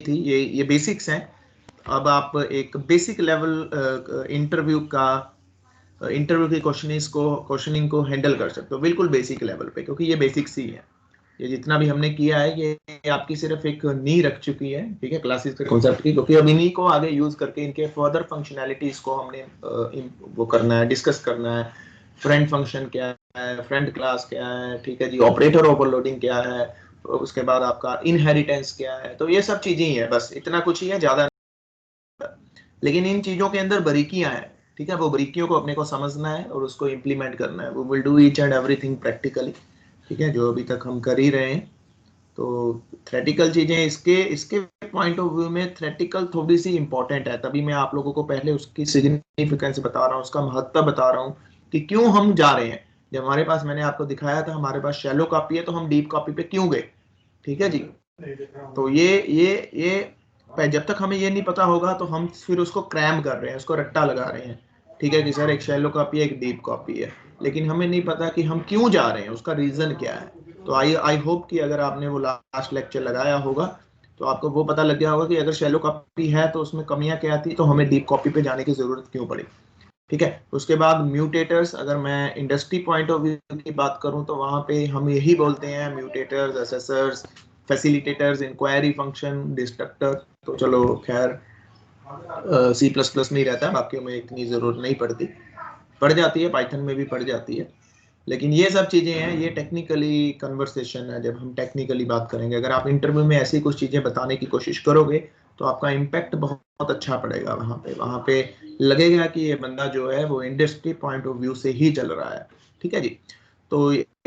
थी, ये बेसिक्स हैं। अब आप एक बेसिक लेवल इंटरव्यू की क्वेश्चनिंग को हैंडल कर सकते हो बिल्कुल बेसिक लेवल पे, क्योंकि ये बेसिक्स ही है। ये जितना भी हमने किया है ये आपकी सिर्फ एक नी रख चुकी है, ठीक है, क्लासेस के कॉन्सेप्ट की, क्योंकि अब इन्हीं को आगे यूज करके इनके फर्दर फंक्शनैलिटीज को हमने वो करना है, डिस्कस करना है। फ्रेंड फंक्शन क्या है, फ्रेंड क्लास क्या है, ठीक है जी, ऑपरेटर ओवरलोडिंग क्या है, उसके बाद आपका इनहेरिटेंस क्या है, तो ये सब चीजें ही है, बस इतना कुछ ही है, ज्यादा। लेकिन इन चीजों के अंदर बारीकियां हैं, ठीक है, वो बारीकियों को अपने को समझना है और उसको इम्प्लीमेंट करना है। वो will do each and everything practically, ठीक है, जो अभी तक हम कर ही रहे हैं। तो थ्रेटिकल चीजें इसके पॉइंट ऑफ व्यू में थ्रेटिकल थोड़ी सी इंपॉर्टेंट है, तभी मैं आप लोगों को पहले उसकी सिग्निफिकेंस बता रहा हूँ, उसका महत्व बता रहा हूँ कि क्यों हम जा रहे हैं। जब हमारे पास, मैंने आपको दिखाया था, हमारे पास शैलो कॉपी है, तो हम डीप कॉपी पे क्यों गए, ठीक है जी। तो ये जब तक हमें ये नहीं पता होगा तो हम फिर उसको क्रैम कर रहे हैं, उसको रट्टा लगा रहे हैं, ठीक है कि सर एक शैलो कॉपी है, एक डीप कॉपी है, लेकिन हमें नहीं पता कि हम क्यों जा रहे हैं, उसका रीजन क्या है। तो आई होप कि अगर आपने वो लास्ट लेक्चर लगाया होगा तो आपको वो पता लग गया होगा कि अगर शैलो कॉपी है तो उसमें कमियां क्या थी, तो हमें डीप कॉपी पे जाने की जरूरत क्यों पड़ी, ठीक है। उसके बाद म्यूटेटर्स, अगर मैं इंडस्ट्री पॉइंट ऑफ व्यू की बात करूं तो वहां पे हम यही बोलते हैं, mutators, accessors, facilitators, inquiry function, destructor. तो चलो खैर सी प्लस प्लस में ही रहता है, बाकी में इतनी जरूरत नहीं पड़ती, पड़ जाती है, पाइथन में भी पड़ जाती है। लेकिन ये सब चीजें हैं, ये टेक्निकली कन्वर्सेशन है, जब हम टेक्निकली बात करेंगे। अगर आप इंटरव्यू में ऐसी कुछ चीजें बताने की कोशिश करोगे तो आपका इम्पैक्ट बहुत अच्छा पड़ेगा। वहां पे लगेगा कि ये बंदा जो है वो इंडस्ट्री पॉइंट ऑफ व्यू से ही चल रहा है, ठीक है जी। तो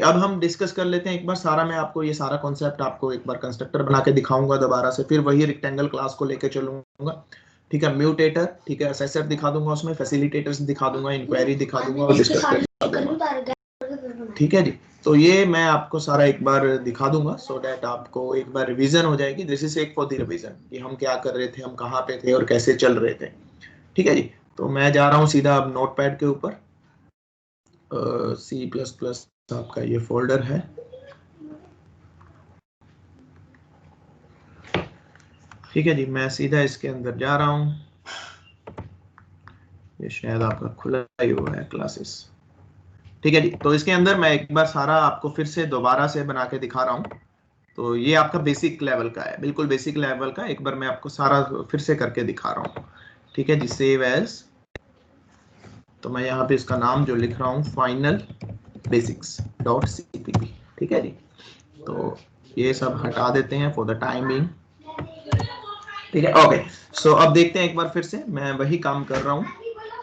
अब हम डिस्कस कर लेते हैं एक बार सारा, मैं आपको ये सारा कॉन्सेप्ट आपको एक बार कंस्ट्रक्टर बना के दिखाऊंगा दोबारा से, फिर वही रेक्टेंगल क्लास को लेके चलूंगा, ठीक है। म्यूटेटर, ठीक है, असेसर दिखा दूंगा, उसमें फैसिलिटेटर्स दिखा दूंगा, इंक्वायरी दिखा दूंगा और डिस्ट्रक्टर दिखा दूंगा, ठीक है जी। तो ये मैं आपको सारा एक बार दिखा दूंगा, सो दैट आपको एक बार रिवीजन हो जाएगी। दिस इज एक फॉर द रिवीजन कि हम क्या कर रहे थे, हम कहाँ पे थे और कैसे चल रहे थे, ठीक है जी। तो मैं जा रहा हूँ सीधा अब नोटपैड के ऊपर। सी प्लस प्लस आपका ये फोल्डर है, ठीक है जी। मैं सीधा इसके अंदर जा रहा हूँ, ये शायद आपका खुला ही हुआ है क्लासेस, ठीक है जी। तो इसके अंदर मैं एक बार सारा आपको फिर से दोबारा से बना के दिखा रहा हूँ। तो ये आपका बेसिक लेवल का है, बिल्कुल बेसिक लेवल का, एक बार मैं आपको सारा फिर से करके दिखा रहा हूँ, ठीक है जी। सेव एज, तो मैं यहाँ पे इसका नाम जो लिख रहा हूँ फाइनल बेसिक्स डॉट सीपीपी, ठीक है जी। तो ये सब हटा देते हैं फॉर द टाइमिंग, ठीक है, ओके। सो अब देखते हैं एक बार फिर से, मैं वही काम कर रहा हूँ,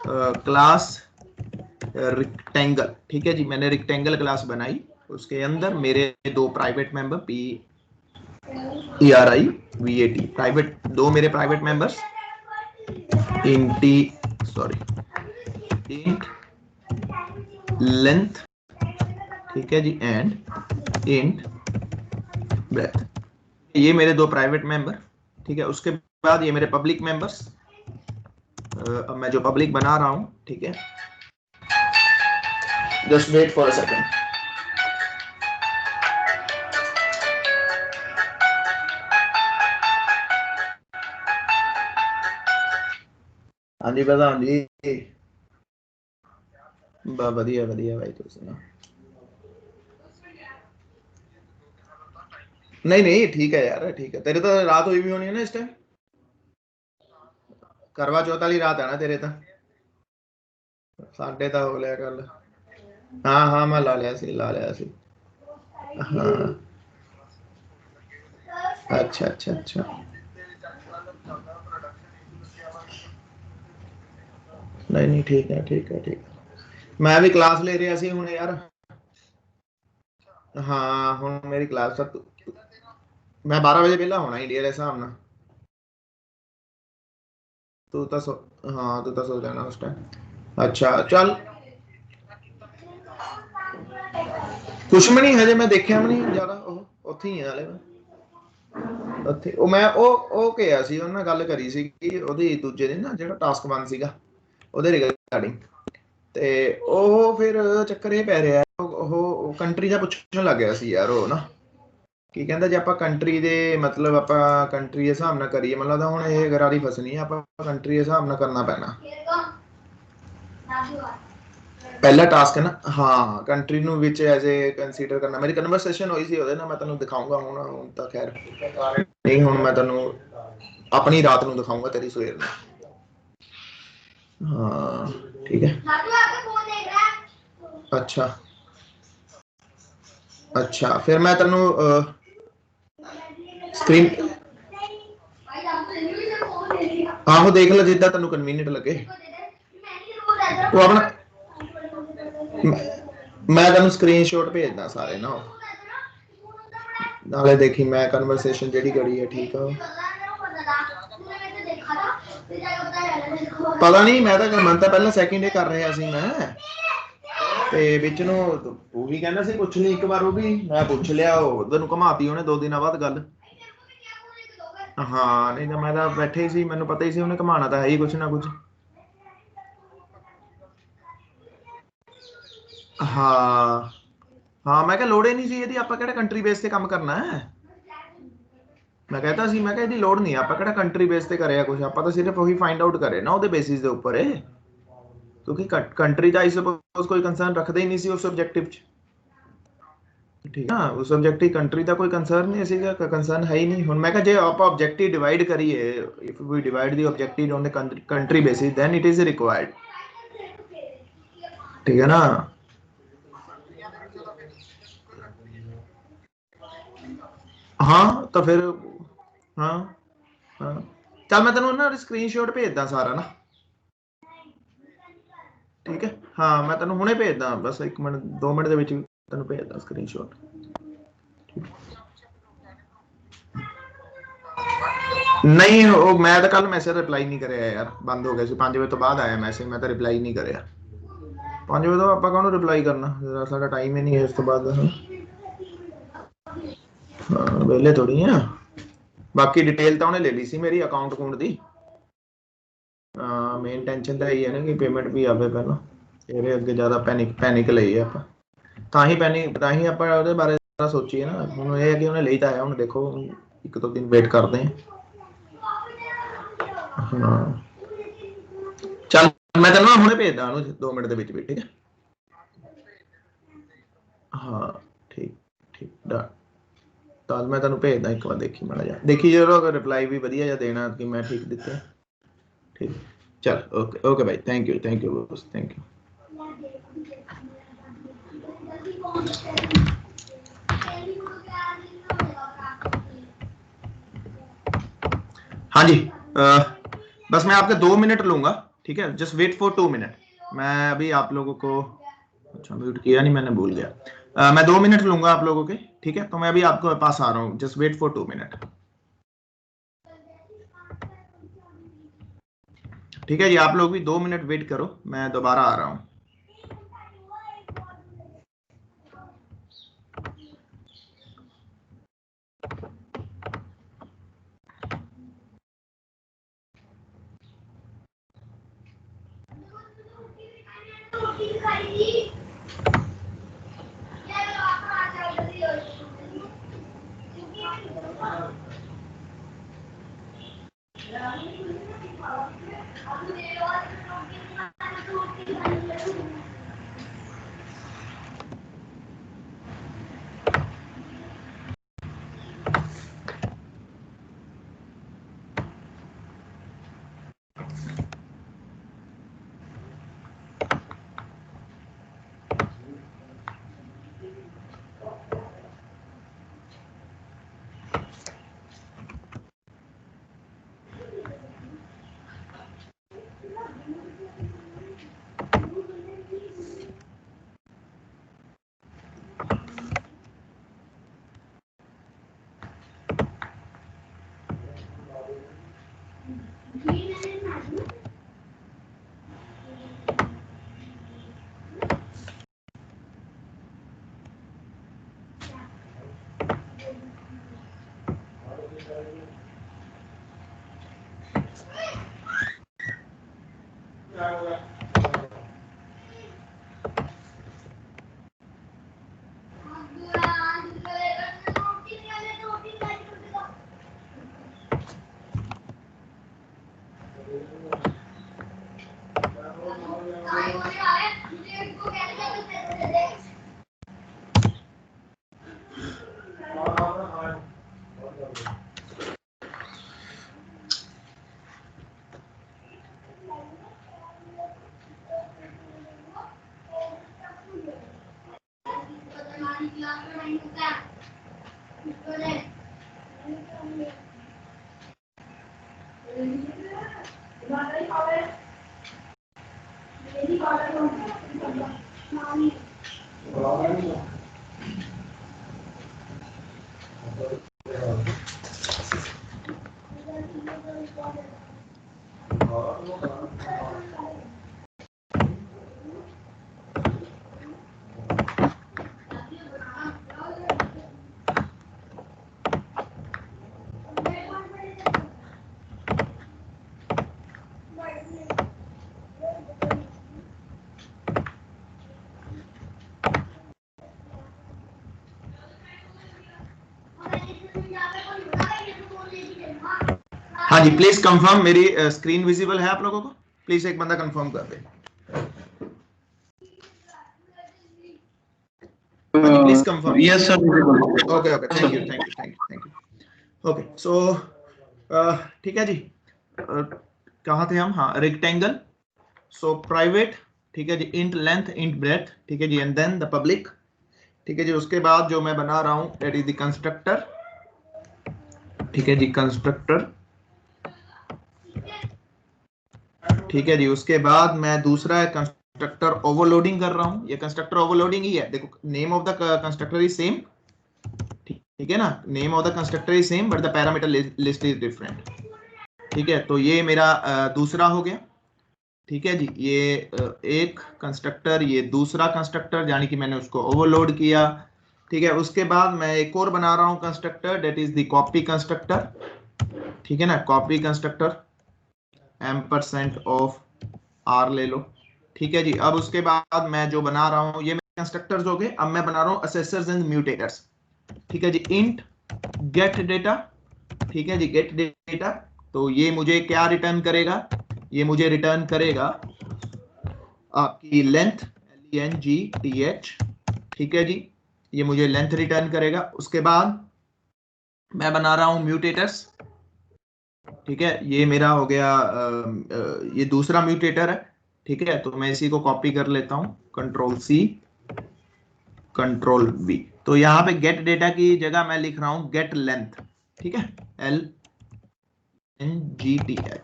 क्लास रेक्टेंगल, ठीक है जी। मैंने रेक्टेंगल क्लास बनाई, उसके अंदर मेरे दो प्राइवेट मेंबर PRIVAT प्राइवेट, दो मेरे प्राइवेट मेंबर्स इंट लेंथ, ठीक है जी, एंड इंट ब्रेथ, ये मेरे दो प्राइवेट मेंबर, ठीक है। उसके बाद ये मेरे पब्लिक मेंबर्स, अब मैं जो पब्लिक बना रहा हूं, ठीक है, just wait for a second. हाँ जी बता जी, बढ़िया बढ़िया भाई, तो सुना। नहीं नहीं ठीक है यार, ठीक है। तेरे तो रात हुई भी होनी है ना इस टाइम, करवा चौथ वाली रात है ना तेरे तो, साढ़े तो हो लिया कल। हाँ हाँ मैं ला लिया सी। हाँ अच्छा अच्छा अच्छा, नहीं नहीं ठीक है ठीक है ठीक है। मैं भी क्लास ले रहा सी हुणे यार। हाँ हुण मेरी क्लास है, मैं 12 बजे पहला होना ही डेरे हिसाब ना। तू तो सो, हाँ तू तो सो जाना उस टाइम। अच्छा चल, कुछ भी नहीं हजे, मैं देखिया भी नहीं ज्यादा, ਉਹ ਉੱਥੇ ਹੀ ਆ ਹਲੇ ਮੈਂ ਉੱਥੇ। ਉਹ ਮੈਂ ਉਹ ਕਿਹਾ ਸੀ, ਉਹਨਾਂ ਨਾਲ ਗੱਲ ਕਰੀ ਸੀ ਕਿ ਉਹਦੀ ਦੂਜੇ ਦਿਨ ਨਾ ਜਿਹੜਾ ਟਾਸਕ ਬੰਦ ਸੀਗਾ ਉਹਦੇ ਰਿਗਾਰਡਿੰਗ, ਤੇ ਉਹ ਫਿਰ ਚੱਕਰ ਇਹ ਪੈ ਰਿਹਾ, ਉਹ ਕੰਟਰੀ ਦਾ ਪੁੱਛਣ ਲੱਗ ਗਿਆ ਸੀ ਯਾਰ ਉਹ ਨਾ, ਕੀ ਕਹਿੰਦਾ ਜੇ ਆਪਾਂ ਕੰਟਰੀ ਦੇ ਮਤਲਬ ਆਪਾਂ ਕੰਟਰੀ ਦੇ ਹਿਸਾਬ ਨਾਲ ਕਰੀਏ, ਮਤਲਬ ਤਾਂ ਹੁਣ ਇਹ ਗਰਾਰੀ ਫਸਣੀ ਆ, ਆਪਾਂ ਕੰਟਰੀ ਦੇ ਹਿਸਾਬ ਨਾਲ ਕਰਨਾ ਪੈਣਾ। ਪਹਿਲਾ ਟਾਸਕ ਹੈ ਨਾ, ਹਾਂ ਕੰਟਰੀ ਨੂੰ ਵਿੱਚ ਐਜ਼ ਏ ਕੰਸੀਡਰ ਕਰਨਾ। ਮੇਰੀ ਕਨਵਰਸੇਸ਼ਨ ਹੋਈ ਸੀ ਉਹਦੇ ਨਾਲ, ਮੈਂ ਤੁਹਾਨੂੰ ਦਿਖਾਉਂਗਾ ਹੁਣ ਤਾਂ ਖੈਰ ਨਹੀਂ, ਹੁਣ ਮੈਂ ਤੁਹਾਨੂੰ ਆਪਣੀ ਰਾਤ ਨੂੰ ਦਿਖਾਉਂਗਾ, ਤੇਰੀ ਸਵੇਰ ਨੂੰ। ਹਾਂ ਠੀਕ ਹੈ। ਅੱਛਾ ਅੱਛਾ, ਫਿਰ ਮੈਂ ਤੈਨੂੰ ਸਕਰੀਨ ਆਹੋ ਦੇਖ ਲੈ ਜਿੱਦਾਂ ਤੈਨੂੰ ਕਨਵੀਨੀਅੰਟ ਲੱਗੇ। ਉਹ ਆਪਣਾ ਮੈਂ ਤੈਨੂੰ ਸਕਰੀਨਸ਼ਾਟ ਭੇਜਦਾ ਸਾਰੇ ਨਾ, ਨਾਲੇ ਦੇਖੀ ਮੈਂ ਕਨਵਰਸੇਸ਼ਨ ਜਿਹੜੀ ਕਰੀ ਹੈ। ਠੀਕ ਆ, ਪਤਾ ਨਹੀਂ ਮੈਂ ਤਾਂ ਪਹਿਲਾਂ ਸੈਕਿੰਡ ਡੇ ਕਰ ਰਿਹਾ ਸੀ ਮੈਂ, ਤੇ ਵਿੱਚ ਨੂੰ ਉਹ ਵੀ ਕਹਿੰਦਾ ਸੀ ਪੁੱਛ ਲਈ ਇੱਕ ਵਾਰ, ਉਹ ਵੀ ਮੈਂ ਪੁੱਛ ਲਿਆ, ਉਹ ਉਧਰ ਨੂੰ ਘਮਾਤੀ ਉਹਨੇ 2 ਦਿਨਾਂ ਬਾਅਦ ਗੱਲ। ਹਾਂ ਨਹੀਂ ਤਾਂ ਮੈਂ ਤਾਂ ਬੈਠੇ ਹੀ ਸੀ, ਮੈਨੂੰ ਪਤਾ ਹੀ ਸੀ ਉਹਨੇ ਘਮਾਣਾ ਤਾਂ ਹੈ ਹੀ ਕੁਛ ਨਾ ਕੁਛ। ਹਾਂ ਹਾਂ, ਮੈਂ ਕਿਹਾ ਲੋੜ ਹੀ ਨਹੀਂ ਸੀ ਇਹਦੀ, ਆਪਾਂ ਕਿਹੜਾ ਕੰਟਰੀ ਬੇਸ ਤੇ ਕੰਮ ਕਰਨਾ ਹੈ। ਮੈਂ ਕਹਿੰਦਾ ਸੀ, ਮੈਂ ਕਿਹਾ ਇਹਦੀ ਲੋੜ ਨਹੀਂ, ਆਪਾਂ ਕਿਹੜਾ ਕੰਟਰੀ ਬੇਸ ਤੇ ਕਰਿਆ ਕੁਝ, ਆਪਾਂ ਤਾਂ ਸਿਰਫ ਉਹੀ ਫਾਈਂਡ ਆਊਟ ਕਰੇ ਨਾ ਉਹਦੇ ਬੇਸਿਸ ਦੇ ਉੱਪਰ ਹੈ, ਕਿਉਂਕਿ ਕੰਟਰੀ ਦਾ ਆਈ ਸਪੋਜ਼ ਕੋਈ ਕੰਸਰਨ ਰੱਖਦੇ ਹੀ ਨਹੀਂ ਸੀ ਉਸ ਆਬਜੈਕਟਿਵ 'ਚ। ਠੀਕ ਆ, ਉਸ ਆਬਜੈਕਟਿਵ ਕੰਟਰੀ ਦਾ ਕੋਈ ਕੰਸਰਨ ਨਹੀਂ ਸੀਗਾ, ਕੰਸਰਨ ਹੈ ਹੀ ਨਹੀਂ। ਹੁਣ ਮੈਂ ਕਿਹਾ ਜੇ ਆਪਾਂ ਆਬਜੈਕਟਿਵ ਡਿਵਾਈਡ ਕਰੀਏ, if we divide the objective on the country basis, then it is required. ਠੀਕ ਹੈ ਨਾ। ਹਾਂ ਤਾਂ ਫਿਰ ਹਾਂ ਹਾਂ, ਚੱਲ ਮੈਂ ਤੈਨੂੰ ਨਾ ਸਕਰੀਨਸ਼ਾਟ ਭੇਜਦਾ ਸਾਰਾ ਨਾ, ਠੀਕ ਹੈ। ਹਾਂ ਮੈਂ ਤੈਨੂੰ ਹੁਣੇ ਭੇਜਦਾ, ਬਸ 1 ਮਿੰਟ 2 ਮਿੰਟ ਦੇ ਵਿੱਚ ਤੈਨੂੰ ਭੇਜਦਾ ਸਕਰੀਨਸ਼ਾਟ। ਨਹੀਂ ਉਹ ਮੈਂ ਤਾਂ ਕੱਲ ਮੈਸੇਜ ਰਿਪਲਾਈ ਨਹੀਂ ਕਰਿਆ ਯਾਰ, ਬੰਦ ਹੋ ਗਿਆ ਸੀ 5 ਵਜੇ ਤੋਂ ਬਾਅਦ ਆਇਆ ਮੈਸੇਜ, ਮੈਂ ਤਾਂ ਰਿਪਲਾਈ ਨਹੀਂ ਕਰਿਆ 5 ਵਜੇ ਤੋਂ। ਆਪਾਂ ਕਾਹਨੂੰ ਰਿਪਲਾਈ ਕਰਨਾ, ਸਾਡਾ ਟਾਈਮ ਹੀ ਨਹੀਂ ਹੈ ਇਸ ਤੋਂ ਬਾਅਦ। ਹਾਂ ਵਿਹਲੇ ਥੋੜੀ ਆ। ਬਾਕੀ ਡਿਟੇਲ ਤਾਂ ਉਹਨੇ ਲੈ ਲਈ ਸੀ ਮੇਰੀ ਅਕਾਊਂਟ ਅਕਾਊਂਟ ਦੀ। ਮੇਨ ਟੈਨਸ਼ਨ ਤਾਂ ਇਹ ਹੈ ਨਾ ਕਿ ਪੇਮੈਂਟ ਵੀ ਆਵੇ ਪਹਿਲਾਂ, ਇਹਦੇ ਅੱਗੇ ਜ਼ਿਆਦਾ ਪੈਨਿਕ ਲਈ ਆਪਾਂ, ਤਾਂ ਹੀ ਆਪਾਂ ਉਹਦੇ ਬਾਰੇ ਸੋਚੀਏ ਨਾ। ਹੁਣ ਇਹ ਹੈ ਕਿ ਉਹਨੇ ਲਈ ਤਾਂ ਆਇਆ, ਹੁਣ ਦੇਖੋ 1-2 ਦਿਨ ਵੇਟ ਕਰਦੇ ਹਾਂ। ਚੱਲ ਮੈਂ ਤੈਨੂੰ ਹੁਣੇ ਭੇਜਦਾ ਉਹਨੂੰ 2 ਮਿੰਟ ਦੇ ਵਿੱਚ ਵੀ, ਠੀਕ ਹੈ। ਹਾਂ ਠੀਕ ਠੀਕ ਡਨ। ਤਾਂ ਮੈਂ ਤੈਨੂੰ ਭੇਜਦਾ ਇੱਕ ਵਾਰ, ਦੇਖੀ ਮਾੜਾ ਜਿਹਾ, ਦੇਖੀ ਜਦੋਂ ਅਗਰ ਰਿਪਲਾਈ ਵੀ ਵਧੀਆ ਜਿਹਾ ਦੇਣਾ ਕਿ ਮੈਂ ਠੀਕ ਦਿੱਤੇ। ਠੀਕ, ਚਲ okay okay Bhai, thank you thank you bus, thank you. हाँ जी, बस मैं आपके 2 मिनट लूंगा, ठीक है। Just wait for 2 minute. मैं अभी आप लोगों को, अच्छा म्यूट किया नहीं मैंने, भूल गया। मैं 2 मिनट लूंगा आप लोगों के, ठीक है। तो मैं अभी आपके पास आ रहा हूँ, जस्ट वेट फॉर 2 मिनट। ठीक है जी, आप लोग भी 2 मिनट वेट करो, मैं दोबारा आ रहा हूँ। हाँ जी, प्लीज कंफर्म। मेरी स्क्रीन विजिबल है आप लोगों को? प्लीज एक बंदा कंफर्म कर दे। हाँ जी, please confirm. Yes sir. Okay okay, thank you. Okay, so ठीक है जी। कहाँ थे हम? हाँ, रेक्टेंगल। सो प्राइवेट, ठीक है जी, इंट लेंथ, इंट ब्रेथ, ठीक है जी, एंड देन द पब्लिक, ठीक है जी। उसके बाद जो मैं बना रहा हूं दैट इज द कंस्ट्रक्टर, ठीक है जी, कंस्ट्रक्टर, ठीक है जी। उसके बाद मैं दूसरा है कंस्ट्रक्टर ओवरलोडिंग कर रहा हूं। ये कंस्ट्रक्टर ओवरलोडिंग ही है। देखो, name of the constructor is same, ठीक है ना, name of the constructor is same but the parameter list is different, ठीक है। तो ये मेरा दूसरा हो गया, ठीक है जी। ये एक कंस्ट्रक्टर, ये दूसरा कंस्ट्रक्टर, यानी कि मैंने उसको ओवरलोड किया, ठीक है। उसके बाद मैं एक और बना रहा हूं constructor, that is the copy constructor, ठीक है ना, copy constructor ampersand of R ले लो, ठीक है जी। अब उसके बाद मैं जो बना रहा हूं, ये मेरे कंस्ट्रक्टर्स हो गए। अब मैं बना रहा हूं असेसर्स एंड म्यूटेटर्स, ठीक है जी। इंट गेट डेटा, ठीक है जी, गेट डेटा। तो ये मुझे क्या रिटर्न करेगा? ये मुझे रिटर्न करेगा आपकी लेंथ, LENGTH, ठीक है जी। ये मुझे लेंथ रिटर्न करेगा। उसके बाद मैं बना रहा हूं म्यूटेटर्स, ठीक है। ये मेरा हो गया ये दूसरा म्यूटेटर है, ठीक है। तो मैं इसी को कॉपी कर लेता हूं, कंट्रोल-C, कंट्रोल-V। तो यहाँ पे गेट डेटा की जगह मैं लिख रहा हूं गेट लेंथ, ठीक है, LNGTH,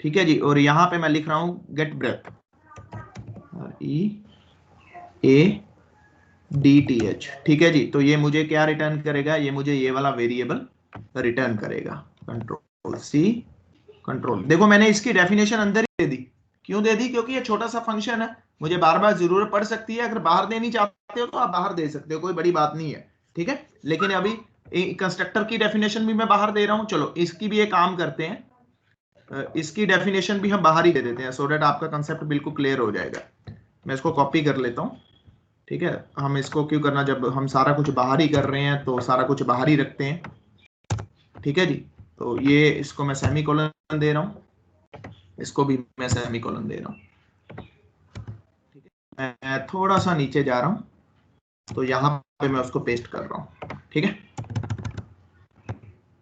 ठीक है जी। और यहाँ पे मैं लिख रहा हूं गेट ब्रेथ, EADTH, ठीक है जी। तो ये मुझे क्या रिटर्न करेगा? ये मुझे ये वाला वेरिएबल रिटर्न करेगा, कंट्रोल-C, कंट्रोल। देखो, मैंने इसकी डेफिनेशन अंदर ही दे दी। क्यों दे दी? क्योंकि ये छोटा सा फंक्शन है, मुझे बार बार जरूरत पड़ सकती है। अगर बाहर देनी चाहते हो तो आप बाहर दे सकते हो, कोई बड़ी बात नहीं है, ठीक है। लेकिन अभी कंस्ट्रक्टर की डेफिनेशन भी मैं बाहर दे रहा हूं। चलो, इसकी भी एक काम करते हैं, इसकी डेफिनेशन भी हम बाहर ही दे देते हैं, सो दैट आपका कंसेप्ट बिल्कुल क्लियर हो जाएगा। मैं इसको कॉपी कर लेता हूं, ठीक है। हम इसको क्यों करना, जब हम सारा कुछ बाहर ही कर रहे हैं तो सारा कुछ बाहर ही रखते हैं, ठीक है जी। तो ये इसको मैं सेमीकोलन दे रहा हूं, इसको भी मैं सेमीकोलन दे रहा हूं, ठीक है। मैं थोड़ा सा नीचे जा रहा हूं, तो यहां पे मैं उसको पेस्ट कर रहा हूं, ठीक है,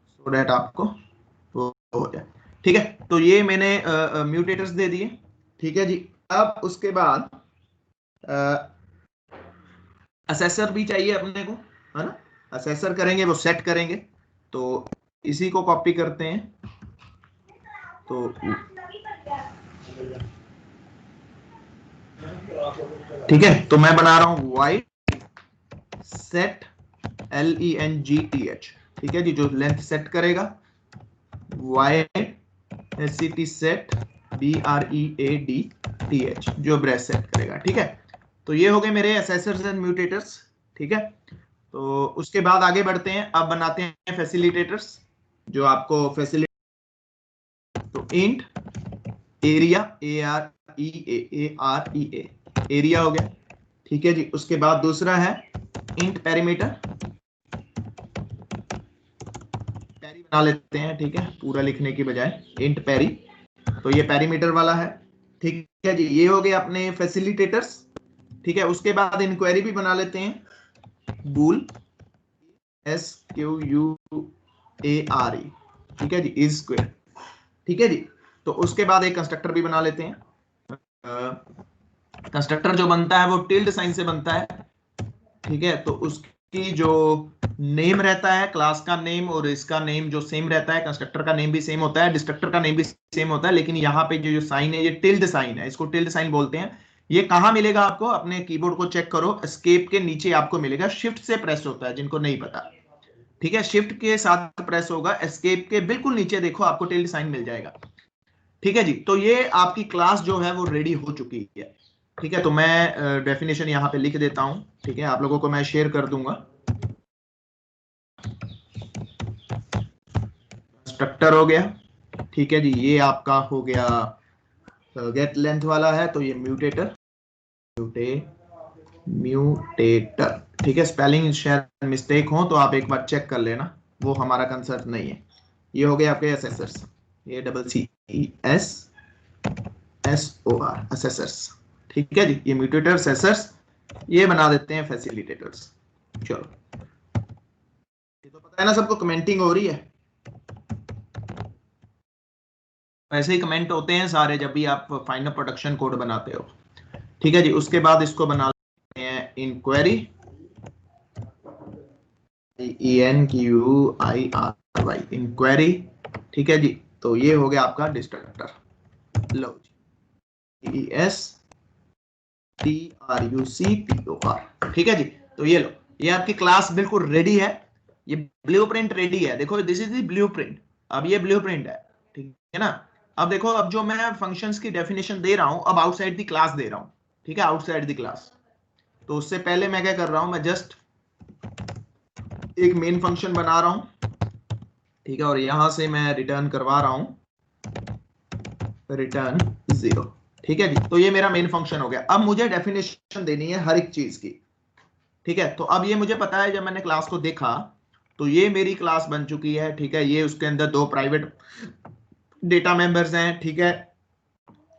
सो दैट आपको वो हो जाए, ठीक है। तो ये मैंने म्यूटेटर्स दे दिए, ठीक है जी। अब उसके बाद असेसर भी चाहिए अपने को, है ना। असेसर करेंगे, वो सेट करेंगे। तो इसी को कॉपी करते हैं। तो ठीक है, तो मैं बना रहा हूं वाइड सेट, LENGTH, ठीक है जी, जो लेंथ सेट करेगा, वाइड SET सेट, BREADTH, जो ब्रेथ सेट करेगा, ठीक है। तो ये हो गए मेरे असेसर्स एंड म्यूटेटर्स, ठीक है। तो उसके बाद आगे बढ़ते हैं। अब बनाते हैं फैसिलिटेटर्स, जो आपको फैसिलिटेट, तो इंट एरिया, AREA, एरिया हो गया, ठीक है जी। उसके बाद दूसरा है इंट पेरीमीटर, पेरी बना लेते हैं, ठीक है, पूरा लिखने की बजाय इंट पेरी। तो ये पेरीमीटर वाला है, ठीक है जी। ये हो गए अपने फैसिलिटेटर्स, ठीक है। उसके बाद इंक्वायरी भी बना लेते हैं, बूल SQUARE, ठीक है जी, इज स्क्वायर, ठीक है जी। तो उसके बाद एक कंस्ट्रक्टर भी बना लेते हैं। कंस्ट्रक्टर जो बनता है वो टिल्ड साइन से बनता है, ठीक है। तो उसकी जो नेम रहता है, क्लास का नेम और इसका नेम जो सेम रहता है, कंस्ट्रक्टर का नेम भी सेम होता है, डिस्ट्रक्टर का नेम भी सेम होता है, लेकिन यहाँ पे जो साइन है ये टिल्ड साइन है, इसको टिल्ड साइन बोलते हैं। ये कहां मिलेगा आपको? अपने कीबोर्ड को चेक करो, एस्केप के नीचे आपको मिलेगा, शिफ्ट से प्रेस होता है जिनको नहीं पता, ठीक है, शिफ्ट के साथ प्रेस होगा, एस्केप के बिल्कुल नीचे देखो आपको टिल्ड साइन मिल जाएगा, ठीक है जी। तो ये आपकी क्लास जो है वो रेडी हो चुकी है, ठीक है। तो मैं डेफिनेशन यहां पे लिख देता हूं, ठीक है, आप लोगों को मैं शेयर कर दूंगा। कंस्ट्रक्टर हो गया, ठीक है जी, ये आपका हो गया गेट लेंथ वाला है, तो ये म्यूटेटर, म्यूटेटर, ठीक है। स्पेलिंग शायद मिस्टेक हो तो आप एक बार चेक कर लेना, वो हमारा कंसर्न नहीं है। ये हो गए आपके असेसर्स, ये CESSOR असेसर्स, ठीक है जी। ये म्यूटेटर असेसर्स, ये बना देते हैं फैसिलिटेटर्स। चलो, ये तो पता है ना सबको, कमेंटिंग हो रही है, ऐसे ही कमेंट होते हैं सारे जब भी आप फाइनल प्रोडक्शन कोड बनाते हो, ठीक है जी। उसके बाद इसको बना लेते हैं इंक्वायरी, ENQUIRY, इंक्वायरी, ठीक है जी। तो ये हो गया आपका डिस्ट्रक्टर, लो जी, ESTRUCTOR, ठीक है जी। तो ये लो, ये आपकी क्लास बिल्कुल रेडी है, ये ब्लूप्रिंट रेडी है, देखो दिस इज द ब्लूप्रिंट। अब ये ब्लूप्रिंट है, ठीक है ना। अब देखो, अब जो मैं फंक्शंस की डेफिनेशन दे रहा हूं, अब आउटसाइड द क्लास दे रहा हूं, ठीक है, आउटसाइड द क्लास। तो उससे पहले मैं क्या कर रहा हूं, मैं जस्ट एक मेन फंक्शन बना रहा हूं, ठीक है, और यहां से मैं रिटर्न करवा रहा हूं रिटर्न 0, ठीक है जी। तो ये मेरा मेन फंक्शन हो गया। अब मुझे डेफिनेशन देनी है हर एक चीज की, ठीक है। तो अब ये मुझे पता है, जब मैंने क्लास को देखा तो ये मेरी क्लास बन चुकी है, ठीक है। ये उसके अंदर 2 प्राइवेट डेटा मेंबर्स हैं, ठीक है,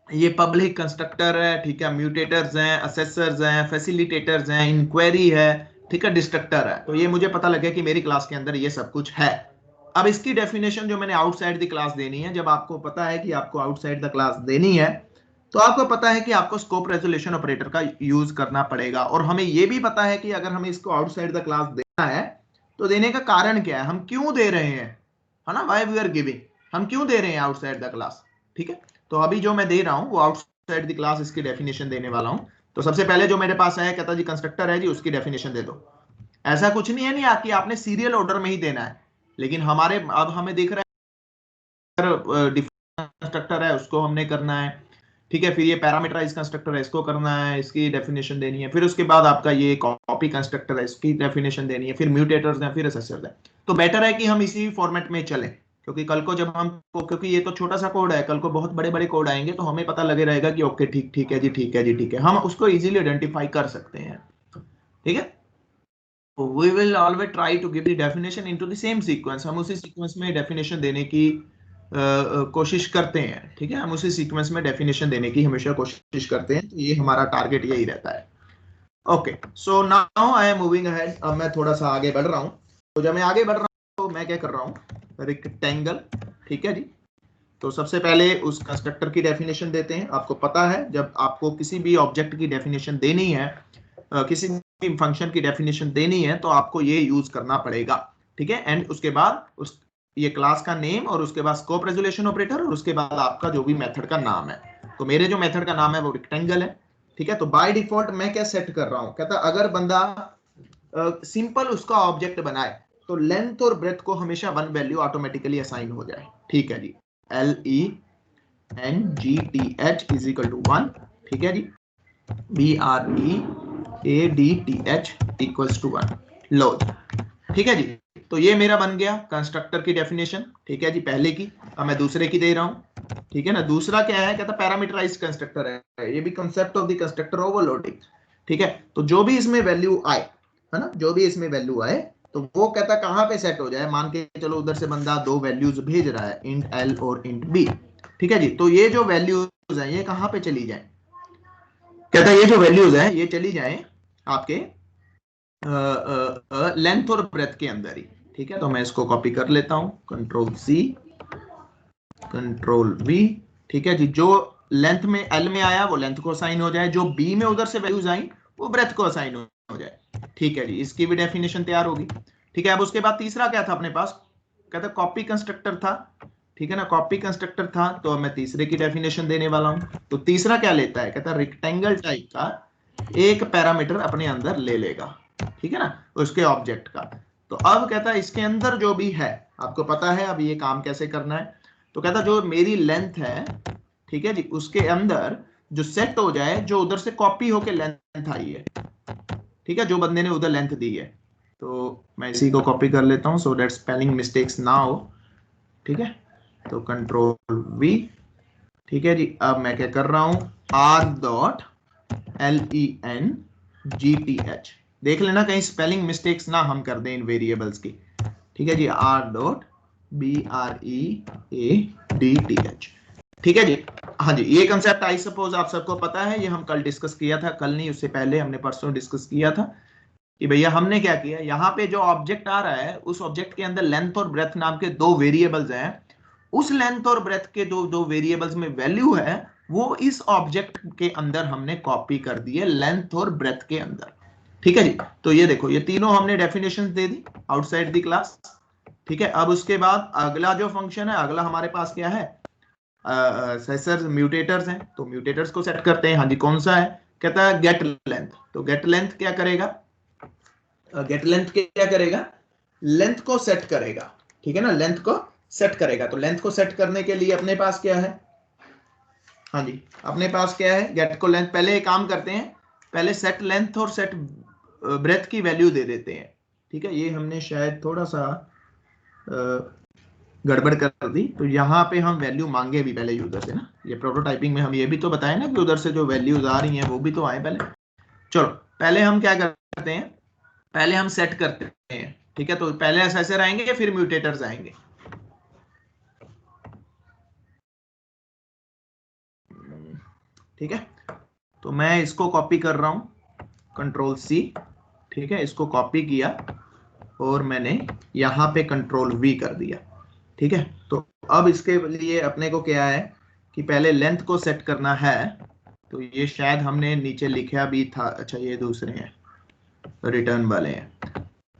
ये पब्लिक कंस्ट्रक्टर है, ठीक है, म्यूटेटर्स हैं, असेसर्स हैं, फैसिलिटेटर्स हैं, इंक्वायरी है, ठीक है, डिस्ट्रक्टर है। तो ये मुझे पता लगे कि मेरी क्लास के अंदर ये सब कुछ है। अब इसकी डेफिनेशन जो मैंने आउटसाइड द क्लास देनी है, जब आपको पता है कि आपको आउटसाइड द क्लास देनी है, तो आपको पता है कि आपको स्कोप रेजोल्यूशन ऑपरेटर का यूज करना पड़ेगा। और हमें यह भी पता है कि अगर हमें इसको आउटसाइड द क्लास देना है तो देने का कारण क्या है, हम क्यों दे रहे हैं, है ना, व्हाई वी आर गिविंग, हम क्यों दे रहे हैं आउटसाइड द क्लास, ठीक है। तो अभी जो मैं दे रहा हूं वो आउटसाइड द क्लास, इसकी डेफिनेशन देने वाला हूं। तो सबसे पहले जो मेरे पास है, कहता जी कंस्ट्रक्टर है जी, उसकी डेफिनेशन दे दो। ऐसा कुछ नहीं है, नहीं आती, आपने सीरियल ऑर्डर में ही देना है, लेकिन हमारे अब हमें दिख रहा है डिफॉल्ट कंस्ट्रक्टर है, उसको हमने करना है, ठीक है। फिर ये पैरामीटराइज कंस्ट्रक्टर है, इसको करना है, इसकी डेफिनेशन देनी है। फिर उसके बाद आपका ये कॉपी कंस्ट्रक्टर है, इसकी डेफिनेशन देनी है। फिर म्यूटेटर्स हैं, फिर असेसर्स हैं। तो बेटर है कि हम इसी फॉर्मेट में चलें, क्योंकि कल को जब हम, क्योंकि ये तो छोटा सा कोड है, कल को बहुत बड़े बड़े कोड आएंगे तो हमें पता लगे रहेगा कि ओके ठीक ठीक है जी, ठीक है जी, ठीक है, हम उसको इजीली आइडेंटिफाई कर सकते हैं, ठीक है। We will always try to give the definition into the same sequence, हम उसी सीक्वेंस में डेफिनेशन देने की कोशिश करते हैं, ठीक है, हम उसी सीक्वेंस में डेफिनेशन देने की हमेशा कोशिश करते हैं। तो ये हमारा टारगेट यही रहता है। Okay, so now I am moving ahead, अब मैं थोड़ा सा आगे बढ़ रहा हूं। तो जब मैं आगे बढ़ रहा हूं तो मैं क्या कर रहा हूं, रेक्टेंगल, ठीक है जी। तो सबसे पहले उस कंस्ट्रक्टर की डेफिनेशन देते हैं। आपको पता है जब आपको किसी भी ऑब्जेक्ट की डेफिनेशन देनी है, किसी भी फंक्शन की डेफिनेशन देनी है, तो आपको ये यूज करना पड़ेगा, ठीक है। एंड उसके बाद उस ये क्लास का नेम, और उसके बाद स्कोप रेजोल्यूशन ऑपरेटर, और उसके बाद आपका जो भी मेथड का नाम है। तो मेरे जो मेथड का नाम है वो रेक्टेंगल है, ठीक है। तो बाय डिफॉल्ट मैं क्या सेट कर रहा हूं, कहता अगर बंदा सिंपल उसका ऑब्जेक्ट बनाए तो लेंथ और ब्रेथ को हमेशा 1 वैल्यू ऑटोमेटिकली असाइन हो जाए, ठीक है जी। LENGTH इज इक्वल टू 1, ठीक है जी। BREADTH इक्वल्स टू 1, लो, ठीक है जी। तो ये मेरा बन गया कंस्ट्रक्टर की डेफिनेशन, ठीक है जी, पहले की। अब मैं दूसरे की दे रहा हूं, ठीक है ना। दूसरा क्या है, कहता पैरामीटराइज्ड कंस्ट्रक्टर है, ये भी concept of the constructor overloading, ठीक है। तो जो भी इसमें वैल्यू आए, है ना, जो भी इसमें वैल्यू आए, तो वो कहता कहां पे सेट हो जाए। मान के चलो उधर से बंदा 2 वैल्यूज भेज रहा है, इंट L और इंट B, ठीक है जी। तो ये जो वैल्यूज है ये कहां पे चली जाए, कहता है ये जो वैल्यूज है ये चली जाए आपके लेंथ और ब्रेथ के अंदर ही, ठीक है। तो मैं इसको कॉपी कर लेता हूं, कंट्रोल-C कंट्रोल-V, ठीक है जी। जो लेंथ में L में आया वो लेंथ को असाइन हो जाए, जो B में उधर से वैल्यूज आई वो ब्रेथ को असाइन हो जाए, ठीक है जी। इसकी भी डेफिनेशन तैयार होगी, ठीक है। अब उसके बाद तीसरा क्या था अपने पास, कहता कॉपी कंस्ट्रक्टर था, ठीक है ना, कॉपी कंस्ट्रक्टर था, तो मैं तीसरे की डेफिनेशन देने वाला हूं। तो तीसरा क्या लेता है, कहता है रेक्टेंगल टाइप का एक पैरामीटर अपने अंदर ले लेगा, ठीक है ना, उसके ऑब्जेक्ट का। तो अब कहता है इसके अंदर जो भी है, आपको पता है अब ये काम कैसे करना है। तो कहता जो मेरी लेंथ है, ठीक है जी, उसके अंदर जो सेट हो जाए, जो उधर से कॉपी होके लेंथ आई है, ठीक है, जो बंदे ने उधर लेंथ दी है। तो मैं इसी को कॉपी कर लेता हूं सो दैट स्पेलिंग मिस्टेक्स ना हो, ठीक है। तो कंट्रोल वी, ठीक है जी। अब मैं क्या कर रहा हूं, RENGTH, देख लेना कहीं स्पेलिंग मिस्टेक्स ना हम कर दें इन वेरिएबल्स की, ठीक है जी। READTH, ठीक है जी। हाँ जी, ये कंसेप्ट आई सपोज आप सबको पता है, ये हम कल डिस्कस किया था, कल नहीं उससे पहले हमने परसों डिस्कस किया था कि भैया हमने क्या किया, यहाँ पे जो ऑब्जेक्ट आ रहा है उस ऑब्जेक्ट के अंदर लेंथ और ब्रेथ नाम के दो वेरिएबल्स हैं। उस लेंथ और ब्रेथ के दो दो वेरिएबल्स में वैल्यू है, वो इस ऑब्जेक्ट के अंदर हमने कॉपी कर दी है, लेंथ और ब्रेथ के अंदर, ठीक है जी। तो ये देखो, ये तीनों हमने definitions they the outside the class, ठीक है। अब उसके बाद अगला जो फंक्शन है, अगला हमारे पास क्या है, सर म्यूटेटर्स हैं, तो म्यूटेटर्स को सेट करते हैं। हाँ जी, कौन सा है, कहता है गेट लेंथ। तो गेट लेंथ क्या करेगा, गेट लेंथ क्या करेगा, लेंथ को सेट करेगा, ठीक है ना, लेंथ को सेट करेगा। तो लेंथ को सेट करने के लिए अपने पास क्या है, हाँ जी, अपने पास क्या है, गेट को लेंथ। पहले एक काम करते हैं, पहले सेट लेंथ और सेट ब्रेथ की वैल्यू दे देते हैं, ठीक है। ये हमने शायद थोड़ा सा गड़बड़ कर दी, तो यहाँ पे हम वैल्यू मांगे भी पहले यूजर से ना, ये प्रोटोटाइपिंग में हम ये भी तो बताए ना कि उधर से जो वैल्यूज आ रही हैं वो भी तो आए पहले। चलो पहले हम क्या करते हैं, पहले हम सेट करते हैं, ठीक है। तो पहले असेसर आएंगे, फिर म्यूटेटर्स आएंगे, ठीक है। तो मैं इसको कॉपी कर रहा हूं, कंट्रोल सी, ठीक है, इसको कॉपी किया और मैंने यहां पे कंट्रोल वी कर दिया, ठीक है। तो अब इसके लिए अपने को क्या है कि पहले लेंथ को सेट करना है। तो ये शायद हमने नीचे लिखा भी था, अच्छा ये दूसरे हैं, रिटर्न वाले हैं,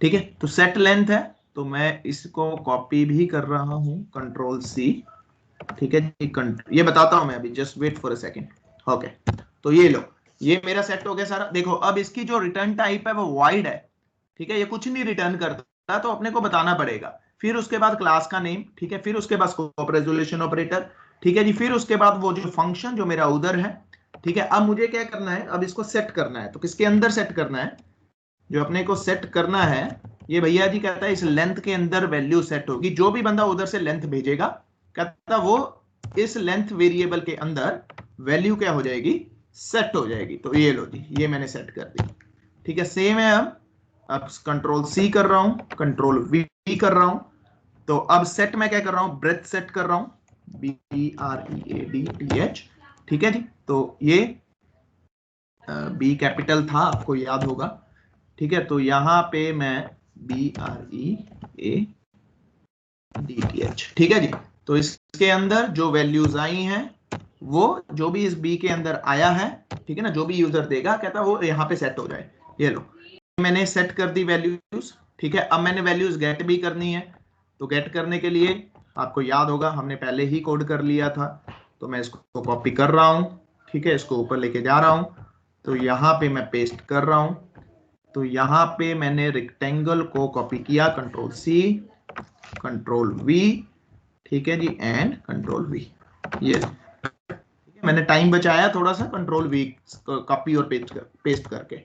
ठीक है। तो सेट लेंथ है, तो मैं इसको कॉपी भी कर रहा हूं, कंट्रोल सी, ठीक है। ये बताता हूं मैं अभी, just wait for a second, okay. तो ये लो, ये मेरा सेट हो गया सारा। देखो अब इसकी जो रिटर्न टाइप है वो वाइड है, ठीक है, ये कुछ नहीं रिटर्न करता, तो अपने को बताना पड़ेगा। फिर उसके बाद क्लास का नेम, ठीक है, फिर उसके बाद स्कोप रेजोल्यूशन ऑपरेटर, ठीक है जी। फिर उसके बाद वो जो फंक्शन जो मेरा उधर है, ठीक है। अब मुझे क्या करना है, अब इसको सेट करना है। तो किसके अंदर सेट करना है, जो अपने को सेट करना है, ये भैया जी कहता है इस लेंथ के अंदर वैल्यू सेट होगी। जो भी बंदा उधर से लेंथ भेजेगा, कहता वो इस लेंथ वेरिएबल के अंदर वैल्यू क्या हो जाएगी, सेट हो जाएगी। तो ये लो जी, ये मैंने सेट कर दी, ठीक है। सेम है, अब कंट्रोल सी कर रहा हूं, कंट्रोल वी कर रहा हूं। तो अब सेट में क्या कर रहा हूं, ब्रेथ सेट कर रहा हूं, BREADTH, ठीक है जी। तो ये बी कैपिटल था, आपको याद होगा, ठीक है। तो यहां पे मैं BREADTH, ठीक है जी। तो इसके अंदर जो वैल्यूज आई हैं, वो जो भी इस बी के अंदर आया है, ठीक है ना, जो भी यूजर देगा, कहता वो यहाँ पे सेट हो जाए। ये लो, मैंने सेट कर दी वैल्यूज, ठीक है। अब मैंने वैल्यूज गेट भी करनी है। तो गेट करने के लिए आपको याद होगा हमने पहले ही कोड कर लिया था। तो मैं इसको कॉपी कर रहा हूं, ठीक है, इसको ऊपर लेके जा रहा हूं। तो यहाँ पे मैं पेस्ट कर रहा हूं। तो यहाँ पे मैंने रेक्टेंगल को कॉपी किया, कंट्रोल सी, कंट्रोल वी, ठीक है जी, एंड कंट्रोल वी। ये मैंने टाइम बचाया थोड़ा सा, कंट्रोल वी कॉपी और पेस्ट करके,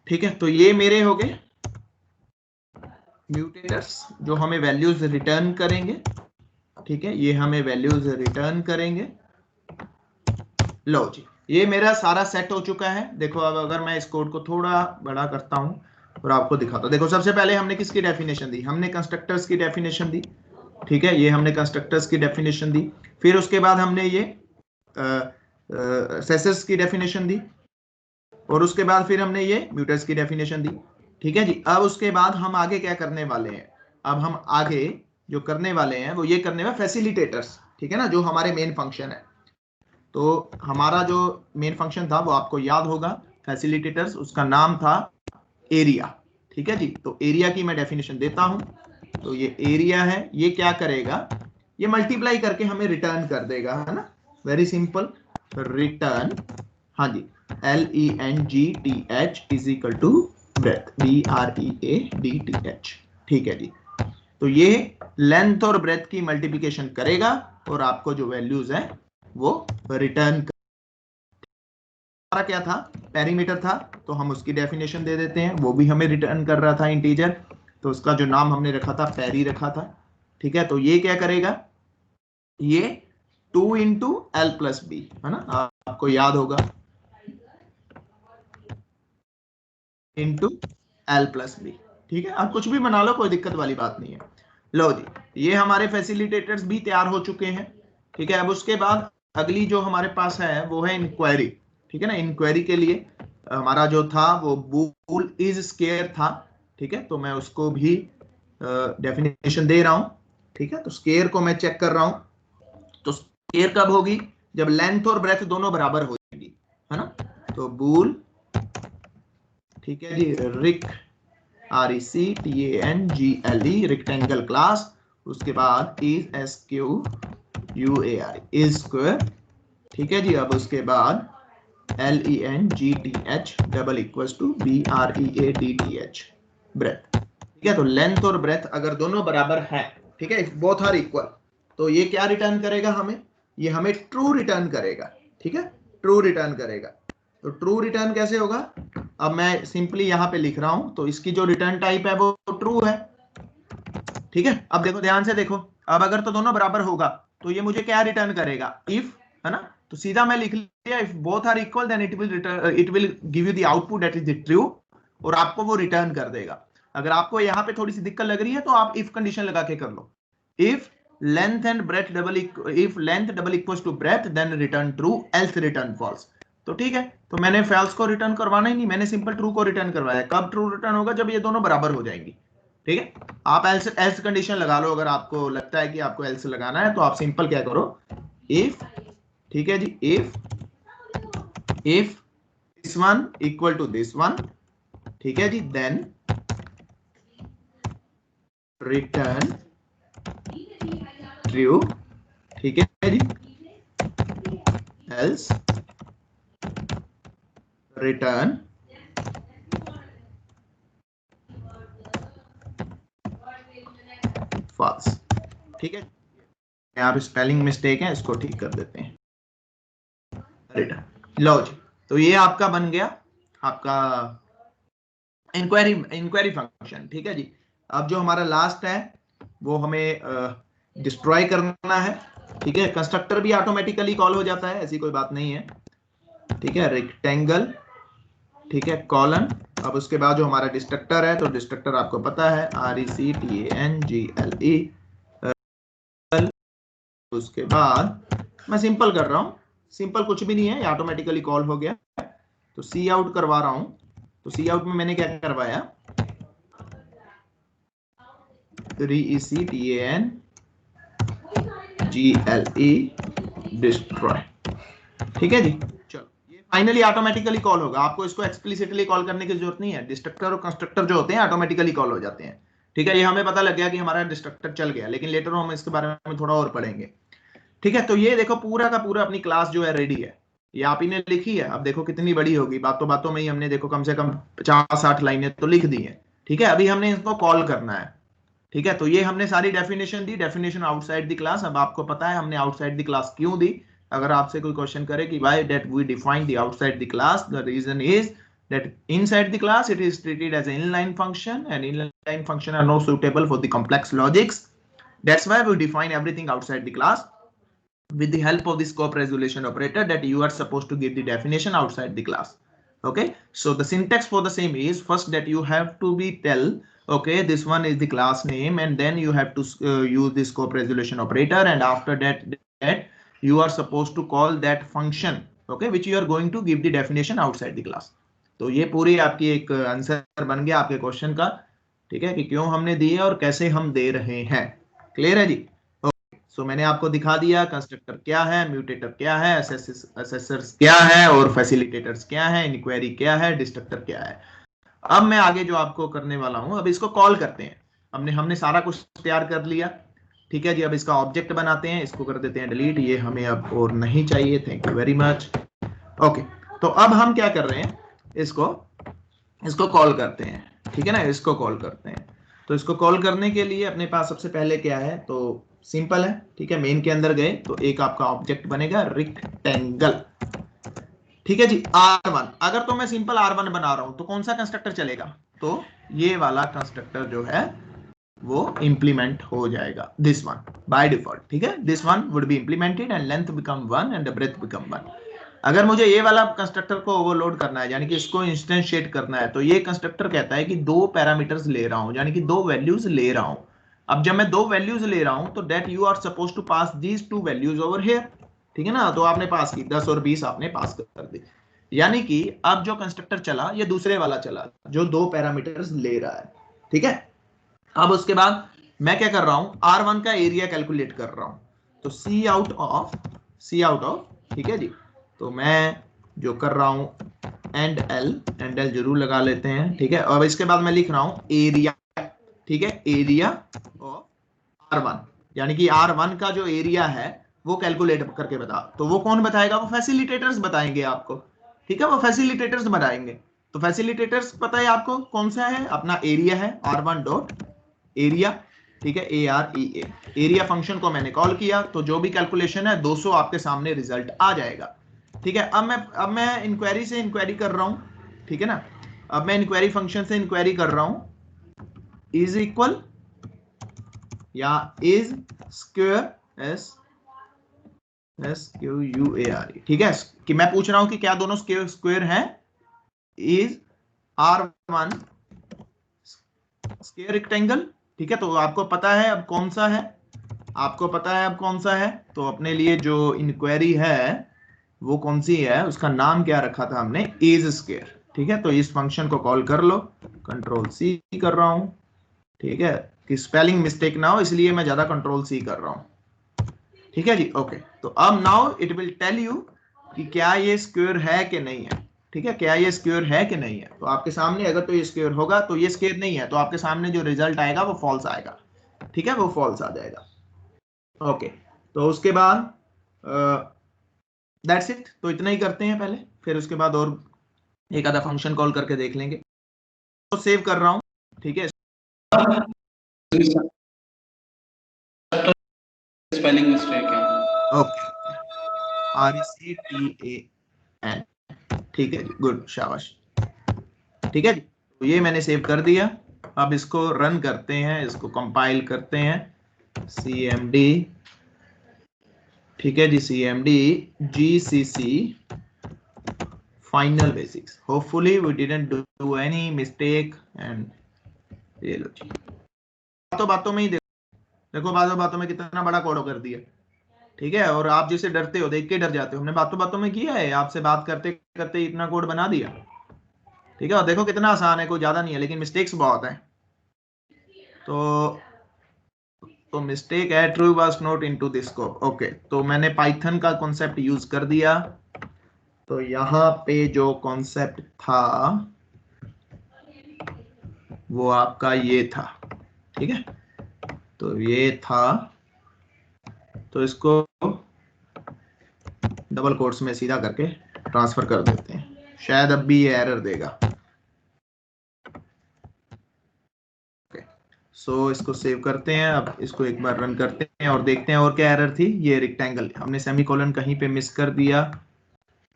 ठीक है। तो ये मेरे हो गए म्यूटेटर्स जो हमें वैल्यूज रिटर्न करेंगे, ठीक है, ये हमें वैल्यूज रिटर्न करेंगे। लो जी, ये मेरा सारा सेट हो चुका है। देखो अब अगर मैं इस कोड को थोड़ा बड़ा करता हूं और आपको दिखाता हूं, देखो सबसे पहले हमने किसकी डेफिनेशन दी, हमने कंस्ट्रक्टर्स की डेफिनेशन दी, ठीक है, ये हमने कंस्ट्रक्टर्स की डेफिनेशन दी। फिर उसके बाद हमने ये सेसेस की डेफिनेशन दी, और उसके बाद फिर हमने ये म्यूटर्स की डेफिनेशन दी, ठीक है जी। अब उसके बाद हम आगे क्या करने वाले हैं, अब हम आगे जो करने वाले हैं वो ये करने में फैसिलिटेटर्स, ठीक है ना, जो हमारे मेन फंक्शन है। तो हमारा जो मेन फंक्शन था वो आपको याद होगा, फैसिलिटेटर्स, उसका नाम था एरिया, ठीक है जी। तो एरिया की मैं डेफिनेशन देता हूं। तो ये एरिया है, ये क्या करेगा, ये मल्टीप्लाई करके हमें रिटर्न कर देगा, है ना, वेरी सिंपल, रिटर्न, हाँ जी, LENGTH is equal to breadth, BREADTH, ठीक है जी। तो ये लेंथ और ब्रेथ की मल्टीप्लिकेशन करेगा और आपको जो वैल्यूज है वो रिटर्न कर, क्या था, पेरीमीटर था, तो हम उसकी डेफिनेशन दे देते हैं, वो भी हमें रिटर्न कर रहा था इंटीजर, तो उसका जो नाम हमने रखा था पेरी रखा था, ठीक है। तो ये क्या करेगा, ये 2 इंटू एल प्लस बी, है ना, आपको याद होगा, इंटू एल प्लस बी, ठीक है। आप कुछ भी बना लो, कोई दिक्कत वाली बात नहीं है। लो जी, ये हमारे फैसिलिटेटर्स भी तैयार हो चुके हैं, ठीक है। अब उसके बाद अगली जो हमारे पास है वो है इंक्वायरी, ठीक है ना। इंक्वायरी के लिए हमारा जो था वो बुल इज स्केयर था, ठीक है, तो मैं उसको भी डेफिनेशन दे रहा हूं, ठीक है। तो स्केयर को मैं चेक कर रहा हूं, तो स्केयर कब होगी, जब लेंथ और ब्रेथ दोनों बराबर हो जाएंगी, है ना। तो बुल, ठीक है जी, रिक, RECTANGLE, रेक्टेंगल क्लास, उसके बाद इज SQUARE, इज स्क्वायर, ठीक है जी। अब उसके बाद LENGTH double equals to BREADTH, breadth, ठीक है। तो लेंथ और ब्रेथ अगर दोनों बराबर है, ठीक है, बोथ आर इक्वल, तो ये क्या रिटर्न करेगा हमें, ये हमें ट्रू रिटर्न करेगा, ठीक है, ट्रू रिटर्न करेगा। तो ट्रू रिटर्न कैसे होगा, अब मैं सिंपली यहां पे लिख रहा हूं, तो इसकी जो रिटर्न टाइप है वो ट्रू है, ठीक है। अब देखो, ध्यान से देखो, अब अगर तो दोनों बराबर होगा तो ये मुझे क्या रिटर्न करेगा, इफ, है ना। तो सीधा मैं लिख लिया, if both are equal then it will return, it will give you the output that is the true, और आपको वो रिटर्न कर देगा। अगर आपको यहां पे थोड़ी सी दिक्कत लग रही है तो आप इफ कंडीशन लगा के कर लो, if length and breadth double, if length double equals to breadth then return true, else return false. तो ठीक है, तो मैंने फॉल्स को रिटर्न करवाना ही नहीं, मैंने सिंपल ट्रू को रिटर्न करवाया। कब ट्रू रिटर्न होगा, जब ये दोनों बराबर हो जाएंगी, ठीक है। आप एल्स एल्स कंडीशन लगा लो, अगर आपको लगता है कि आपको एल्स लगाना है तो आप सिंपल क्या करो, इफ, ठीक है जी, if this one equal to this one, ठीक है जी, देन रिटर्न ट्रू, ठीक है जी, एल्स रिटर्न फॉल्स, ठीक है। यहाँ पे स्पेलिंग मिस्टेक है, इसको ठीक कर देते हैं, रिटर्न। लो जी, तो ये आपका बन गया आपका इंक्वायरी फंक्शन, ठीक है जी। अब जो हमारा लास्ट है वो हमें डिस्ट्रॉय करना है, ठीक है। कंस्ट्रक्टर भी ऑटोमेटिकली कॉल हो जाता है, ऐसी कोई बात नहीं है, ठीक है। रेक्टेंगल, ठीक है, कॉलन, अब उसके बाद जो हमारा डिस्ट्रक्टर है, तो डिस्ट्रक्टर आपको पता है RECTANGLE, उसके बाद मैं सिंपल कर रहा हूं, सिंपल कुछ भी नहीं है, ये ऑटोमेटिकली कॉल हो गया। तो सी आउट करवा रहा हूं, तो सी आउट में मैंने क्या करवाया, RECTANGLE डिस्ट्रॉय, ठीक है जी। चलो, ये फाइनली ऑटोमेटिकली कॉल होगा, आपको इसको एक्सप्लिसिटली कॉल करने की जरूरत नहीं है, डिस्ट्रक्टर और कंस्ट्रक्टर जो होते हैं ऑटोमेटिकली कॉल हो जाते हैं, ठीक है। ये हमें पता लग गया कि हमारा डिस्ट्रक्टर चल गया, लेकिन लेटर हम इसके बारे में थोड़ा और पढ़ेंगे, ठीक है। तो ये देखो पूरा का पूरा अपनी क्लास जो है रेडी है, ये आप ही ने लिखी है। अब देखो कितनी बड़ी होगी, बातों बातों में ही हमने देखो कम से कम 50-60 लाइनें तो लिख दी है, ठीक है। अभी हमने इसको कॉल करना है, ठीक है। तो ये हमने सारी definition the, definition outside the class. अब आपको पता है हमने आउटसाइड द क्लास क्यों दी। अगर आपसे कोई क्वेश्चन करे कि why that we define the outside the class, the reason is that inside the class it is treated as an inline function, and inline function are not suitable for the complex logics. That's why we define everything outside the class with the help of the scope resolution operator that you are supposed to give the definition outside the class. Okay, so the syntax for the same is, first that you have to be tell, okay, this one is the class name, and then you have to use the scope resolution operator, and after that you are supposed to call that function, okay, which you are going to give the definition outside the class. तो ये पूरी आपकी एक answer बन गया आपके question का, ठीक है, कि क्यों हमने दिए और कैसे हम दे रहे हैं। क्लियर है जी। सो मैंने आपको दिखा दिया कंस्ट्रक्टर क्या है, म्यूटेटर क्या है, असेसर्स क्या है, और फैसिलिटेटर्स क्या है, इनक्वायरी क्या है, डिस्ट्रक्टर क्या है। अब मैं आगे जो आपको करने वाला हूं, अब इसको कॉल करते हैं। हमने सारा कुछ तैयार कर लिया, ठीक है जी, अब इसका ऑब्जेक्ट बनाते हैं, इसको कर देते हैं डिलीट, ये हमें अब और नहीं चाहिए, thank you very much. Okay, तो अब हम क्या कर रहे हैं, इसको कॉल करते हैं, ठीक है ना, इसको कॉल करते हैं। तो इसको कॉल करने के लिए अपने पास सबसे पहले क्या है, तो सिंपल है, ठीक है, मेन के अंदर गए तो एक आपका ऑब्जेक्ट बनेगा रेक्टेंगल, ठीक है जी, R1। अगर तो मैं सिंपल R1 बना रहा हूं तो कौन सा कंस्ट्रक्टर चलेगा, तो ये वाला कंस्ट्रक्टर जो है वो इंप्लीमेंट हो जाएगा, दिस वन बाय डिफॉल्ट, ठीक है, this one would be implemented and length become 1 and breadth become 1। अगर मुझे ये वाला कंस्ट्रक्टर को ओवरलोड करना है, यानी कि इसको इंस्टेंशिएट करना है, तो ये कंस्ट्रक्टर कहता है कि दो पैरामीटर्स ले रहा हूं, यानी कि दो वैल्यूज ले रहा हूं। अब जब मैं दो वैल्यूज ले रहा हूं तो that you are suppose to pass these two values over here, ठीक है ना, तो आपने पास की 10 और 20 आपने पास कर दी, यानी कि अब जो कंस्ट्रक्टर चला ये दूसरे वाला चला जो दो पैरामीटर्स ले रहा है, ठीक है। अब उसके बाद मैं क्या कर रहा हूं, R1 का एरिया कैलकुलेट कर रहा हूं, तो सी आउट ऑफ, ठीक है जी, तो मैं जो कर रहा हूं एंड एल जरूर लगा लेते हैं, ठीक है। और इसके बाद मैं लिख रहा हूं एरिया, ठीक है, एरिया ऑफ R1, यानी कि R1 का जो एरिया है वो कैलकुलेट करके बता, तो वो कौन बताएगा, वो फैसिलिटेटर्स बताएंगे आपको, ठीक है, वो फैसिलिटेटर्स बताएंगे। तो फैसिलिटेटर्स पता है आपको कौन सा है, अपना एरिया है, R1 डॉट एरिया, ठीक है, AREA, एरिया फंक्शन को मैंने कॉल किया, तो जो भी कैलकुलेशन है 200 आपके सामने रिजल्ट आ जाएगा, ठीक है। अब मैं इंक्वायरी से इंक्वायरी कर रहा हूं, ठीक है ना, अब मैं इंक्वायरी फंक्शन से इंक्वायरी कर रहा हूं, इज इक्वल या इज स्क्वायर SQUARE, ठीक है, कि मैं पूछ रहा हूं कि क्या दोनों स्क्वायर हैं, इज R1 स्क्वायर रेक्टेंगल, ठीक है। तो आपको पता है अब कौन सा है, आपको पता है अब कौन सा है, तो अपने लिए जो इंक्वायरी है वो कौन सी है, उसका नाम क्या रखा था हमने, इज स्क्वायर, ठीक है। तो इस फंक्शन को कॉल कर लो, कंट्रोल सी कर रहा हूं, ठीक है, कि स्पेलिंग मिस्टेक ना हो इसलिए मैं ज्यादा कंट्रोल सी कर रहा हूं, ठीक है जी। ओके, तो अब now it will tell you कि क्या ये स्क्वायर है कि नहीं है, ठीक है, क्या ये स्क्वायर है कि नहीं है। तो आपके सामने अगर तो ये स्क्वायर होगा, तो ये स्क्वायर नहीं है, तो आपके सामने जो रिजल्ट आएगा वो फॉल्स आएगा, ठीक है, वो फॉल्स आ जाएगा। ओके, तो उसके बाद दैट्स इट, तो इतना ही करते हैं पहले, फिर उसके बाद और एक आधा फंक्शन कॉल करके देख लेंगे। तो सेव कर रहा हूं, ठीक है, स्पेलिंग मिस्टेक है, ओके, RECTAN, ठीक है जी, गुड, शाबाश, ठीक है जी। तो ये मैंने सेव कर दिया, अब इसको रन करते हैं, इसको कंपाइल करते हैं, CMD, ठीक है जी, CMD GCC final basics, hopefully we didn't do any mistake and ये लो जी, बातों में ही देखो बातों में कितना बड़ा कोड कर दिया, ठीक है। और आप जिसे डरते हो देख के डर जाते हो, हमने बातों में किया है, आपसे बात करते करते इतना कोड बना दिया, ठीक है। और देखो कितना आसान है, कोई ज्यादा नहीं है, लेकिन मिस्टेक्स बहुत है। तो मिस्टेक है true was not into this scope, okay, तो मैंने पाइथन का कॉन्सेप्ट यूज कर दिया, तो यहां पे जो कॉन्सेप्ट था वो आपका ये था, ठीक है, तो ये था, तो इसको डबल कोट्स में सीधा करके ट्रांसफर कर देते हैं, शायद अब भी ये एरर देगा। सो इसको सेव करते हैं, अब इसको एक बार रन करते हैं और देखते हैं और क्या एरर थी। ये रेक्टेंगल हमने सेमीकोलन कहीं पे मिस कर दिया,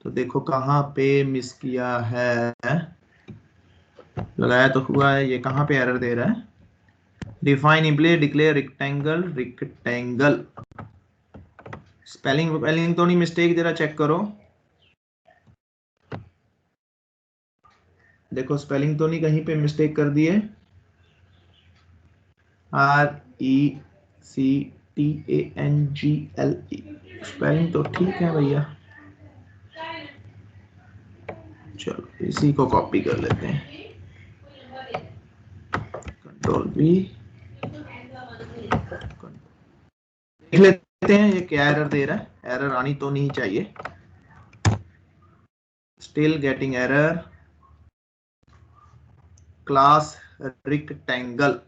तो देखो कहाँ पे मिस किया है, लगाया तो हुआ है, ये कहाँ पे एरर दे रहा है, डिफाइन इम्प्ली डिक्लेयर रेक्टेंगल, स्पेलिंग तो नहीं मिस्टेक, जरा चेक करो, देखो स्पेलिंग तो नहीं कहीं पे मिस्टेक कर दिए, RECTANGLE, स्पेलिंग तो ठीक है भैया, चलो इसी को कॉपी कर लेते हैं, कंट्रोल V, देख लेते हैं ये क्या एरर दे रहा है, एरर आनी तो नहीं चाहिए, still getting error, class rectangle,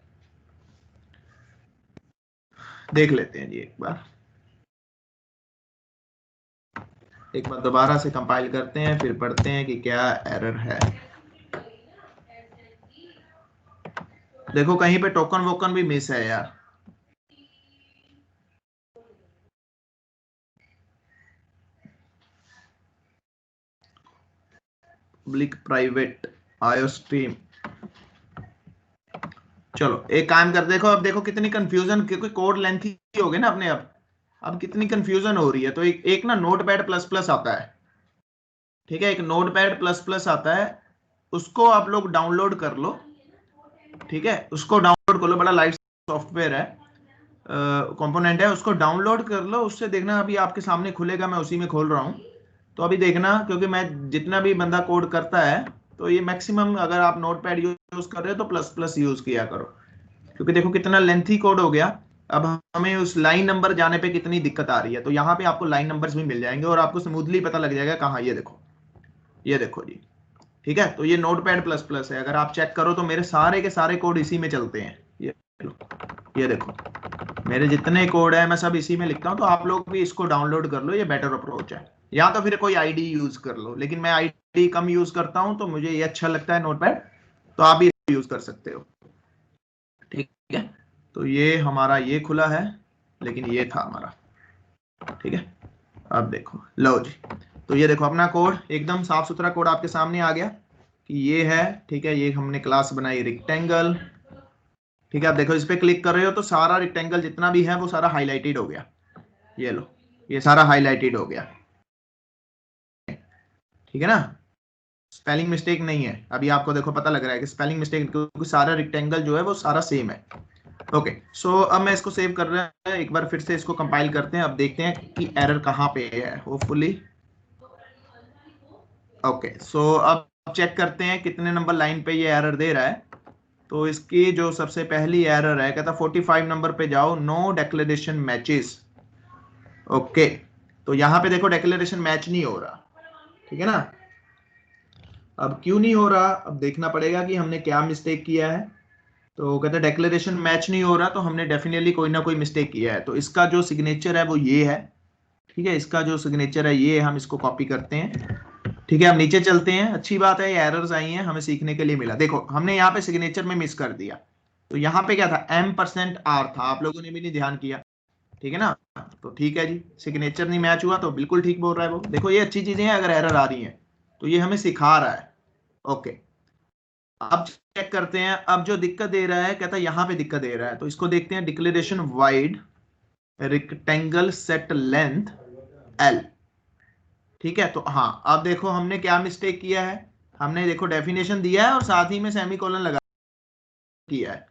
देख लेते हैं जी एक बार दोबारा से कंपाइल करते हैं, फिर पढ़ते हैं कि क्या एरर है। देखो कहीं पे टोकन वोकन भी मिस है यार। पब्लिक प्राइवेट आयो स्ट्रीम। चलो एक काम कर, देखो अब देखो कितनी कंफ्यूजन, क्योंकि कोड लेंथी हो गए ना अपने। अब कितनी कंफ्यूजन हो रही है। तो एक ना नोटपैड प्लस प्लस आता है, ठीक है, एक नोटपैड प्लस प्लस आता है, उसको आप लोग डाउनलोड कर लो, ठीक है, उसको डाउनलोड कर लो, बड़ा लाइट सॉफ्टवेयर है, कंपोनेंट है, उसको डाउनलोड कर लो। उससे देखना अभी आपके सामने खुलेगा, मैं उसी में खोल रहा हूँ। तो अभी देखना, क्योंकि मैं जितना भी बंदा कोड करता है तो ये मैक्सिमम, अगर आप नोटपैड यूज कर रहे हो तो प्लस प्लस यूज किया करो, क्योंकि देखो कितना लेंथी कोड हो गया। अब हमें उस लाइन नंबर जाने पे कितनी दिक्कत आ रही है। तो यहाँ पे आपको लाइन नंबर्स भी मिल जाएंगे और आपको स्मूथली पता लग जाएगा कहाँ। ये देखो जी, ठीक है। तो ये नोटपैड प्लस प्लस है, अगर आप चेक करो तो मेरे सारे के सारे कोड इसी में चलते हैं। ये देखो मेरे जितने कोड है मैं सब इसी में लिखता हूँ। तो आप लोग भी इसको डाउनलोड कर लो, ये बेटर अप्रोच है। या तो फिर कोई आईडी यूज कर लो, लेकिन मैं आईडी कम यूज करता हूँ तो मुझे ये अच्छा लगता है नोटपैड, तो आप भी यूज कर सकते हो, ठीक है। तो ये हमारा ये खुला है, लेकिन ये था हमारा, ठीक है। अब देखो लो जी, तो ये देखो अपना कोड एकदम साफ सुथरा कोड आपके सामने आ गया कि ये है, ठीक है। ये हमने क्लास बनाई रेक्टेंगल, ठीक है। आप देखो इस पे क्लिक कर रहे हो तो सारा रेक्टेंगल जितना भी है वो सारा हाईलाइटेड हो गया। ये लो, ये सारा हाईलाइटेड हो गया, ठीक है ना। स्पेलिंग मिस्टेक नहीं है। अभी आपको देखो पता लग रहा है कि स्पेलिंग मिस्टेक, क्योंकि सारा रेक्टेंगल जो है वो सारा सेम है। ओके, सो अब मैं इसको सेव कर रहा है, एक बार फिर से इसको कंपाइल करते हैं। अब देखते हैं कि एरर कहाँ पे है, होपफुली। ओके, सो अब चेक करते हैं कितने नंबर लाइन पे ये एरर दे रहा है। तो इसकी जो सबसे पहली एरर है, कहता 45 नंबर पे जाओ, नो डिक्लेरेशन मैचेस। ओके, तो यहाँ पे देखो डिक्लेरेशन मैच नहीं हो रहा, ठीक है ना। अब क्यों नहीं हो रहा, अब देखना पड़ेगा कि हमने क्या मिस्टेक किया है। तो कहते हैं डिक्लेरेशन मैच नहीं हो रहा, तो हमने डेफिनेटली कोई ना कोई मिस्टेक किया है। तो इसका जो सिग्नेचर है वो ये है, ठीक है। इसका जो सिग्नेचर है ये, हम इसको कॉपी करते हैं, ठीक है। अब नीचे चलते हैं। अच्छी बात है, ये एरर्स आई हैं, हमें सीखने के लिए मिला। देखो हमने यहाँ पे सिग्नेचर में मिस कर दिया। तो यहाँ पे क्या था, M% R था, आप लोगों ने भी नहीं ध्यान किया, ठीक है ना। तो ठीक है जी, सिग्नेचर नहीं मैच हुआ तो बिल्कुल ठीक बोल रहा है वो। देखो ये अच्छी चीजें हैं, अगर एरर आ रही है तो ये हमें सिखा रहा है। ओके, अब चेक करते हैं। अब जो दिक्कत दे रहा है, कहता है यहाँ पे दिक्कत दे रहा है, तो इसको देखते हैं। Declaration wide rectangle set length L, ठीक है। तो हाँ, अब देखो हमने क्या मिस्टेक किया है। हमने देखो डेफिनेशन दिया है और साथ ही में सेमीकोलन लगा किया है,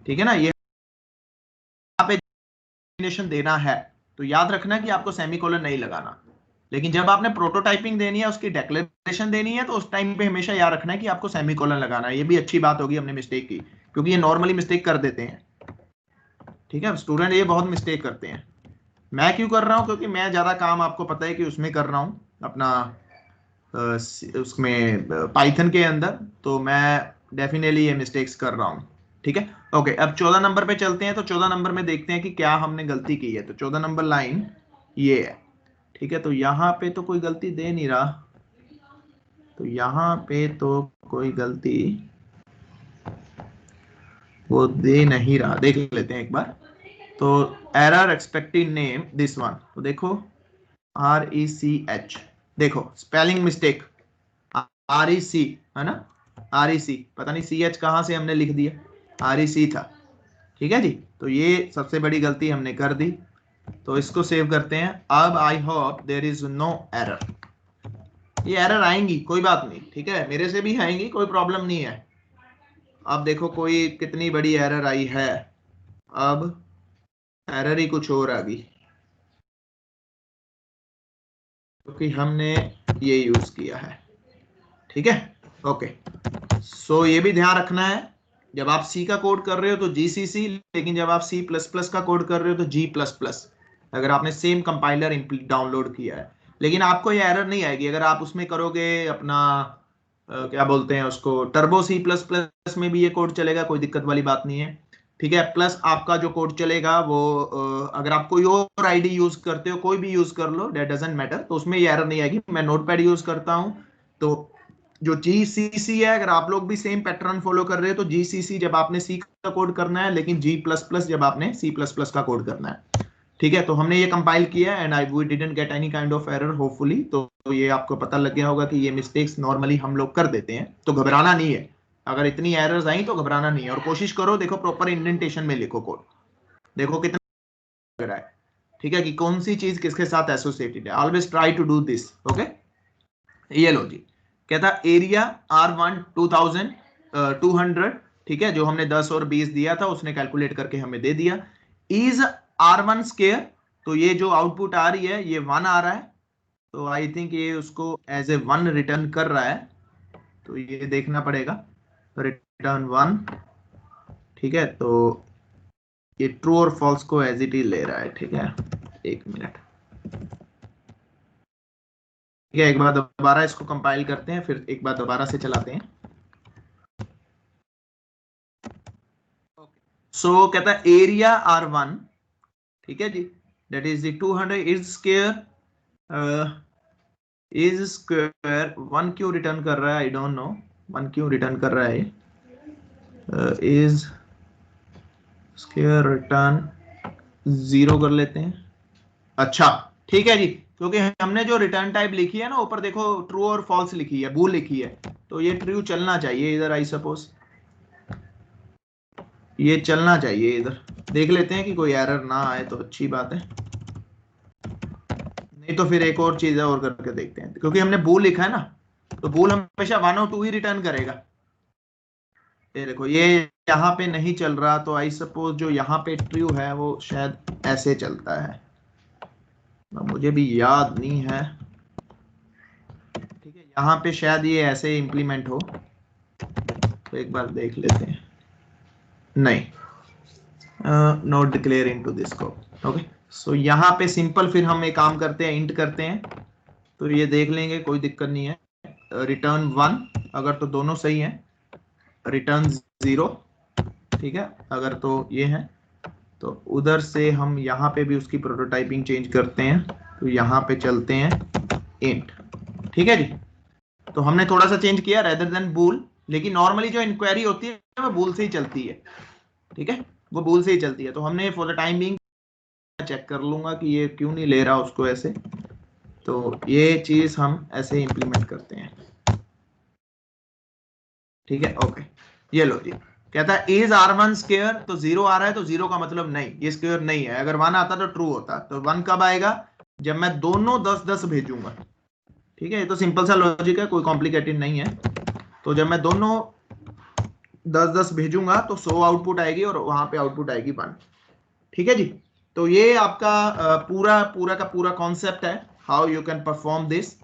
ठीक है ना। ये यहाँ पे डेफिनेशन देना है तो याद रखना कि आपको सेमीकोलन नहीं लगाना। लेकिन जब आपने प्रोटोटाइपिंग देनी है, उसकी डिक्लेरेशन देनी है, तो उस टाइम पे हमेशा याद रखना है कि आपको सेमीकोलन लगाना है। ये भी अच्छी बात होगी, हमने मिस्टेक की, क्योंकि ये नॉर्मली मिस्टेक कर देते हैं, ठीक है। स्टूडेंट ये बहुत मिस्टेक करते हैं। मैं क्यों कर रहा हूँ, क्योंकि मैं ज्यादा काम आपको पता है कि उसमें कर रहा हूँ अपना, उसमें पाइथन के अंदर। तो मैं डेफिनेटली ये मिस्टेक्स कर रहा हूँ, ठीक है। ओके, अब 14 नंबर पे चलते हैं। तो 14 नंबर में देखते हैं कि क्या हमने गलती की है। तो 14 नंबर लाइन ये है, ठीक है। तो यहाँ पे तो कोई गलती दे नहीं रहा, तो यहाँ पे तो कोई गलती वो दे नहीं रहा। देख लेते हैं एक बार। तो error expected name this one, तो देखो RECH, देखो स्पेलिंग मिस्टेक, REC है ना, REC, पता नहीं CH कहाँ से हमने लिख दिया, REC था, ठीक है जी। तो ये सबसे बड़ी गलती हमने कर दी। तो इसको सेव करते हैं। अब I hope there is no error. ये एरर आएंगी, कोई बात नहीं, ठीक है, मेरे से भी आएंगी, कोई प्रॉब्लम नहीं है। अब देखो कोई कितनी बड़ी एरर आई है। अब एरर ही कुछ और आ गई, क्योंकि हमने ये यूज किया है, ठीक है। ओके, सो ये भी ध्यान रखना है, जब आप सी का कोड कर रहे हो तो GCC, लेकिन जब आप C++ का कोड कर रहे हो तो G++, अगर आपने सेम कंपाइलर डाउनलोड किया है। लेकिन आपको ये एरर नहीं आएगी अगर आप उसमें करोगे अपना क्या बोलते हैं उसको, टर्बो C++ में भी ये कोड चलेगा, कोई दिक्कत वाली बात नहीं है, ठीक है, प्लस आपका जो कोड चलेगा वो अगर आप कोई और आईडी यूज करते हो, कोई भी यूज कर लो, दैट डजंट मैटर, तो उसमें ये एरर नहीं आएगी। मैं नोटपैड यूज करता हूं, तो जो जीसीसी है, अगर आप लोग भी सेम पैटर्न फॉलो कर रहे हो तो जीसीसी जब आपने सी का कोड करना है, लेकिन जी प्लस प्लस जब आपने सी प्लस प्लस का कोड करना है। ठीक है, तो हमने ये कंपाइल किया and I we didn't get any kind of error hopefully. तो ये आपको पता लग गया होगा कि ये मिस्टेक्स नॉर्मली हम लोग कर देते हैं, तो घबराना नहीं है। अगर इतनी एरर्स आई तो घबराना नहीं है, और कोशिश करो, देखो प्रॉपर इंडेंटेशन में लिखो कोड, देखो कितना लग रहा है, ठीक है, कि कौन सी चीज किसके साथ एसोसिएटेड है। Always try to do this, okay. ये लो जी, कहता एरिया R1 2200, ठीक है, जो हमने 10 और 20 दिया था उसने कैलकुलेट करके हमें दे दिया। इज R1 स्क्वायर, तो ये जो आउटपुट आ रही है ये 1 आ रहा है, तो आई थिंक ये उसको एज ए 1 रिटर्न कर रहा है, तो ये देखना पड़ेगा, रिटर्न 1, ठीक है। तो ये ट्रू और फॉल्स को एज इट इज ले रहा है, ठीक है, एक मिनट, ठीक है। एक बार दोबारा इसको कंपाइल करते हैं, फिर एक बार दोबारा से चलाते हैं। सो कहता है एरिया R1, ठीक है जी, that is the 200 is square 1 क्यों रिटर्न कर रहा है, आई डोंट नो 1 क्यों रिटर्न कर रहा है। इज स्क्वायर रिटर्न 0 कर लेते हैं। अच्छा, ठीक है जी, क्योंकि हमने जो रिटर्न टाइप लिखी है ना ऊपर देखो, ट्रू और फॉल्स लिखी है, बूल लिखी है, तो ये ट्रू चलना चाहिए इधर, आई सपोज ये चलना चाहिए इधर। देख लेते हैं कि कोई एरर ना आए तो अच्छी बात है, नहीं तो फिर एक और चीज है और करके देखते हैं, क्योंकि हमने बूल लिखा है ना, तो बूल हमेशा 1 और 2 ही रिटर्न करेगा। ये देखो ये यहाँ पे नहीं चल रहा, तो आई सपोज जो यहाँ पे ट्रू है वो शायद ऐसे चलता है, मुझे भी याद नहीं है, ठीक है, यहाँ पे शायद ये ऐसे इंप्लीमेंट हो, तो एक बार देख लेते हैं। नहीं, not declare into this scope, okay. So यहाँ पे सिंपल फिर हम एक काम करते हैं, इंट करते हैं, तो ये देख लेंगे, कोई दिक्कत नहीं है। रिटर्न 1 अगर तो दोनों सही है, रिटर्न 0, ठीक है, अगर तो ये है, तो उधर से हम यहाँ पे भी उसकी प्रोटोटाइपिंग चेंज करते हैं, तो यहाँ पे चलते हैं इंट, ठीक है जी। तो हमने थोड़ा सा चेंज किया रेदर देन बूल, लेकिन नॉर्मली जो इंक्वायरी होती है वो बूल से ही चलती है, ठीक है, वो बूल से ही चलती है। तो हमने for the time being check कर लूंगा कि ये क्यों नहीं ले रहा उसको ऐसे, तो ये चीज हम ऐसे इंप्लीमेंट करते हैं, ठीक है, ओके। ये लो जी, कहता है इज R1 स्क्वायर, तो 0 आ रहा है, तो 0 का मतलब नहीं, ये स्क्वायर नहीं है। अगर 1 आता तो ट्रू होता, तो 1 कब आएगा, जब मैं दोनों 10-10 भेजूंगा, ठीक है, ये तो सिंपल सा लॉजिक है, कोई कॉम्प्लिकेटेड नहीं है। तो जब मैं दोनों 10-10 भेजूंगा तो 100 आउटपुट आएगी और वहां पे आउटपुट आएगी 1, ठीक है जी। तो ये आपका पूरा पूरा का पूरा कॉन्सेप्ट है, how you can perform this.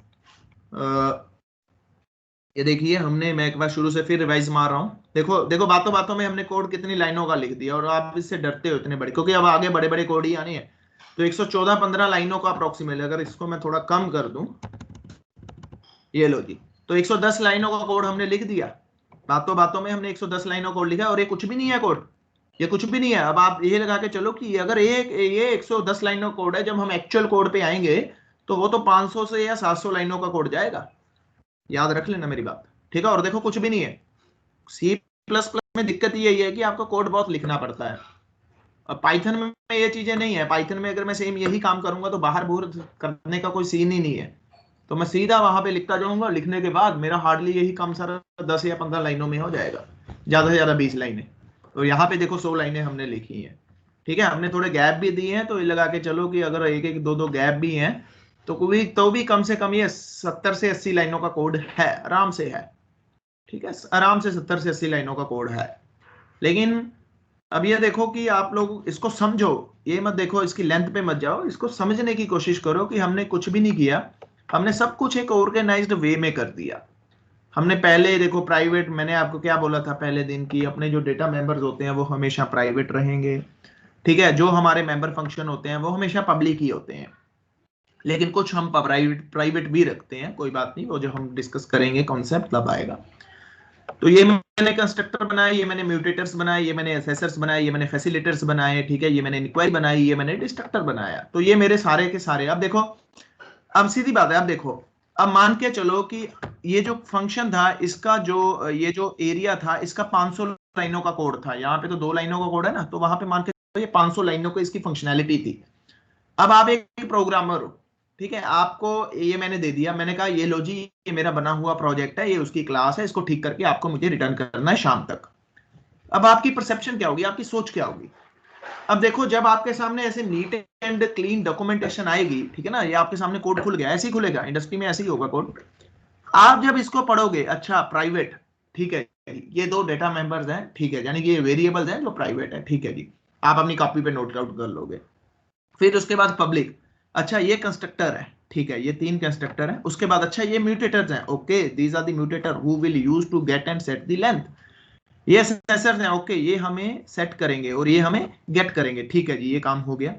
ये देखिए हमने, मैं एक बार शुरू से फिर रिवाइज मार रहा हूँ, देखो देखो बातों बातों में हमने कोड कितनी लाइनों का लिख दिया, और आप इससे डरते हो इतने बड़े, क्योंकि अब आगे बड़े बड़े कोड ही आने हैं। तो 114-15 लाइनों का अप्रोक्सीमेटली, अगर इसको मैं थोड़ा कम कर दूं, ये लो जी, तो 110 लाइनों का कोड हमने लिख दिया, बातों बातों में हमने 110 लाइनों कोड लिखा, और ये कुछ भी नहीं है कोड, ये कुछ भी नहीं है। अब आप ये लगा के चलो कि अगर ये 110 लाइनों कोड है, जब हम एक्चुअल कोड पे आएंगे तो वो तो 500 से या 700 लाइनों का कोड जाएगा, याद रख लेना मेरी बात, ठीक है। और देखो कुछ भी नहीं है, सी प्लस प्लस में दिक्कत यही है कि आपको कोड बहुत लिखना पड़ता है। अब पाइथन में ये चीजें नहीं है, पाइथन में अगर मैं सेम यही काम करूंगा तो बाहर बूर करने का कोई सीन ही नहीं है, तो मैं सीधा वहां पे लिखता जाऊंगा, लिखने के बाद मेरा हार्डली यही काम सारा 10 या 15 लाइनों में हो जाएगा, ज्यादा से ज्यादा 20 लाइनें। तो यहाँ पे देखो 100 लाइनें हमने लिखी हैं, ठीक है, हमने थोड़े गैप भी दिए हैं, तो ये लगा के चलो कि अगर एक एक दो दो गैप भी हैं तो भी कम से कम ये 70 से 80 लाइनों का कोड है, आराम से है, ठीक है, आराम से 70 से 80 लाइनों का कोड है। लेकिन अब ये देखो कि आप लोग इसको समझो, ये मत देखो इसकी लेंथ पे मत जाओ, इसको समझने की कोशिश करो कि हमने कुछ भी नहीं किया, हमने सब कुछ एक ऑर्गेनाइज्ड वे में कर दिया। हमने पहले देखो प्राइवेट, मैंने आपको क्या बोला था पहले दिन की, अपने जो डेटा मेंबर्स होते हैं वो हमेशा प्राइवेट रहेंगे, ठीक है, जो हमारे मेंबर फंक्शन होते हैं वो हमेशा पब्लिक ही होते हैं, लेकिन कुछ हम प्राइवेट भी रखते हैं, कोई बात नहीं, वो जो हम डिस्कस करेंगे कॉन्सेप्ट तब आएगा। तो ये मैंने कंस्ट्रक्टर बनाए, ये मैंने म्यूटेटर्स बनाए, ये मैंने एसेसर्स बनाए, ये मैंने फैसिलिटेटर्स बनाए, ठीक है, ये मैंने इंक्वायरी बनाई, ये मैंने डिस्ट्रक्टर बनाया। तो ये मेरे सारे के सारे। अब देखो, अब सीधी बात है, अब देखो, अब मान के चलो कि ये जो फंक्शन था इसका जो ये जो एरिया था इसका 500 लाइनों का कोड था। यहाँ पे तो 2 लाइनों का कोड है ना, तो वहां पे मान के चलो ये 500 लाइनों को इसकी फंक्शनैलिटी थी। अब आप एक प्रोग्रामर हो, ठीक है, आपको ये मैंने दे दिया, मैंने कहा ये लो जी, ये मेरा बना हुआ प्रोजेक्ट है, ये उसकी क्लास है, इसको ठीक करके आपको मुझे रिटर्न करना है शाम तक। अब आपकी परसेप्शन क्या होगी, आपकी सोच क्या होगी? अब देखो, जब आपके सामने ऐसे नीट एंड क्लीन डॉक्यूमेंटेशन आएगी, ठीक है ना, ये आपके सामने कोड खुल गया, ऐसे ही खुलेगा, इंडस्ट्री में ऐसे ही होगा कोड। आप जब इसको पढ़ोगे, अच्छा प्राइवेट, ठीक है, ये 2 डेटा मेंबर्स हैं, ठीक है, यानी कि ये वेरिएबल्स हैं जो प्राइवेट है, ठीक है जी, आप अपनी कॉपी पे नोट आउट कर लोगे। फिर उसके बाद पब्लिक, अच्छा ये कंस्ट्रक्टर है, ठीक है, ये 3 कंस्ट्रक्टर है। उसके बाद अच्छा ये म्यूटेटर्स हैं, okay, these are the mutator who will use to get and set the length. ये सेंसर्स हैं, ओके, ये हमें सेट करेंगे और ये हमें गेट करेंगे, ठीक है जी, ये काम हो गया।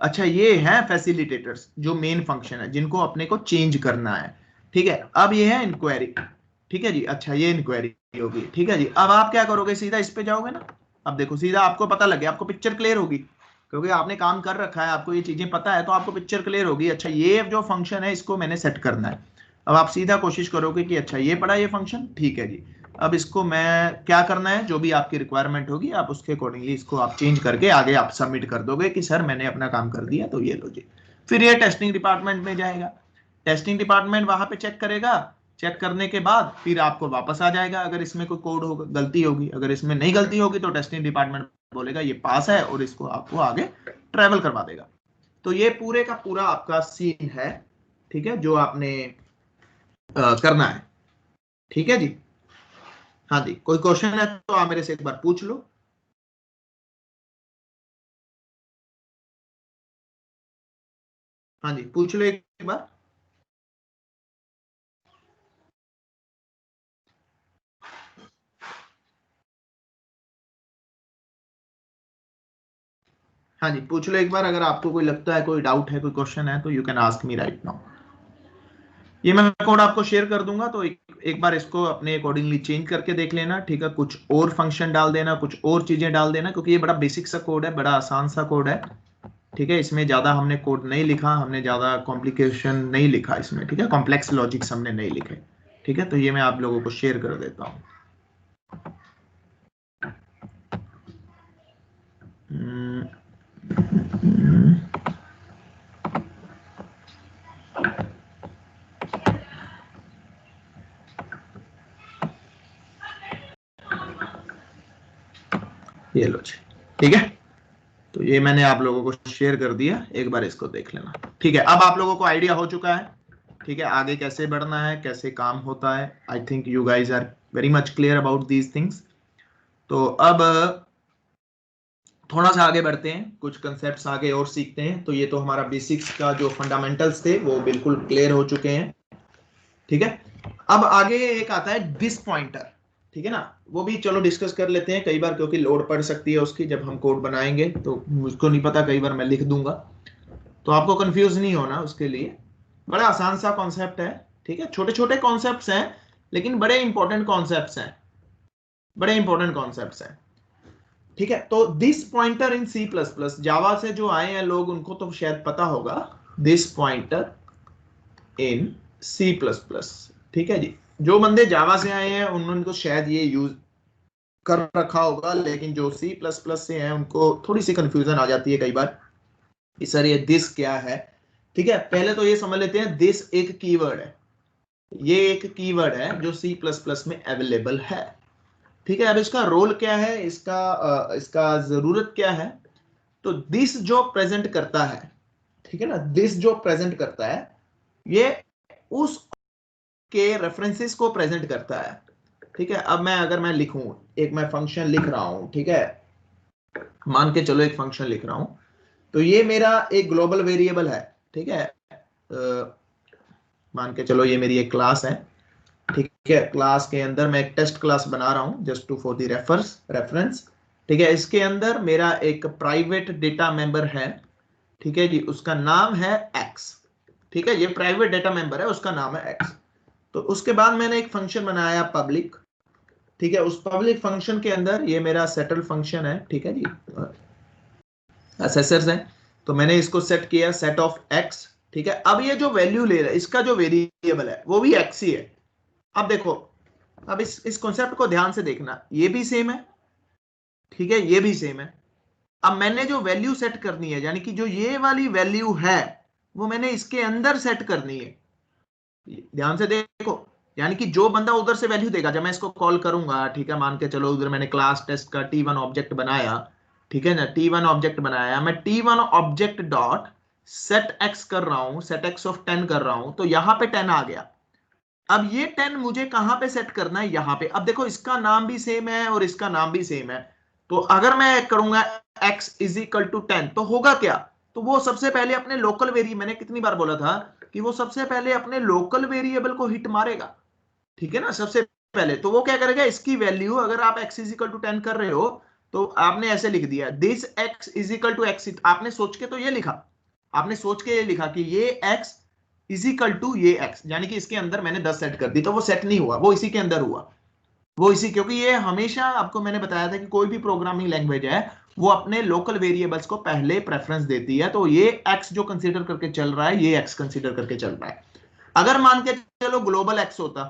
अच्छा ये है फैसिलिटेटर्स जो मेन फंक्शन है, जिनको अपने को चेंज करना है, ठीक है। अब ये है इंक्वायरी, ठीक है जी, अच्छा ये इंक्वायरी होगी, ठीक है जी। अब आप क्या करोगे, सीधा इस पे जाओगे ना। अब देखो, सीधा आपको पता लग गया, आपको पिक्चर क्लियर होगी, क्योंकि आपने काम कर रखा है, आपको ये चीजें पता है, तो आपको पिक्चर क्लियर होगी। अच्छा ये जो फंक्शन है इसको मैंने सेट करना है। अब आप सीधा कोशिश करोगे कि अच्छा ये पड़ा ये फंक्शन, ठीक है जी, अब इसको मैं क्या करना है, जो भी आपकी रिक्वायरमेंट होगी आप उसके अकॉर्डिंगली इसको आप चेंज करके आगे आप सबमिट कर दोगे कि सर मैंने अपना काम कर दिया, तो ये लो जी। फिर ये टेस्टिंग डिपार्टमेंट में जाएगा, टेस्टिंग डिपार्टमेंट वहां पे चेक करेगा, चेक करने के बाद फिर आपको वापस आ जाएगा, अगर इसमें कोई कोड होगा, गलती होगी, अगर इसमें नहीं गलती होगी तो टेस्टिंग डिपार्टमेंट बोलेगा ये पास है और इसको आपको आगे ट्रेवल करवा देगा। तो ये पूरे का पूरा आपका सीन है, ठीक है, जो आपने करना है, ठीक है जी। हाँ जी, कोई क्वेश्चन है तो आप मेरे से एक बार पूछ लो। हाँ जी, पूछ लो एक बार। हाँ जी, पूछ लो एक बार, अगर आपको कोई लगता है, कोई डाउट है, कोई क्वेश्चन है, तो you can ask me right now. ये मैं कोड आपको शेयर कर दूंगा, तो एक बार इसको अपने अकॉर्डिंगली चेंज करके देख लेना, ठीक है, कुछ और फंक्शन डाल देना, कुछ और चीजें डाल देना, क्योंकि ये बड़ा बेसिक सा कोड है, बड़ा आसान सा कोड है, ठीक है, इसमें ज्यादा हमने कोड नहीं लिखा, हमने ज्यादा कॉम्प्लिकेशन नहीं लिखा इसमें, ठीक है, कॉम्प्लेक्स लॉजिक्स हमने नहीं लिखे, ठीक है। तो ये मैं आप लोगों को शेयर कर देता हूँ। ये लो जी, ठीक है, तो ये मैंने आप लोगों को शेयर कर दिया, एक बार इसको देख लेना, ठीक है। अब आप लोगों को आइडिया हो चुका है, ठीक है, आगे कैसे बढ़ना है, कैसे काम होता है। I think you guys are very much clear about these things. तो अब थोड़ा सा आगे बढ़ते हैं, कुछ कंसेप्ट्स आगे और सीखते हैं। तो ये तो हमारा बेसिक्स का जो फंडामेंटल्स थे वो बिल्कुल क्लियर हो चुके हैं, ठीक है। अब आगे एक आता है डिस पॉइंटर, ठीक है ना, वो भी चलो डिस्कस कर लेते हैं कई बार, क्योंकि लोड पड़ सकती है उसकी जब हम कोड बनाएंगे, तो मुझको नहीं पता, कई बार मैं लिख दूंगा, तो आपको कंफ्यूज नहीं होना उसके लिए। बड़ा आसान सा कॉन्सेप्ट है, ठीक है, छोटे छोटे कॉन्सेप्ट्स हैं लेकिन बड़े इंपॉर्टेंट कॉन्सेप्ट्स हैं, बड़े इंपॉर्टेंट कॉन्सेप्ट्स हैं, ठीक है। तो this pointer in C plus plus, Java से जो आए हैं लोग उनको तो शायद पता होगा, this pointer in C plus plus, ठीक है जी। जो बंदे जावा से आए हैं उन्होंने तो शायद ये यूज कर रखा होगा, लेकिन जो सी प्लस प्लस से हैं उनको थोड़ी सी कंफ्यूजन आ जाती है कई बार कि सर ये दिस क्या है, ठीक है। पहले तो ये समझ लेते हैं, दिस एक कीवर्ड है, ये एक कीवर्ड है जो सी प्लस प्लस में अवेलेबल है, ठीक है। अब इसका रोल क्या है, इसका जरूरत क्या है, तो दिस जो प्रेजेंट करता है, ठीक है ना, दिस जो प्रेजेंट करता है ये उस के रेफरेंसेस को प्रेजेंट करता है, ठीक है। अब मैं अगर मैं लिखूं, एक मैं फंक्शन लिख रहा हूं, ठीक है, मान के चलो एक फंक्शन लिख रहा हूं, तो ये मेरा एक ग्लोबल वेरिएबल है, ठीक है, मान के चलो ये मेरी एक क्लास है, ठीक है, क्लास के अंदर मैं एक टेस्ट क्लास बना रहा हूं just to for the reference, ठीक है। इसके अंदर मेरा एक प्राइवेट डेटा मेंबर है, ठीक है जी, उसका नाम है एक्स, ठीक है, ये प्राइवेट डेटा मेंबर है, उसका नाम है एक्स। तो उसके बाद मैंने एक फंक्शन बनाया पब्लिक, ठीक है, उस पब्लिक फंक्शन के अंदर ये मेरा सेटल फंक्शन है, ठीक है जी, असेसर्स है, तो मैंने इसको सेट किया सेट ऑफ एक्स, ठीक है। अब ये जो वैल्यू ले रहा है, इसका जो वेरिएबल है वो भी एक्स ही है। अब देखो, अब इस कॉन्सेप्ट को ध्यान से देखना, ये भी सेम है, ठीक है, ये भी सेम है। अब मैंने जो वैल्यू सेट करनी है, यानी कि जो ये वाली वैल्यू है वो मैंने इसके अंदर सेट करनी है। ध्यान से देखो, यानी कि जो बंदा उधर से वैल्यू देगा, जब मैं इसको कॉल करूंगा, ठीक है, मान के चलो उधर मैंने क्लास टेस्ट का T1 ऑब्जेक्ट बनाया, ठीक है ना, T1 ऑब्जेक्ट बनाया, मैं T1 object dot set x कर रहा हूं, सेट एक्स ऑफ 10 कर रहा हूं, तो यहां पे 10 आ गया। अब ये 10 मुझे कहां पे सेट करना है, यहां पे। अब देखो, इसका नाम भी सेम है और इसका नाम भी सेम है, तो अगर मैं करूंगा x इज इक्वल टू 10, तो होगा क्या, तो वो सबसे पहले अपने लोकल वेरिएबल, मैंने कितनी बार बोला था कि वो सबसे पहले अपने लोकल वेरिएबल को हिट मारेगा, ठीक है ना, सबसे पहले। तो वो क्या करेगा, इसकी वैल्यू, अगर आप x इज इक्वल टू 10 कर रहे हो, तो आपने ऐसे लिख दिया this x is equal to x, आपने सोच के तो ये लिखा, आपने सोच के ये लिखा कि ये x इज इक्वल टू ये x, यानी कि इसके अंदर मैंने 10 सेट कर दी, तो वो सेट नहीं हुआ, वो इसी के अंदर हुआ, वो इसी, क्योंकि ये हमेशा आपको मैंने बताया था कि कोई भी प्रोग्रामिंग लैंग्वेज है वो अपने लोकल वेरिएबल्स को पहले प्रेफरेंस देती है, तो ये x जो कंसीडर करके चल रहा है, ये x कंसीडर करके चल रहा है। अगर मान के चलो ग्लोबल x होता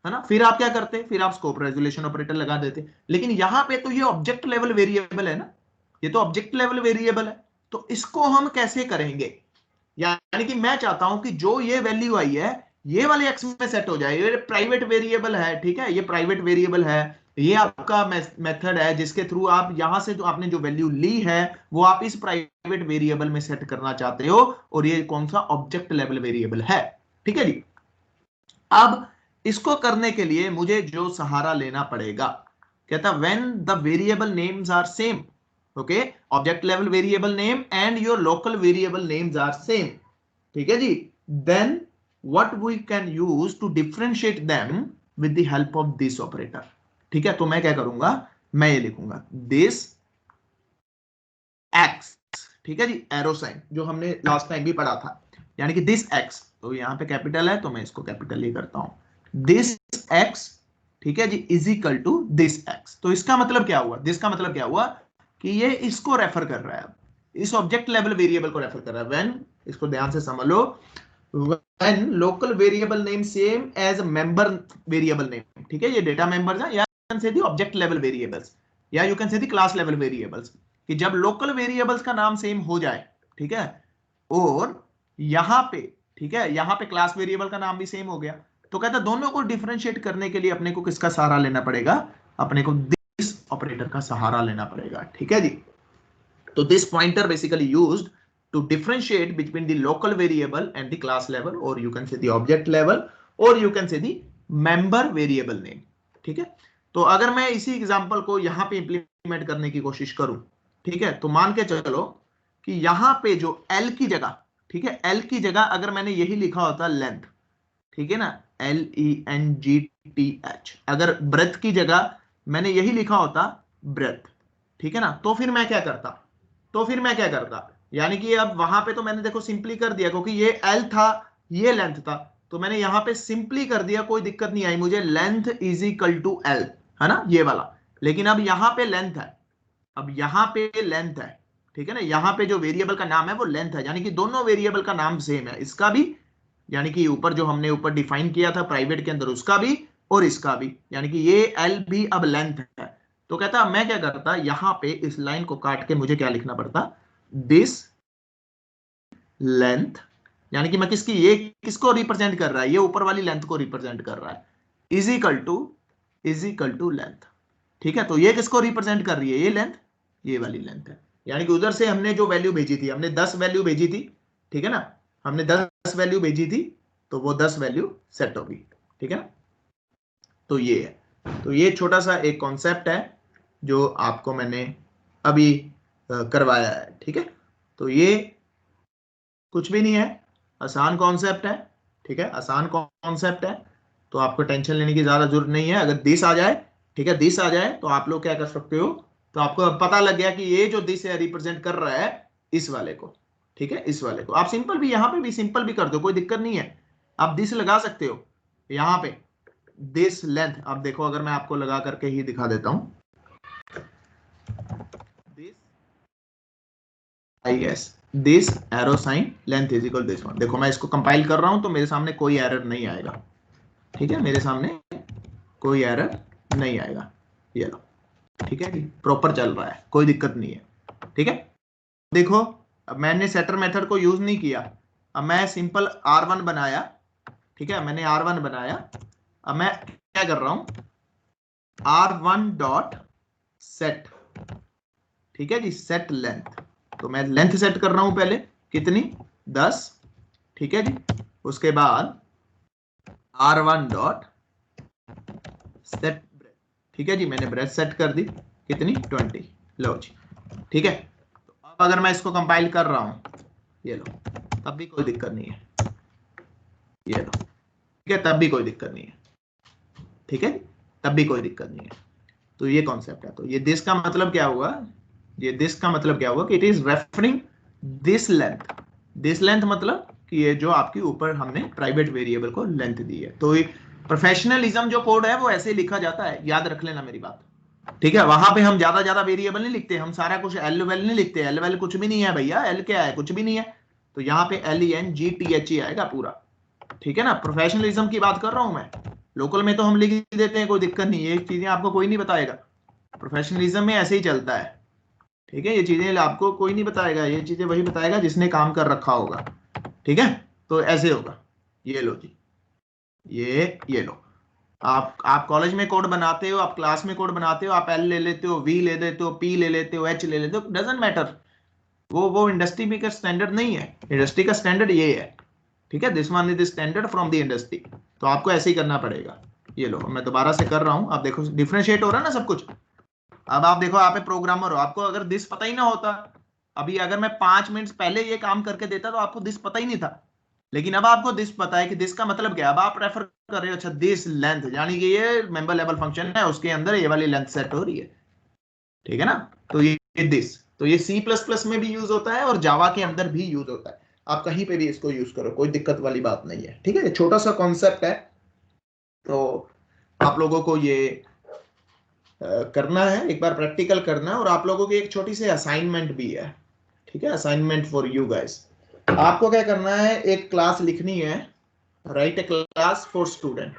है ना, फिर आप क्या करते, फिर आप स्कोप रेजोल्यूशन ऑपरेटर लगा देते, लेकिन यहां पे तो ये ऑब्जेक्ट लेवल वेरिएबल है ना, ये तो ऑब्जेक्ट लेवल वेरिएबल है, तो इसको हम कैसे करेंगे, यानी कि मैं चाहता हूं कि जो ये वैल्यू आई है ये वाले एक्स में सेट हो जाए, ये प्राइवेट वेरिएबल है, ठीक है, ये प्राइवेट वेरिएबल है, ये आपका मेथड है जिसके थ्रू आप यहां से जो आपने जो वैल्यू ली है वो आप इस प्राइवेट वेरिएबल में सेट करना चाहते हो, और ये कौन सा ऑब्जेक्ट लेवल वेरिएबल है, ठीक है जी। अब इसको करने के लिए मुझे जो सहारा लेना पड़ेगा, कहता when the variable names are same, okay, object level variable name and your local variable names are same, ठीक है जी, then what we can use to differentiate them with the help of this operator, ठीक है। तो मैं क्या करूंगा, मैं ये लिखूंगा दिस एक्स, ठीक है जी, एरो साइन जो हमने लास्ट टाइम भी पढ़ा था, यानी कि दिस एक्स, तो यहां पे कैपिटल है तो मैं इसको कैपिटल ही करता हूं, दिस एक्स, ठीक है जी, is equal to this X. तो इसका मतलब क्या हुआ, दिस का मतलब क्या हुआ कि ये इसको रेफर कर रहा है, इस ऑब्जेक्ट लेवल वेरिएबल को रेफर कर रहा है, व्हेन, इसको ध्यान से समझ लो, when local variable name same as member variable name, ठीक है, ये डेटा मेंबर्स है, या you can say the object level variables, या you can say the class level variables, कि जब लोकल वेरिएबल्स का नाम सेम हो जाए, ठीक है, और यहां पे, ठीक है, यहां पे क्लास वेरिएबल का नाम भी सेम हो गया, तो कहता दोनों को डिफरेंशिएट करने के लिए अपने को किसका सहारा लेना पड़ेगा, अपने को दिस ऑपरेटर का सहारा लेना पड़ेगा, ठीक है जी। तो this pointer basically used to differentiate between the local variable and the class level, or you can say the object level, or you can say the member variable name, ठीक है। तो अगर मैं इसी एग्जांपल को यहां पे इंप्लीमेंट करने की कोशिश करूं, ठीक है, तो मान के चलो कि यहां पे जो L की जगह, ठीक है, L की जगह अगर मैंने यही लिखा होता लेंथ, ठीक है ना, LENGTH, अगर ब्रेथ की जगह मैंने यही लिखा होता ब्रेथ, ठीक है ना, तो फिर मैं क्या करता, तो फिर मैं क्या करता, यानी कि अब वहां पे तो मैंने देखो सिंपली कर दिया, क्योंकि ये L था, ये लेंथ था, तो मैंने यहां पे सिंपली कर दिया, कोई दिक्कत नहीं आई मुझे, length is equal to L, है ना, ये वाला। लेकिन अब यहां पे लेंथ है, अब यहां पे लेंथ है, ठीक है ना, यहां पे जो वेरिएबल का नाम है वो लेंथ है, यानी कि दोनों वेरिएबल का नाम सेम है, इसका भी, यानी कि ऊपर जो हमने ऊपर डिफाइन किया था प्राइवेट के अंदर उसका भी और इसका भी, यानी कि ये L भी अब लेंथ है। तो कहता मैं क्या करता, यहां पे इस लाइन को काट के मुझे क्या लिखना पड़ता, दिस लेंथ, यानी कि मैं किसकी, ये किसको रिप्रेजेंट कर रहा है, ये ऊपर वाली लेंथ को रिप्रेजेंट कर रहा है, इज इक्वल टू लेंथ, ठीक है। तो ये किसको रिप्रेजेंट कर रही है, ये लेंथ, ये वाली लेंथ है, यानी कि उधर से हमने जो वैल्यू भेजी थी, हमने 10 वैल्यू भेजी थी, ठीक है ना, हमने 10 वैल्यू भेजी थी, तो वो 10 वैल्यू सेट होगी, ठीक है ना। तो ये है, तो ये छोटा सा एक कॉन्सेप्ट है जो आपको मैंने अभी करवाया है, ठीक है। तो ये कुछ भी नहीं है, आसान कॉन्सेप्ट है, ठीक है, आसान कॉन्सेप्ट है, तो आपको टेंशन लेने की ज्यादा जरूरत नहीं है। अगर दिस आ जाए, ठीक है, दिस आ जाए तो आप लोग क्या कर सकते हो, तो आपको पता लग गया कि ये जो दिस है रिप्रेजेंट कर रहा है इस वाले को, ठीक है, इस वाले को। आप सिंपल भी, यहां पे भी सिंपल भी कर दो, कोई दिक्कत नहीं है, आप दिस लगा सकते हो यहां पे, दिस लेंथ, आप देखो अगर मैं आपको लगा करके ही दिखा देता हूं, this I S this arrow sign length is equal this one. देखो मैं इसको कंपाइल कर रहा हूं तो मेरे सामने कोई एरर नहीं आएगा, ठीक है, मेरे सामने कोई एरर नहीं आएगा, ये लो, ठीक है जी, प्रॉपर चल रहा है, कोई दिक्कत नहीं है, ठीक है। देखो अब मैंने सेटर मेथड को यूज नहीं किया, अब मैं सिंपल R1 बनाया, ठीक है, मैंने R1 बनाया, अब मैं क्या कर रहा हूं, R1 डॉट सेट, ठीक है जी, सेट लेंथ, तो मैं लेंथ सेट कर रहा हूं पहले, कितनी, 10, ठीक है जी, उसके बाद R1 डॉट सेट, ठीक है जी, मैंने ब्रेथ सेट कर दी, कितनी, 20, लो जी, ठीक है। तो अब अगर मैं इसको कंपाइल कर रहा हूं, ये लो, तब भी कोई दिक्कत नहीं है, ये लो, ठीक है, तब भी कोई दिक्कत नहीं है, ठीक है, तब भी कोई दिक्कत नहीं है। तो ये कॉन्सेप्ट है। तो ये दिस का मतलब क्या हुआ, ये दिस का मतलब क्या हुआ कि it is referring this length, this length मतलब कि ये जो आपके ऊपर हमने प्राइवेट वेरिएबल को लेंथ दी है। तो प्रोफेशनलिज्म जो कोड है वो ऐसे लिखा जाता है, याद रख लेना मेरी बात, ठीक है। वहां पे हम ज्यादा ज्यादा वेरिएबल नहीं लिखते, हम सारा कुछ एल वेल नहीं लिखते, एल वेल कुछ भी नहीं है भैया, एल क्या है, कुछ भी नहीं है। तो यहाँ पे LENGTH आएगा पूरा, ठीक है ना। प्रोफेशनलिज्म की बात कर रहा हूं मैं, लोकल में तो हम लिख देते हैं, कोई दिक्कत नहीं है, ये चीजें आपको कोई नहीं बताएगा, प्रोफेशनलिज्म में ऐसे ही चलता है, ठीक है। ये चीजें आपको कोई नहीं बताएगा, ये चीजें वही बताएगा जिसने काम कर रखा होगा, ठीक है। तो ऐसे होगा, ये लो जी, ये लो, आप कॉलेज में कोड बनाते हो, आप क्लास में कोड बनाते हो, आप एल ले लेते हो, वी ले लेते हो, पी ले लेते हो, एच ले लेते हो, डजंट मैटर, वो इंडस्ट्री में का स्टैंडर्ड नहीं है, इंडस्ट्री का स्टैंडर्ड ये है, ठीक है। This one is the standard from the industry, तो आपको ऐसे ही करना पड़ेगा। ये लो मैं दोबारा से कर रहा हूं, आप देखो डिफरेंशिएट हो रहा है ना सब कुछ। अब आप देखो, आप प्रोग्रामर हो, आपको अगर दिस पता ही ना होता, अभी अगर मैं 5 मिनट पहले ये काम करके देता तो आपको दिस पता ही नहीं था, लेकिन अब आपको दिस पता है कि दिस का मतलब क्या है। अब आप रेफर कर रहे हो, अच्छा दिस लेंथ, यानी कि ये मेंबर लेवल फंक्शन है, उसके अंदर ये वाली लेंथ सेट हो रही है, ठीक है ना। तो ये दिस, तो ये C++ में भी यूज होता है और जावा के अंदर भी यूज होता है, आप कहीं पे भी इसको यूज करो, कोई दिक्कत वाली बात नहीं है, ठीक है। ये छोटा सा कॉन्सेप्ट है, तो आप लोगों को ये करना है, एक बार प्रैक्टिकल करना है, और आप लोगों की एक छोटी सी असाइनमेंट भी है, ठीक है, असाइनमेंट फॉर यू गाइस। आपको क्या करना है, एक क्लास लिखनी है, right A class for student,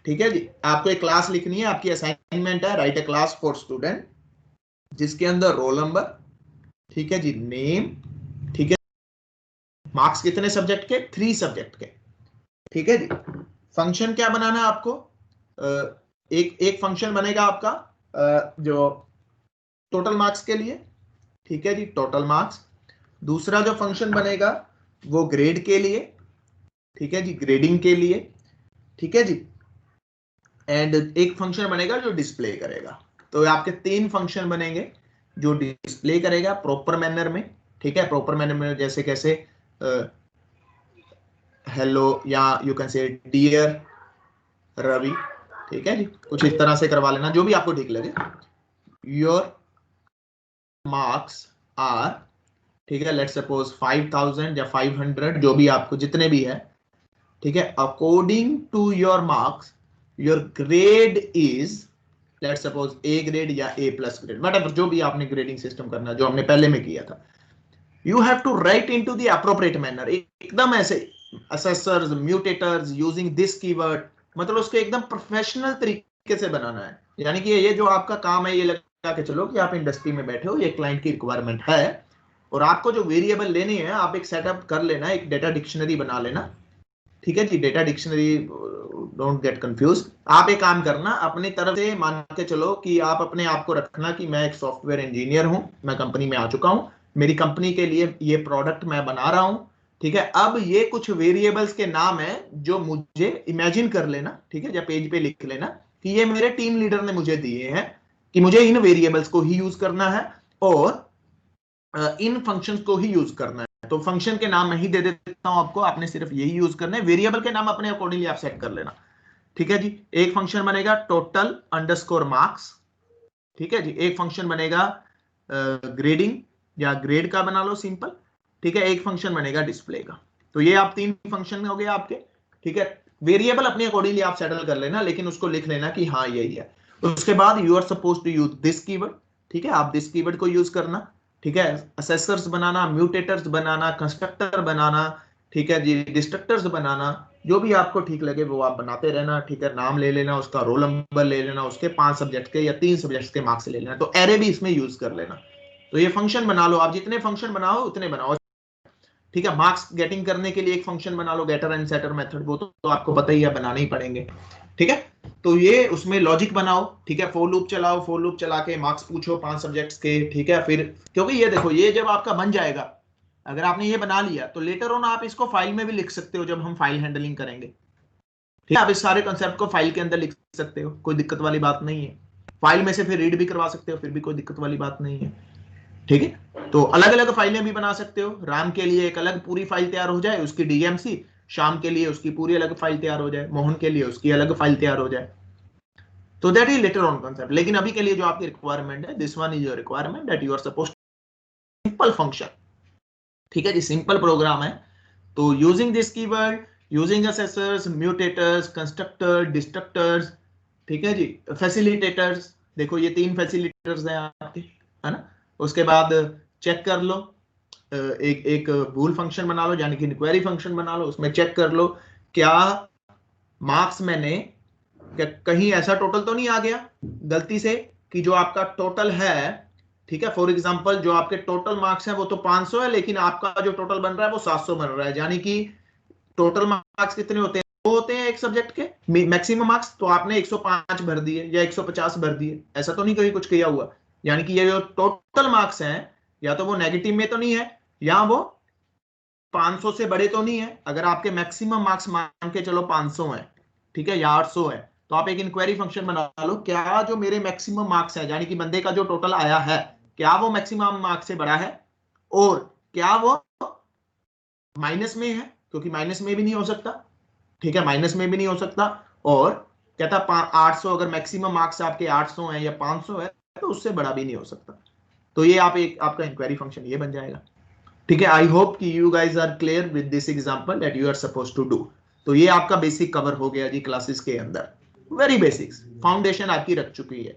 ठीक है जी। आपको एक क्लास लिखनी है, आपकी असाइनमेंट है, right A class for student, जिसके अंदर रोल नंबर, ठीक है जी, नेम, ठीक है, मार्क्स कितने सब्जेक्ट के, 3 सब्जेक्ट के, ठीक है जी। फंक्शन क्या बनाना है आपको, एक फंक्शन बनेगा आपका जो टोटल मार्क्स के लिए, ठीक है जी, टोटल मार्क्स। दूसरा जो फंक्शन बनेगा वो ग्रेड के लिए, ठीक है जी, ग्रेडिंग के लिए, ठीक है जी। एंड एक फंक्शन बनेगा जो डिस्प्ले करेगा। तो आपके 3 फंक्शन बनेंगे, जो डिस्प्ले करेगा प्रॉपर मैनर में, ठीक है, प्रॉपर मैनर में, जैसे कैसे हेलो, या you can say dear Ravi, ठीक है जी, कुछ इस तरह से करवा लेना, जो भी आपको ठीक लगे। योर मार्क्स आर, ठीक है, लेट्स सपोज 5000 या 500, जो भी आपको जितने भी है, ठीक है, according to your marks your grade is, let's suppose A grade या ए प्लस ग्रेड, वट जो भी आपने ग्रेडिंग सिस्टम करना, जो हमने पहले में किया था। You have to write in to the appropriate manner, एकदम ऐसे accessors mutators using this keyword, मतलब उसको एकदम प्रोफेशनल तरीके से बनाना है। यानी कि ये जो आपका काम है, ये लगा के चलो कि आप इंडस्ट्री में बैठे हो, ये क्लाइंट की रिक्वायरमेंट है, और आपको जो वेरिएबल लेने हैं आप एक सेटअप कर लेना, एक डेटा डिक्शनरी बना लेना, ठीक है जी, data dictionary, don't get confuse. आप एक काम करना, अपनी तरफ से मान के चलो कि आप अपने आप को रखना कि मैं एक सॉफ्टवेयर इंजीनियर हूं, मैं कंपनी में आ चुका हूं, मेरी कंपनी के लिए ये प्रोडक्ट मैं बना रहा हूं, ठीक है। अब ये कुछ वेरिएबल्स के नाम है जो मुझे इमेजिन कर लेना, ठीक है, या पेज पे लिख लेना कि ये मेरे टीम लीडर ने मुझे दिए हैं कि मुझे इन वेरिएबल्स को ही यूज करना है और इन फंक्शंस को ही यूज करना है। तो फंक्शन के नाम मैं ही दे देता हूं आपको, आपने सिर्फ यही यूज करना है, वेरिएबल के नाम अपने अकॉर्डिंगली आप सेट कर लेना, ठीक है जी। एक फंक्शन बनेगा टोटल अंडरस्कोर मार्क्स, ठीक है जी। एक फंक्शन बनेगा ग्रेडिंग या ग्रेड का बना लो सिंपल, ठीक है। एक फंक्शन बनेगा डिस्प्ले का। तो ये आप 3 फंक्शन हो गए आपके, ठीक है, वेरिएबल अपने अकॉर्डिंगली आप सेटल कर लेना, लेकिन उसको लिख लेना कि हाँ यही है। उसके बाद you are suppose to use this keyword, ठीक है, आप दिस कीवर्ड को यूज करना, ठीक है, असेसर्स बनाना, म्यूटेटर्स बनाना, कंस्ट्रक्टर बनाना, ठीक है जी, डिस्ट्रक्टर्स बनाना, जो भी आपको ठीक लगे वो आप बनाते रहना, ठीक है, नाम ले लेना, उसका रोल नंबर ले लेना, उसके 5 सब्जेक्ट के या 3 सब्जेक्ट के मार्क्स ले लेना, तो एरे भी इसमें यूज कर लेना। तो ये फंक्शन बना लो, आप जितने फंक्शन बनाओ उतने बनाओ, ठीक है। मार्क्स गेटिंग करने के लिए एक फंक्शन बना लो, गेटर एंड सेटर मेथड, वो तो आपको पता ही है, बनाने ही पड़ेंगे, ठीक है। तो ये उसमें लॉजिक बनाओ, ठीक है, फॉर लूप चलाओ, फॉर लूप चला के मार्क्स पूछो 5 सब्जेक्ट्स के, ठीक है। फिर क्योंकि ये देखो, ये जब आपका बन जाएगा, अगर आपने ये बना लिया तो लेटर ऑन आप इसको फाइल में भी लिख सकते हो, जब हम फाइल हैंडलिंग करेंगे, ठीक है। आप इस सारे कंसेप्ट को फाइल के अंदर लिख सकते हो, कोई दिक्कत वाली बात नहीं है। फाइल में से फिर रीड भी करवा सकते हो, फिर भी कोई दिक्कत वाली बात नहीं है, ठीक है। तो अलग अलग फाइलें भी बना सकते हो, राम के लिए एक अलग पूरी फाइल तैयार हो जाए उसकी डीएमसी, शाम के लिए उसकी पूरी अलग फाइल तैयार हो जाए, मोहन के लिए उसकी अलग फाइल तैयार हो जाए। तो that is later on concept, लेकिन अभी के लिए जो आपकी रिक्वायरमेंट है, this one is your requirement that you are suppose simple function, ठीक है जी, सिंपल प्रोग्राम है। तो using this keyword, using accessors, mutators, constructor, destructors, ठीक है जी, फैसिलिटेटर्स, देखो ये 3 फैसिलिटेटर्स हैं आपके, है ना। उसके बाद चेक कर लो, एक एक बूल फंक्शन बना लो, यानी कि इंक्वायरी फंक्शन बना लो, उसमें चेक कर लो क्या मार्क्स मैंने, क्या कहीं ऐसा टोटल तो नहीं आ गया गलती से कि जो आपका टोटल है, ठीक है, फॉर एग्जांपल जो आपके टोटल मार्क्स हैं वो तो 500 है, लेकिन आपका जो टोटल बन रहा है वो 700 बन रहा है, यानी कि टोटल मार्क्स कितने होते हैं, वो होते हैं एक सब्जेक्ट के मैक्सिमम मार्क्स, तो आपने 105 भर दिए या 150 भर दिए, ऐसा तो नहीं कहीं कुछ किया हुआ। यानी कि ये जो टोटल मार्क्स हैं, या तो वो नेगेटिव में तो नहीं है, या वो 500 से बड़े तो नहीं है। अगर आपके मैक्सिमम मार्क्स मान के चलो 500 है, ठीक है, या 800 है, तो आप एक इंक्वायरी फंक्शन बना लो, क्या जो मेरे मैक्सिमम मार्क्स है, यानी कि बंदे का जो टोटल आया है, क्या वो मैक्सिमम मार्क्स से बड़ा है, और क्या वो माइनस में है, क्योंकि माइनस में भी नहीं हो सकता, ठीक है, माइनस में भी नहीं हो सकता। और कहता 800, अगर मैक्सिमम मार्क्स आपके 800 है या 500 है, तो उससे बड़ा भी नहीं हो सकता। तो ये आप एक आपका इंक्वायरी फंक्शन ये बन जाएगा, ठीक है। आई होप कि you guys are clear with this example that you are suppose to do. तो ये आपका बेसिक कवर हो गया जी क्लासेस के अंदर, वेरी बेसिक्स, फाउंडेशन आपकी रख चुकी है,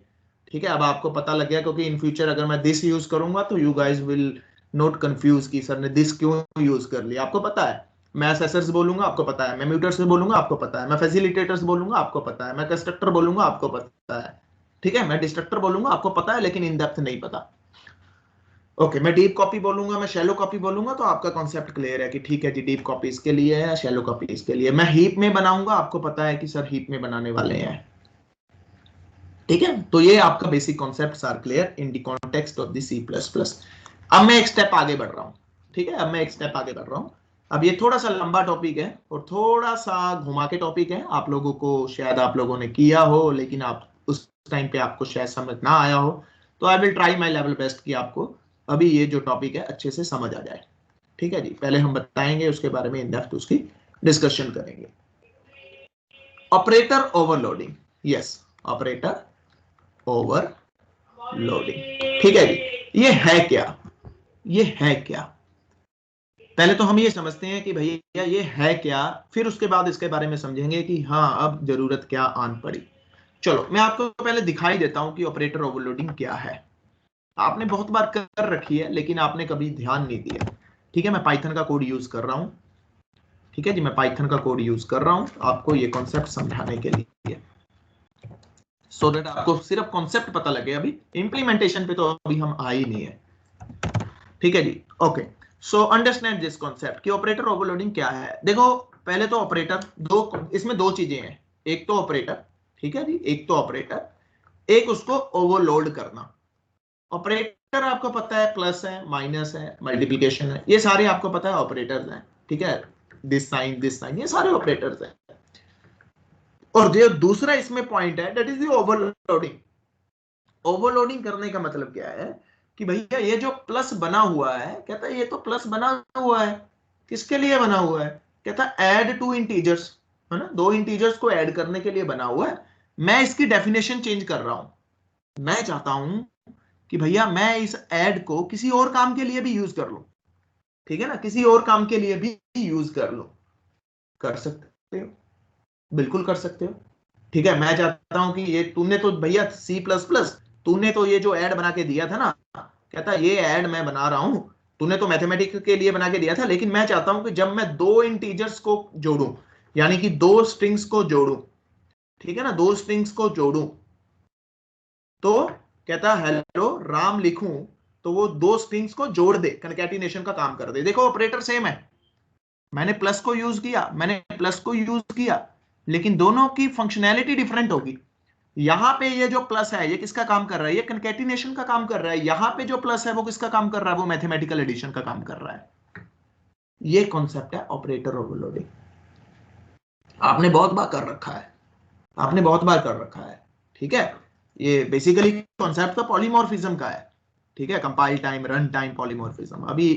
ठीक है। अब आपको पता लग गया, क्योंकि इन फ्यूचर अगर मैं दिस यूज करूंगा तो you guys will not confuse कि सर ने दिस क्यों यूज कर लिया। आपको पता है, मैं असेसर्स बोलूंगा आपको पता है, मैं म्यूटर्स बोलूंगा आपको पता है, मैं फैसिलिटेटर्स बोलूंगा आपको पता है, मैं कंस्ट्रक्टर बोलूंगा आपको पता है, ठीक है, मैं डिस्ट्रक्टर बोलूंगा आपको पता है, लेकिन इन डेप्थ नहीं पता। ओके, मैं डीप कॉपी बोलूंगा, मैं शैलो कॉपी बोलूंगा, तो आपका कॉन्सेप्ट क्लियर है कि ठीक है जी, डीप कॉपी इसके लिए है, शैलो कॉपी इसके लिए। मैं हीप में बनाऊंगा, आपको पता है कि सर हीप में बनाने वाले हैं, ठीक है। तो ये आपका basic concept are clear in the context of the C++। अब मैं एक स्टेप आगे बढ़ रहा हूं, ठीक है, अब मैं एक स्टेप आगे बढ़ रहा हूं। अब ये थोड़ा सा लंबा टॉपिक है और थोड़ा सा घुमा के टॉपिक है, आप लोगों को शायद आप लोगों ने किया हो, लेकिन आप उस टाइम पे आपको शायद समझ ना आया हो, तो I will try my level best कि आपको अभी ये जो टॉपिक है अच्छे से समझ आ जाए, ठीक है जी। पहले हम बताएंगे, उसके बारे में इन डेप्थ उसकी डिस्कशन करेंगे। Operator overloading, yes, operator overloading, ठीक है जी। ये है क्या, ये है क्या, पहले तो हम ये समझते हैं कि भैया ये है क्या, फिर उसके बाद इसके बारे में समझेंगे कि हाँ अब जरूरत क्या आन पड़ी। चलो मैं आपको पहले दिखाई देता हूं कि ऑपरेटर ओवरलोडिंग क्या है। आपने बहुत बार कर रखी है, लेकिन आपने कभी ध्यान नहीं दिया, ठीक है। मैं पाइथन का कोड यूज कर रहा हूं, ठीक है जी, मैं पाइथन का कोड यूज कर रहा हूं आपको ये कॉन्सेप्ट समझाने के लिए, सो दैट आपको सिर्फ कॉन्सेप्ट पता लगे। अभी इंप्लीमेंटेशन पे तो अभी हम आ ही नहीं है, ठीक है जी। Okay, so understand this concept कि ऑपरेटर ओवरलोडिंग क्या है। देखो पहले तो ऑपरेटर, दो इसमें दो चीजें हैं, एक तो ऑपरेटर, ठीक है जी, एक तो ऑपरेटर, एक उसको ओवरलोड करना। ऑपरेटर आपको पता है प्लस है, माइनस है, मल्टीप्लिकेशन है, ये सारे आपको पता है ऑपरेटर्स हैं, ठीक है, दिस साइन, ये सारे ऑपरेटर्स हैं। और जो दूसरा इसमें पॉइंट है that is the overloading. Overloading करने का मतलब क्या है कि भैया ये जो प्लस बना हुआ है, कहता है ये तो प्लस बना हुआ है, किसके लिए बना हुआ है, कहता है ऐड टू इंटीजर्स, है ना, दो इंटीजर्स को ऐड करने के लिए बना हुआ है। मैं इसकी डेफिनेशन चेंज कर रहा हूं, मैं चाहता हूं कि भैया मैं इस ऐड को किसी और काम के लिए भी यूज कर लूं, ठीक है ना, किसी और काम के लिए भी यूज कर लूं, कर सकते सकते हो, बिल्कुल कर सकते हो। ठीक है, मैं चाहता हूं कि ये तूने तो भैया C++, तूने तो ये जो ऐड बना के दिया था ना, कहता ये ऐड मैं बना रहा हूं, तूने तो मैथमेटिक्स के लिए बना के दिया था, लेकिन मैं चाहता हूं कि जब मैं दो इंटीजर्स को जोड़ूं, यानी कि दो स्ट्रिंग्स को जोड़ूं, ठीक है ना, दो स्ट्रिंग्स को जोड़ूं, तो कहता हेलो राम लिखूं तो वो दो स्ट्रिंग्स को जोड़ दे, कनकैटिनेशन का काम कर दे। देखो ऑपरेटर सेम है, मैंने प्लस को यूज किया, मैंने प्लस को यूज किया, लेकिन दोनों की फंक्शनैलिटी डिफरेंट होगी। यहां पे ये जो प्लस है ये किसका काम कर रहा है, ये कनकैटिनेशन का काम कर रहा है। यहां पे जो प्लस है वो किसका काम कर रहा है, वो मैथमेटिकल एडिशन का काम कर रहा है। ये कॉन्सेप्ट है ऑपरेटर ओवरलोडिंग। आपने बहुत बार कर रखा है, आपने बहुत बार कर रखा है। ठीक है, ये बेसिकली कॉन्सेप्ट तो पॉलीमॉर्फिज्म का है। ठीक है, compile time, run time, polymorphism. अभी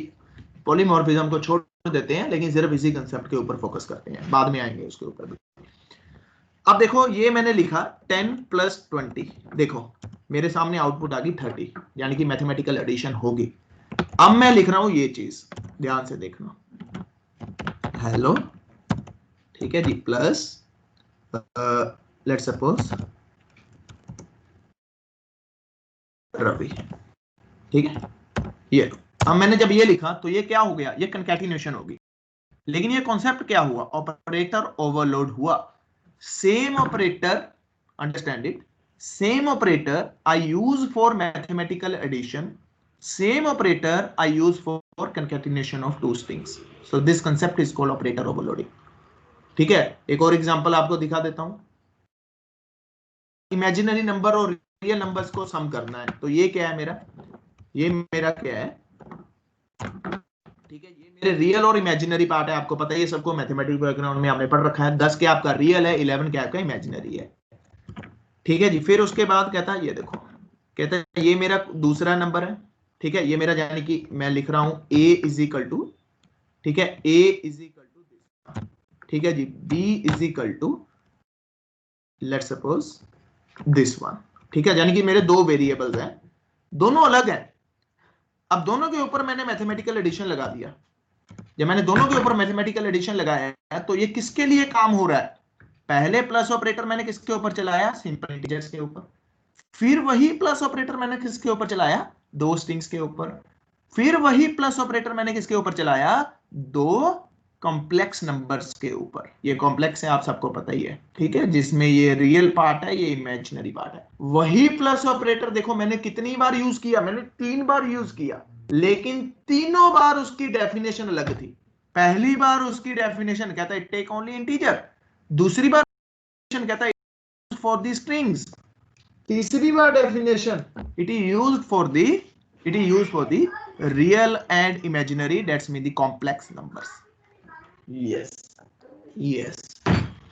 पॉलीमॉर्फिज्म को छोड़ देते हैं, लेकिन सिर्फ इसी कंसेप्ट के ऊपर फोकस करते हैं, बाद में आएंगे उसके ऊपर भी। अब देखो ये मैंने लिखा 10 + 20, देखो मेरे सामने आउटपुट आ गई 30, यानी कि मैथमेटिकल एडिशन होगी। अब मैं लिख रहा हूं ये चीज, ध्यान से देखना, हेलो, ठीक है जी, प्लस लेट्स सपोज रवि, ठीक है। ये अब मैंने जब ये लिखा तो ये क्या हो गया, ये कंकैटिनेशन होगी। लेकिन ये कॉन्सेप्ट क्या हुआ, ऑपरेटर ओवरलोड हुआ। Same operator, understand it, same operator I use for mathematical addition, same operator I use for concatenation of two strings. So this concept is called operator overloading. ठीक है, एक और एग्जांपल आपको दिखा देता हूं। इमेजिनरी नंबर और रियल नंबर्स को सम करना है, तो ये क्या है मेरा, ये मेरा क्या है, ठीक है, ये मेरे रियल और इमेजिनरी पार्ट है। आपको पता है ये सबको मैथमेटिक्स बैकग्राउंड में हमने पढ़ रखा है। 10 क्या आपका रियल है, 11 क्या आपका इमेजिनरी है। ठीक है जी, फिर उसके बाद कहता है ये देखो, कहता है ये मेरा दूसरा नंबर है। ठीक है, ये मेरा यानी कि मैं लिख रहा हूं a इज इक्वल टू, ठीक है, a इज इक्वल टू, ठीक है जी, b is equal to let's suppose this one. ठीक है, यानी कि मेरे दो वेरिएबल्स हैं, दोनों अलग हैं। अब दोनों के ऊपर मैंने मैथमेटिकल एडिशन लगा दिया। जब मैंने दोनों के ऊपर मैथमेटिकल एडिशन लगाया है तो ये किसके लिए काम हो रहा है, पहले प्लस ऑपरेटर मैंने किसके ऊपर चलाया, सिंपल इंटीजर्स के ऊपर। फिर वही प्लस ऑपरेटर मैंने किसके ऊपर चलाया, दो स्ट्रिंग्स के ऊपर। फिर वही प्लस ऑपरेटर मैंने किसके ऊपर चलाया, दो कॉम्प्लेक्स नंबर्स के ऊपर। ये कॉम्प्लेक्स है, आप सबको पता ही है, ठीक है, जिसमें ये रियल पार्ट है, ये इमेजिनरी पार्ट है। वही प्लस ऑपरेटर देखो मैंने कितनी बार यूज किया, मैंने 3 बार यूज किया, लेकिन तीनों बार उसकी डेफिनेशन अलग थी। पहली बार उसकी डेफिनेशन कहता है टेक ओनली इंटीजर, दूसरी बार कहता है फॉर द स्ट्रिंग्स, तीसरी बार definition it is used for the real and imaginary, that's mean the complex numbers. Yes,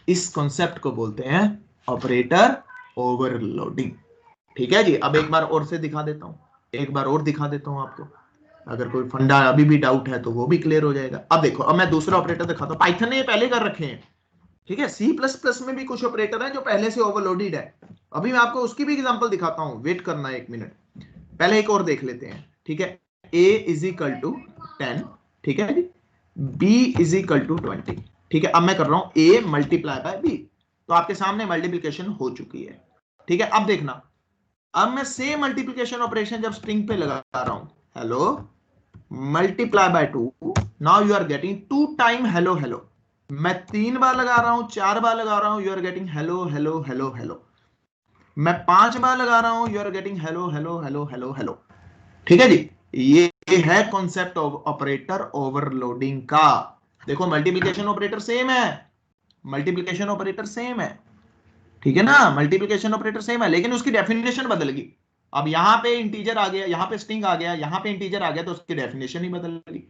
इस कॉन्सेप्ट को बोलते हैं ऑपरेटर ओवरलोडिंग। ठीक है जी, अब एक बार और से दिखा देता हूं, एक बार और दिखा देता हूं आपको, अगर कोई फंडा अभी भी डाउट है तो वो भी क्लियर हो जाएगा। अब देखो, अब मैं दूसरा ऑपरेटर दिखाता हूं, पाइथन ने ये पहले कर रखे हैं। ठीक है, C++ में भी कुछ ऑपरेटर हैं जो पहले से ओवरलोडेड है। अभी मैं आपको उसकी भी एग्जांपल दिखाता हूं, वेट करना एक मिनट, पहले एक और देख लेते हैं। ठीक है, a इज इक्वल टू 10, ठीक है जी, b इज इक्वल टू 20। ठीक है, अब मैं कर रहा हूं a मल्टीप्लाई बाय b, तो आपके सामने मल्टीप्लिकेशन हो चुकी है। ठीक है, अब देखना, अब मैं सेम मल्टीप्लिकेशन ऑपरेशन जब स्ट्रिंग पे लगा रहा हूं, hello multiply by 2, now you are getting 2 time hello hello. मैं 3 बार लगा रहा हूं, 4 बार लगा रहा हूं, you are getting hello hello hello hello. मैं 5 बार लगा रहा हूं, you are getting hello hello hello hello hello. ठीक है जी, ये है कॉन्सेप्ट ऑफ ऑपरेटर ओवरलोडिंग का। देखो मल्टीप्लिकेशन ऑपरेटर सेम है, मल्टीप्लिकेशन ऑपरेटर सेम है, ठीक है ना, मल्टीप्लिकेशन ऑपरेटर सेम है, लेकिन उसकी डेफिनेशन बदल गई। अब यहां पे इंटीजर आ गया, यहां पे स्ट्रिंग आ गया, यहां पे इंटीजर आ गया, तो उसकी डेफिनेशन ही बदल गई।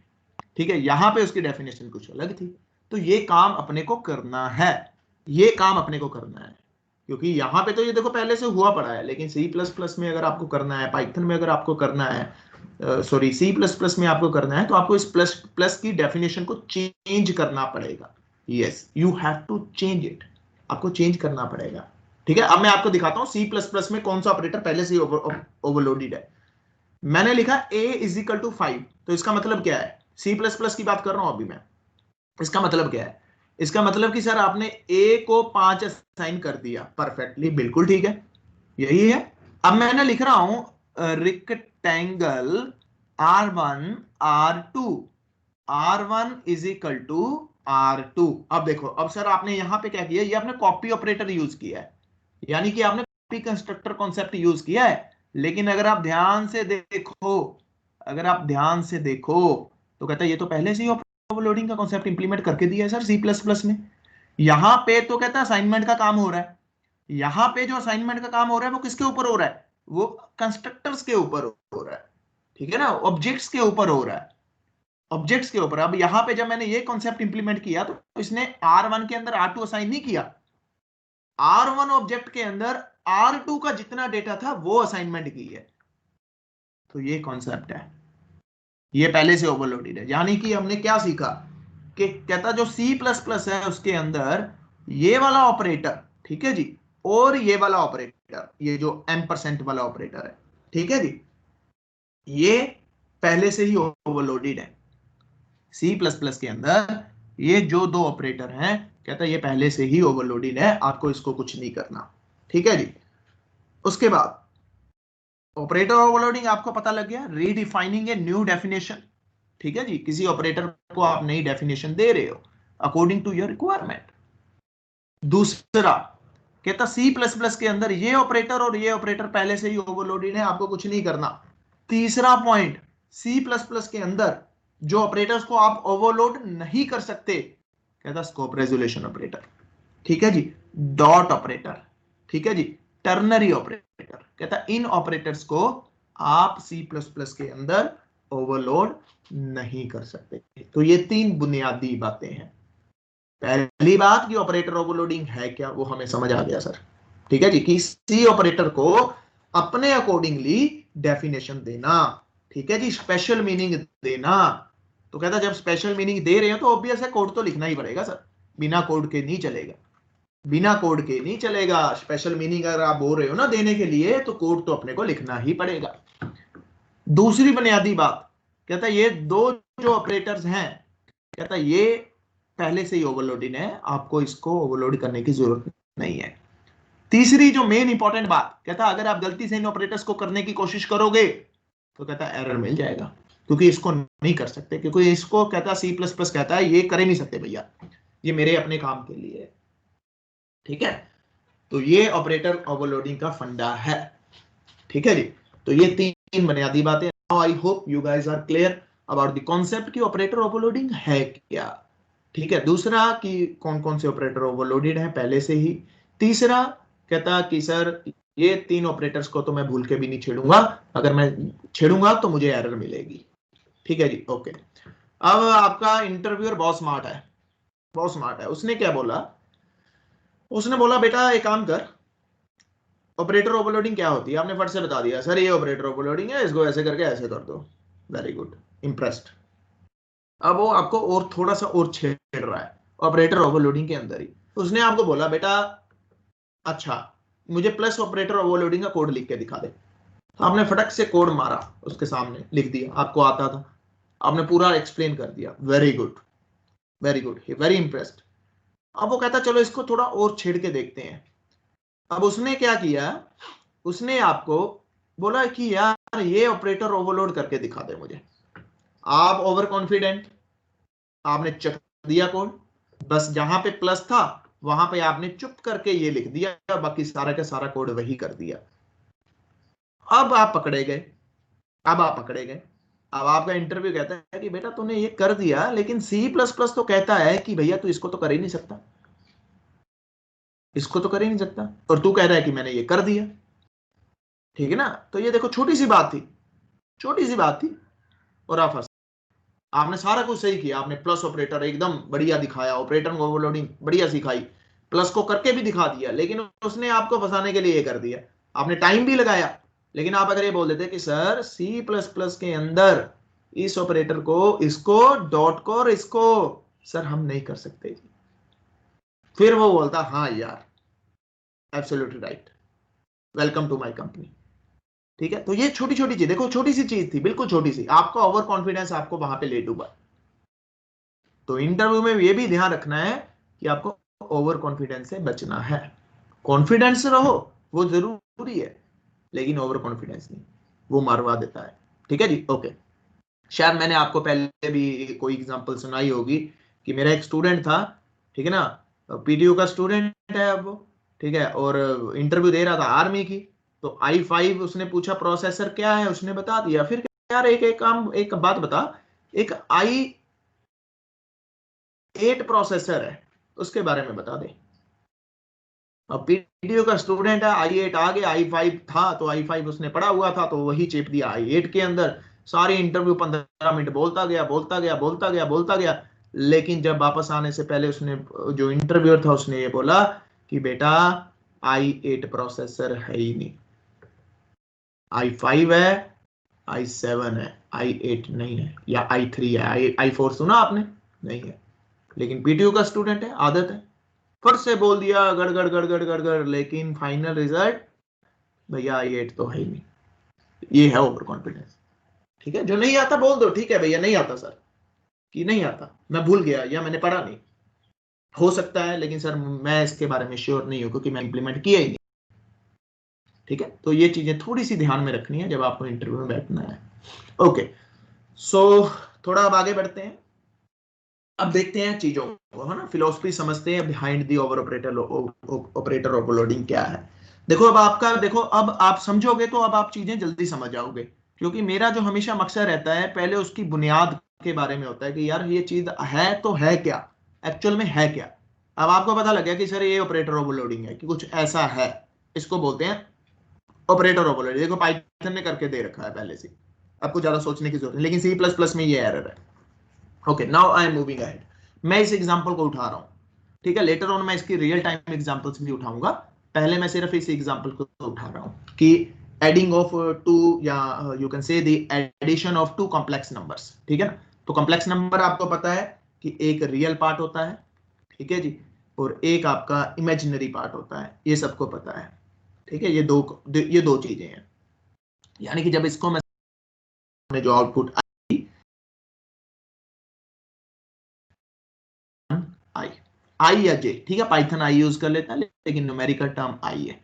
ठीक है, यहां पे उसकी डेफिनेशन कुछ अलग थी। तो ये काम अपने को करना है, ये काम अपने को करना है, क्योंकि यहां पे तो ये देखो पहले से हुआ पड़ा है, लेकिन C++ में अगर आपको करना है, पाइथन में अगर आपको करना है, सॉरी C++ में आपको करना है, तो आपको इस प्लस प्लस की डेफिनेशन को चेंज करना पड़ेगा। Yes, you have to change it, आपको चेंज करना पड़ेगा। ठीक है, अब मैं आपको दिखाता हूं C++ में कौन सा ऑपरेटर पहले से ओवरलोडेड है। मैंने लिखा a इज इक्वल टू 5, तो इसका मतलब क्या है, C++ की बात कर रहा हूं अभी मैं, इसका मतलब क्या है, इसका मतलब कि सर आपने ए को 5 असाइन कर दिया, परफेक्टली, बिल्कुल ठीक है, यही है। अब मैंने लिख रहा हूं rectangle R1 R2, R1 is equal to R2। अब देखो, अब सर आपने यहां पे क्या किया, ये आपने कॉपी ऑपरेटर यूज किया है, यानी कि आपने कॉपी कंस्ट्रक्टर कॉन्सेप्ट यूज किया है। लेकिन अगर आप ध्यान से देखो, अगर आप ध्यान से देखो तो कहता है ये तो पहले से ही ओवरलोडिंग का कॉन्सेप्ट इंप्लीमेंट करके दिया है सर सी प्लस प्लस में। यहां पे तो कहता है असाइनमेंट का काम हो रहा है, यहां पे जो असाइनमेंट का काम हो रहा है वो किसके ऊपर हो रहा है, वो कंस्ट्रक्टर्स के ऊपर हो रहा है, ठीक है ना, ऑब्जेक्ट्स के ऊपर हो रहा है, ऑब्जेक्ट्स के ऊपर। अब यहां पे जब मैंने ये कॉन्सेप्ट इंप्लीमेंट किया तो इसने R1 के अंदर R2 असाइन नहीं किया, R1 ऑब्जेक्ट के अंदर R2 का जितना डेटा था वो असाइनमेंट की है। तो ये कॉन्सेप्ट है, ये पहले से ओवरलोडेड है। यानी कि हमने क्या सीखा कि कहता जो C प्लस प्लस है उसके अंदर ये वाला ऑपरेटर, ठीक है जी, और ये वाला ऑपरेटर, ये जो M% वाला ऑपरेटर है, ठीक है जी, ये पहले से ही ओवरलोडेड है। C प्लस प्लस के अंदर ये जो दो ऑपरेटर हैं, कहता है ये पहले से ही ओवरलोडेड है, आपको इसको कुछ नहीं करना, ठीक है जी। उसके बाद ऑपरेटर ओवरलोडिंग आपको पता लग गया, रीडिफाइनिंग ए न्यू डेफिनेशन, ठीक है जी, किसी ऑपरेटर को आप नई डेफिनेशन दे रहे हो अकॉर्डिंग टू योर रिक्वायरमेंट। दूसरा कहता सी प्लस प्लस के अंदर ये ऑपरेटर और ये ऑपरेटर पहले से ही ओवरलोडेड है, आपको कुछ नहीं करना। तीसरा पॉइंट, सी प्लस प्लस के अंदर जो ऑपरेटर्स को आप ओवरलोड नहीं कर सकते, कहता स्कोप रेजोल्यूशन ऑपरेटर, ठीक है जी, डॉट ऑपरेटर, ठीक है जी, टर्नरी ऑपरेटर, कहता इन ऑपरेटर्स को आप सी प्लस प्लस के अंदर ओवरलोड नहीं कर सकते। तो ये तीन बुनियादी बातें हैं। पहली बात कि ऑपरेटर ओवरलोडिंग है क्या, वो हमें समझ आ गया सर, ठीक है जी, कि सी ऑपरेटर को अपने अकॉर्डिंगली डेफिनेशन देना, ठीक है जी, स्पेशल मीनिंग देना। तो कहता जब स्पेशल मीनिंग दे रहे हो तो ऑब्वियस है कोड तो लिखना ही पड़ेगा सर, बिना कोड के नहीं चलेगा, बिना कोड के नहीं चलेगा। स्पेशल मीनिंग अगर आप बोल रहे हो ना देने के लिए, तो कोड तो अपने को लिखना ही पड़ेगा। दूसरी बुनियादी बात, कहता ये दो जो ऑपरेटर्स हैं, कहता ये पहले से ही ओवरलोडेड है, आपको इसको ओवरलोड करने की जरूरत नहीं है। तीसरी जो मेन इंपॉर्टेंट बात, कहता अगर आप गलती से इन ऑपरेटर्स को करने की कोशिश करोगे तो कहता एरर मिल जाएगा, क्योंकि इसको नहीं कर सकते, क्योंकि इसको कहता सी प्लस प्लस कहता है ये कर ही नहीं सकते भैया, ये मेरे अपने काम के लिए है, ठीक है। तो ये ऑपरेटर ओवरलोडिंग का फंडा है, ठीक है जी। तो ये तीन बुनियादी बातें। Now I hope you guys are clear about the concept कि ऑपरेटर ओवरलोडिंग है क्या, ठीक है। दूसरा कि कौन कौन से ऑपरेटर ओवरलोडेड हैं पहले से ही। तीसरा कहता कि सर ये तीन ऑपरेटर्स को तो मैं भूल के भी नहीं छेड़ूंगा, अगर मैं छेड़ूंगा तो मुझे एरर मिलेगी, ठीक है जी, ओके। अब आपका इंटरव्यूअर बहुत स्मार्ट है, बहुत स्मार्ट है। उसने क्या बोला, उसने बोला बेटा एक काम कर, ऑपरेटर ओवरलोडिंग क्या होती है, आपने फट से बता दिया सर ये ऑपरेटर ओवरलोडिंग है, इसको ऐसे करके ऐसे कर दो, वेरी गुड, इंप्रेस्ड। अब वो आपको और थोड़ा सा और छेड़ रहा है ऑपरेटर ओवरलोडिंग के अंदर ही। उसने आपको बोला बेटा अच्छा मुझे प्लस ऑपरेटर ओवरलोडिंग का कोड लिख के दिखा दे। आपने फटक से कोड मारा, उसके सामने लिख दिया, आपको आता था, आपने पूरा एक्सप्लेन कर दिया, very good, very good, very impressed. अब वो कहता चलो इसको थोड़ा और छेड़ के देखते हैं। अब उसने क्या किया, उसने आपको बोला कि यार ये ऑपरेटर ओवरलोड करके दिखा दे मुझे। आप ओवर कॉन्फिडेंट, आपने चक दिया कोड, बस जहां पे प्लस था वहां पे आपने चुप करके ये लिख दिया, बाकी सारा का सारा कोड वही कर दिया। अब आप पकड़े गए, अब आप पकड़े गए। अब आपका इंटरव्यू कहता है कि बेटा तूने ये कर दिया, लेकिन सी प्लस प्लस तो कहता है कि भैया तू इसको तो कर ही नहीं सकता, इसको तो कर ही नहीं सकता, और तू कह रहा है कि मैंने ये कर दिया, ठीक है ना। तो ये देखो छोटी सी बात थी, छोटी सी बात थी, और आप फंस। आपने सारा कुछ सही किया, आपने प्लस ऑपरेटर एकदम बढ़िया दिखाया, ऑपरेटर ओवरलोडिंग बढ़िया सिखाई, प्लस को करके भी दिखा दिया, लेकिन उसने आपको फंसाने के लिए ये कर दिया। आपने टाइम भी लगाया, लेकिन आप अगर ये बोल देते कि सर सी प्लस प्लस के अंदर इस ऑपरेटर को, इसको, डॉट को और इसको सर हम नहीं कर सकते जी, फिर वो बोलता हाँ यार absolutely right, welcome to my company, ठीक है। तो ये छोटी छोटी चीज, देखो छोटी सी चीज थी, बिल्कुल छोटी सी, आपका ओवर कॉन्फिडेंस आपको वहां पे ले डूबा। तो इंटरव्यू में ये भी ध्यान रखना है कि आपको ओवर कॉन्फिडेंस से बचना है। कॉन्फिडेंस रहो वो जरूरी है, लेकिन ओवर कॉन्फिडेंस नहीं, वो मरवा देता है। ठीक है जी, ओके। शायद मैंने आपको पहले भी कोई एग्जांपल सुनाई होगी कि मेरा एक स्टूडेंट था, ठीक है ना, पीटीयू का स्टूडेंट है अब वो, ठीक है, और इंटरव्यू दे रहा था आर्मी की। तो i5 उसने पूछा प्रोसेसर क्या है, उसने बता दिया। फिर यार एक बात बता, एक i8 प्रोसेसर है, उसके बारे में बता दे। अब पीटीयू का स्टूडेंट है, i8 आ गया, i5 था तो i5 उसने पढ़ा हुआ था तो वही चेप दिया i8 के अंदर। सारी इंटरव्यू 15 मिनट बोलता गया बोलता गया बोलता गया बोलता गया, लेकिन जब वापस आने से पहले उसने, जो इंटरव्यूअर था, उसने ये बोला कि बेटा i8 प्रोसेसर है ही नहीं, i5 है, i7 है, i8 नहीं है, या i3 है, i4 सुना आपने? नहीं है। लेकिन पीटीयू का स्टूडेंट है, आदत है, फट से बोल दिया गड़ गड़ गड़ गड़ गड़ गड़, लेकिन फाइनल रिजल्ट भैया i8 तो है ही नहीं। ये है ओवर कॉन्फिडेंस। ठीक है, जो नहीं आता बोल दो, ठीक है भैया नहीं आता सर, कि नहीं आता, मैं भूल गया या मैंने पढ़ा नहीं, हो सकता है, लेकिन सर मैं इसके बारे में श्योर नहीं हूं क्योंकि मैं इंप्लीमेंट किया ही नहीं। ठीक है, तो ये चीजें थोड़ी सी ध्यान में रखनी है जब आपको इंटरव्यू में बैठना है। ओके, सो थोड़ा अब आगे बढ़ते हैं, अब देखते हैं चीजों को, है ना, फिलोसफी समझते हैं behind the over operator overloading क्या है। देखो अब आपका, देखो अब आप समझोगे तो अब आप चीजें जल्दी समझ जाओगे, क्योंकि मेरा जो हमेशा मकसद रहता है पहले उसकी बुनियाद के बारे में होता है कि यार ये चीज है तो है क्या, एक्चुअल में है क्या। अब आपको पता लग गया कि सर ये ऑपरेटर ओवरलोडिंग है, कि कुछ ऐसा है, इसको बोलते हैं ऑपरेटर ओवरलोडिंग। देखो पाइथन ने करके दे रखा है पहले से, आपको ज्यादा सोचने की जरूरत नहीं, लेकिन C++ में ये एरर है। Okay, now I am moving ahead. मैं इस एग्जांपल को उठा रहा हूं, ठीक है, लेटर ऑन मैं इसकी रियल टाइम एग्जांपल्स भी उठाऊंगा, पहले मैं सिर्फ इस एग्जांपल को उठा रहा हूं कि एडिंग ऑफ टू, या you can say the addition of two complex numbers. ठीक है ना, तो कॉम्प्लेक्स नंबर आपको पता है कि एक रियल पार्ट होता है, ठीक है जी, और एक आपका इमेजिनरी पार्ट होता है, ये सबको पता है। ठीक है, ये दो चीजें हैं, यानी कि जब इसको मैं जो आउटपुट आई, आई या जे, ठीक है, पाइथन आई यूज कर लेता है लेकिन न्यूमेरिकल टर्म आई है।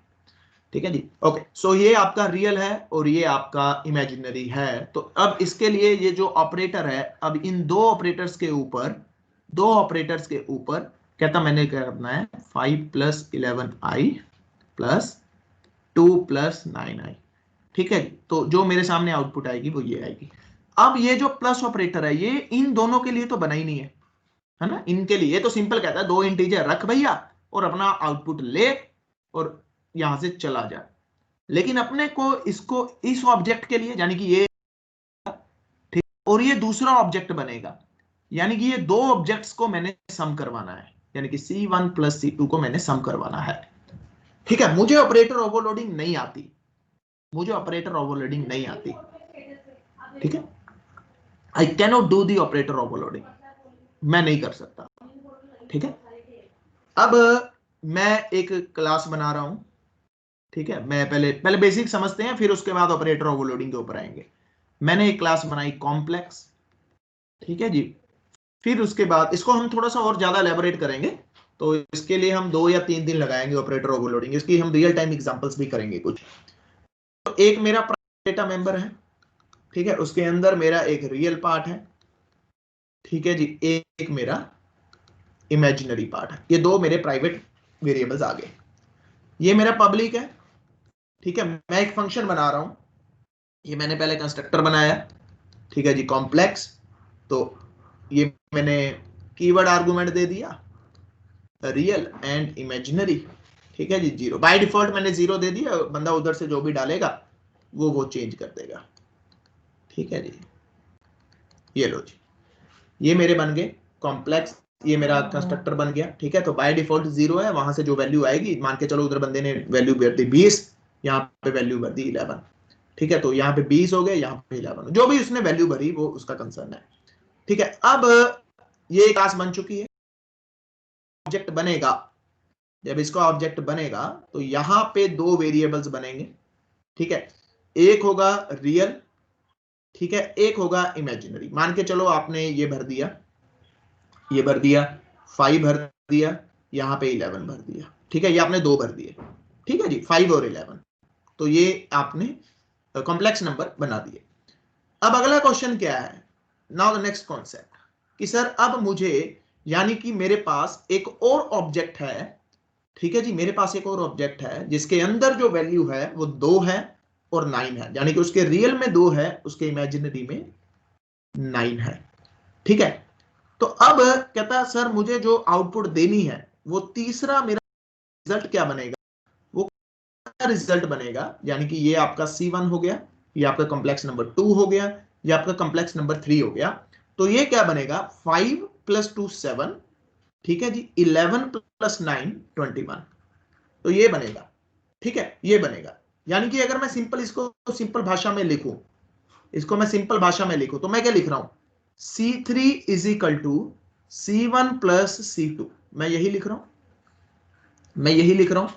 ठीक है जी, ओके, सो ये आपका रियल है और ये आपका इमेजिनरी है। तो अब इसके लिए ये जो ऑपरेटर है, अब इन दो ऑपरेटर्स के ऊपर कहता मैंने क्या करना है, 5 + 11i + 2 + 9i। ठीक है, तो जो मेरे सामने आउटपुट आएगी वो ये आएगी। अब ये जो प्लस ऑपरेटर है ये इन दोनों के लिए तो बना ही नहीं है ना, इनके लिए तो सिंपल कहता है दो इंटीजर रख भैया और अपना आउटपुट ले और यहां से चला जा। लेकिन अपने को इसको इस ऑब्जेक्ट के लिए, यानी कि ये, ठीक, और ये दूसरा ऑब्जेक्ट बनेगा, यानी कि ये दो ऑब्जेक्ट्स को मैंने सम करवाना है, यानी कि C1 + C2 को मैंने सम करवाना है। ठीक है, मुझे ऑपरेटर ओवरलोडिंग नहीं आती, मुझे ऑपरेटर ओवरलोडिंग नहीं आती। ठीक है, I cannot do the operator overloading, मैं नहीं कर सकता। ठीक है, अब मैं एक क्लास बना रहा हूं, ठीक है, मैं पहले पहले बेसिक समझते हैं, फिर उसके बाद ऑपरेटर ओवरलोडिंग के ऊपर आएंगे। मैंने एक क्लास बनाई कॉम्प्लेक्स, ठीक है जी, फिर उसके बाद इसको हम थोड़ा सा और ज्यादा एलेबोरेट करेंगे, तो इसके लिए हम 2 या 3 दिन लगाएंगे ऑपरेटर ओवरलोडिंग, इसकी हम रियल टाइम एग्जांपल्स भी करेंगे कुछ। तो एक मेरा डेटा मेंबर है, ठीक है, उसके अंदर मेरा एक रियल पार्ट है, ठीक है जी, एक मेरा इमेजिनरी पार्ट है, ये दो मेरे प्राइवेट वेरिएबल्स आ गए। ये मेरा पब्लिक है, ठीक है, मैं एक फंक्शन बना रहा हूं, ये मैंने पहले कंस्ट्रक्टर बनाया, ठीक है जी, कॉम्प्लेक्स। तो ये मैंने कीवर्ड आर्गुमेंट दे दिया रियल एंड इमेजिनरी, ठीक है जी, 0 बाय डिफॉल्ट मैंने 0 दे दिया, बंदा उधर से जो भी डालेगा वो चेंज कर देगा। ठीक है जी, ये लो जी, ये मेरे बन गए कॉम्प्लेक्स, ये मेरा कंस्ट्रक्टर बन गया। ठीक है, तो बाय डिफॉल्ट 0 है, वहां से जो वैल्यू आएगी, मान के चलो उधर बंदे ने वैल्यू भर दी 20, यहाँ पे वैल्यू भर दी 11। ठीक है, तो यहाँ पे 20 हो गए, यहाँ पे 11, जो भी उसने वैल्यू भरी वो उसका कंसर्न है। ठीक है, अब ये क्लास बन चुकी है, ऑब्जेक्ट बनेगा, जब इसका ऑब्जेक्ट बनेगा तो यहां पे दो वेरिएबल्स बनेंगे। ठीक है, एक होगा रियल, ठीक है, एक होगा इमेजिनरी। मान के चलो आपने ये भर दिया, ये भर दिया 5 भर दिया, यहाँ पे 11 भर दिया, ठीक है, ये आपने 2 भर दिए, ठीक है जी, 5 और 11, तो ये आपने कॉम्प्लेक्स नंबर बना दिए। अब अगला क्वेश्चन क्या है, नाउ द नेक्स्ट कॉन्सेप्ट, कि सर अब मुझे, यानी कि मेरे पास एक और ऑब्जेक्ट है, ठीक है जी, मेरे पास एक और ऑब्जेक्ट है जिसके अंदर जो वैल्यू है वो 2 है और 9 है, यानी कि उसके रियल में 2 है, उसके इमेजिनरी में 9 है, ठीक है। तो अब कहता है सर मुझे जो आउटपुट देनी है वो तीसरा मेरा रिजल्ट क्या बनेगा, वो रिजल्ट बनेगा, यानी कि ये आपका C1 हो गया, ये आपका कॉम्प्लेक्स नंबर 2 हो गया, ये आपका कॉम्प्लेक्स नंबर 3 हो गया, तो ये क्या बनेगा 5 + 2 7, ठीक है जी, 11 + 9 21, तो ये बनेगा, ठीक है, ये बनेगा। यानी कि अगर मैं सिंपल इसको सिंपल भाषा में लिखूं, इसको मैं सिंपल भाषा में लिखूं तो मैं क्या लिख रहा हूं, C3 = C1 + C2, मैं यही लिख रहा हूं, मैं यही लिख रहा हूं।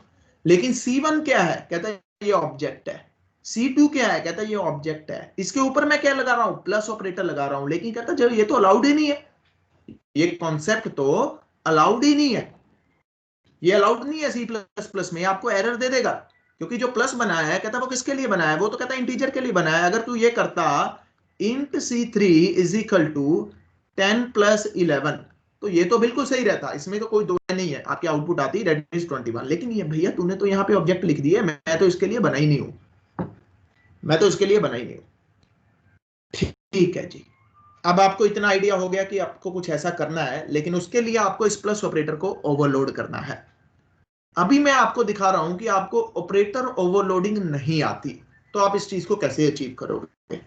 लेकिन C1 क्या है, कहता है ये ऑब्जेक्ट है, C2 क्या है, कहता है ये ऑब्जेक्ट है, इसके ऊपर मैं क्या लगा रहा हूं, प्लस ऑपरेटर लगा रहा हूं, लेकिन कहता है जब ये तो अलाउड ही नहीं है, ये कॉन्सेप्ट तो अलाउड ही नहीं है, ये अलाउड नहीं है C++ में, आपको एरर दे देगा, क्योंकि जो प्लस बनाया है कहता है वो किसके लिए बनाया है, वो तो कहता है इंटीजर के लिए बनाया है। अगर तू ये करता int C3 = 10 + 11, तो ये तो बिल्कुल सही रहता, इसमें तो कोई दो नहीं है, आपकी आउटपुट आती है दैट इज 21, लेकिन ये भैया तूने तो यहाँ पे ऑब्जेक्ट लिख दिया, मैं तो इसके लिए बना ही नहीं हूं, मैं तो इसके लिए बना ही नहीं हूं, ठीक है जी। अब आपको इतना आइडिया हो गया कि आपको कुछ ऐसा करना है, लेकिन उसके लिए आपको इस प्लस ऑपरेटर को ओवरलोड करना है। अभी मैं आपको दिखा रहा हूं कि आपको ऑपरेटर ओवरलोडिंग नहीं आती, तो आप इस चीज को कैसे अचीव करोगे,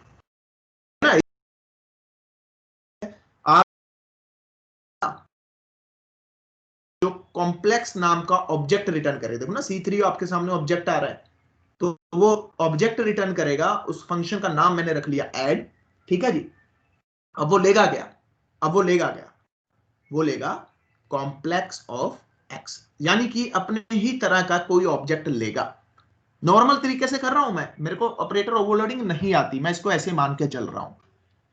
आप जो कॉम्प्लेक्स नाम का ऑब्जेक्ट रिटर्न करे, देखो ना C3 आपके सामने ऑब्जेक्ट आ रहा है, तो वो ऑब्जेक्ट रिटर्न करेगा, उस फंक्शन का नाम मैंने रख लिया ऐड, ठीक है जी। अब वो लेगा क्या, अब वो लेगा क्या, वो लेगा कॉम्प्लेक्स ऑफ एक्स, यानी कि अपने ही तरह का कोई ऑब्जेक्ट लेगा। नॉर्मल तरीके से कर रहा हूं मैं, मेरे को ऑपरेटर ओवरलोडिंग नहीं आती, मैं इसको ऐसे मान के चल रहा हूं,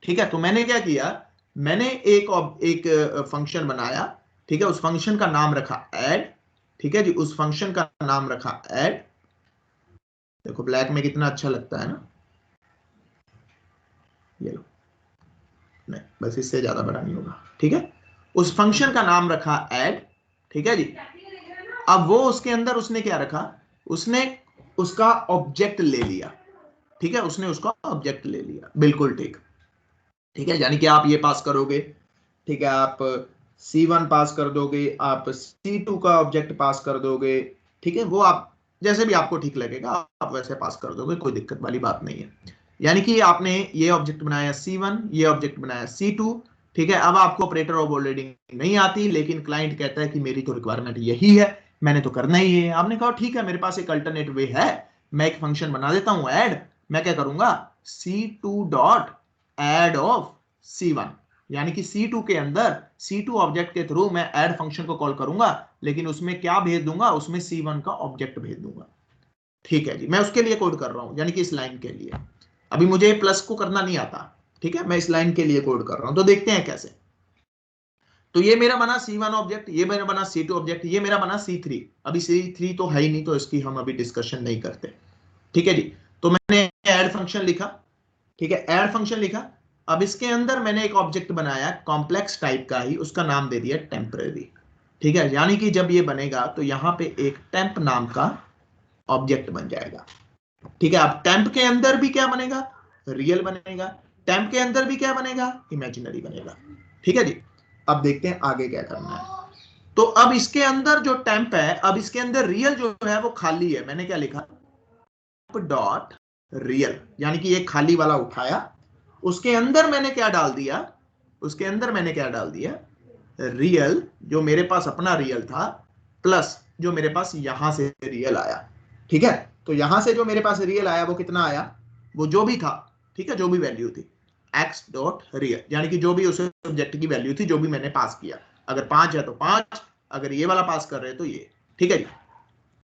ठीक है। तो मैंने क्या किया, मैंने एक फंक्शन बनाया, ठीक है, उस फंक्शन का नाम रखा ऐड, ठीक है जी, उस फंक्शन का नाम रखा ऐड, देखो ब्लैक में कितना अच्छा लगता है ना, ये लो, नहीं बस इससे ज्यादा बड़ा नहीं होगा, ठीक है। उस फंक्शन का नाम रखा ऐड, ठीक है जी। अब वो उसके अंदर उसने क्या रखा, उसने उसका ऑब्जेक्ट ले लिया, ठीक है, उसने उसका ऑब्जेक्ट ले लिया, बिल्कुल ठीक, ठीक है, यानी कि आप ये पास करोगे, ठीक है, आप C1 पास कर दोगे, आप C2 का ऑब्जेक्ट पास कर दोगे, ठीक है, वो आप जैसे भी आपको ठीक लगेगा आप वैसे पास कर दोगे, कोई दिक्कत वाली बात नहीं है। यानी कि आपने ये ऑब्जेक्ट बनाया C1, ये ऑब्जेक्ट बनाया C2, ठीक है। अब आपको ऑपरेटर ओवरलोडिंग नहीं आती, लेकिन क्लाइंट कहता है कि मेरी तो रिक्वायरमेंट यही है, मैंने तो करना ही है। आपने कहा ठीक है, मेरे पास एक अल्टरनेट वे है, मैं एक फंक्शन बना देता हूं ऐड, मैं क्या करूंगा C2 dot add of C1, यानी कि C2 के अंदर C2 ऑब्जेक्ट के थ्रू मैं ऐड फंक्शन को कॉल करूंगा, लेकिन उसमें क्या भेज दूंगा, उसमें C1 का ऑब्जेक्ट भेज दूंगा, ठीक है जी। मैं उसके लिए कोड कर रहा हूं, यानी कि इस लाइन के लिए, अभी मुझे प्लस को करना नहीं आता, ठीक है, मैं इस लाइन के लिए कोड कर रहा हूं, तो देखते हैं कैसे। तो ये मेरा बना C1 ऑब्जेक्ट, ये मेरा बना C2 ऑब्जेक्ट, ये मेरा बना C3, अभी C3 तो है ही नहीं, तो इसकी हम अभी डिस्कशन नहीं करते, ठीक है जी। तो मैंने ऐड फंक्शन लिखा, ठीक है, ऐड फंक्शन लिखा। अब इसके अंदर मैंने एक ऑब्जेक्ट बनाया कॉम्प्लेक्स टाइप का ही, उसका नाम दे दिया टेम्परेरी, ठीक है, यानी कि जब ये बनेगा तो यहां पे एक टेम्प नाम का ऑब्जेक्ट बन जाएगा, ठीक है। अब टेम्प के अंदर भी क्या बनेगा, रियल बनेगा, टेम्प के अंदर भी क्या बनेगा, इमेजिनरी बनेगा, ठीक है जी। अब देखते हैं आगे क्या करना है। तो अब इसके अंदर जो टेम्प है, अब इसके अंदर रियल जो है वो खाली है, मैंने क्या लिखा डॉट रियल, यानी कि ये खाली वाला उठाया, उसके अंदर मैंने क्या डाल दिया, उसके अंदर मैंने क्या डाल दिया, रियल, जो मेरे पास अपना रियल था, प्लस जो मेरे पास यहां से रियल आया, ठीक है। तो यहां से जो मेरे पास रियल आया वो कितना आया, वो जो भी था, ठीक है, जो भी वैल्यू थी एक्स डॉट रियल, यानी कि जो भी उस ऑब्जेक्ट की वैल्यू थी, जो भी मैंने पास किया, अगर 5 है तो 5, अगर ये वाला पास कर रहे हैं तो ये, ठीक है जी।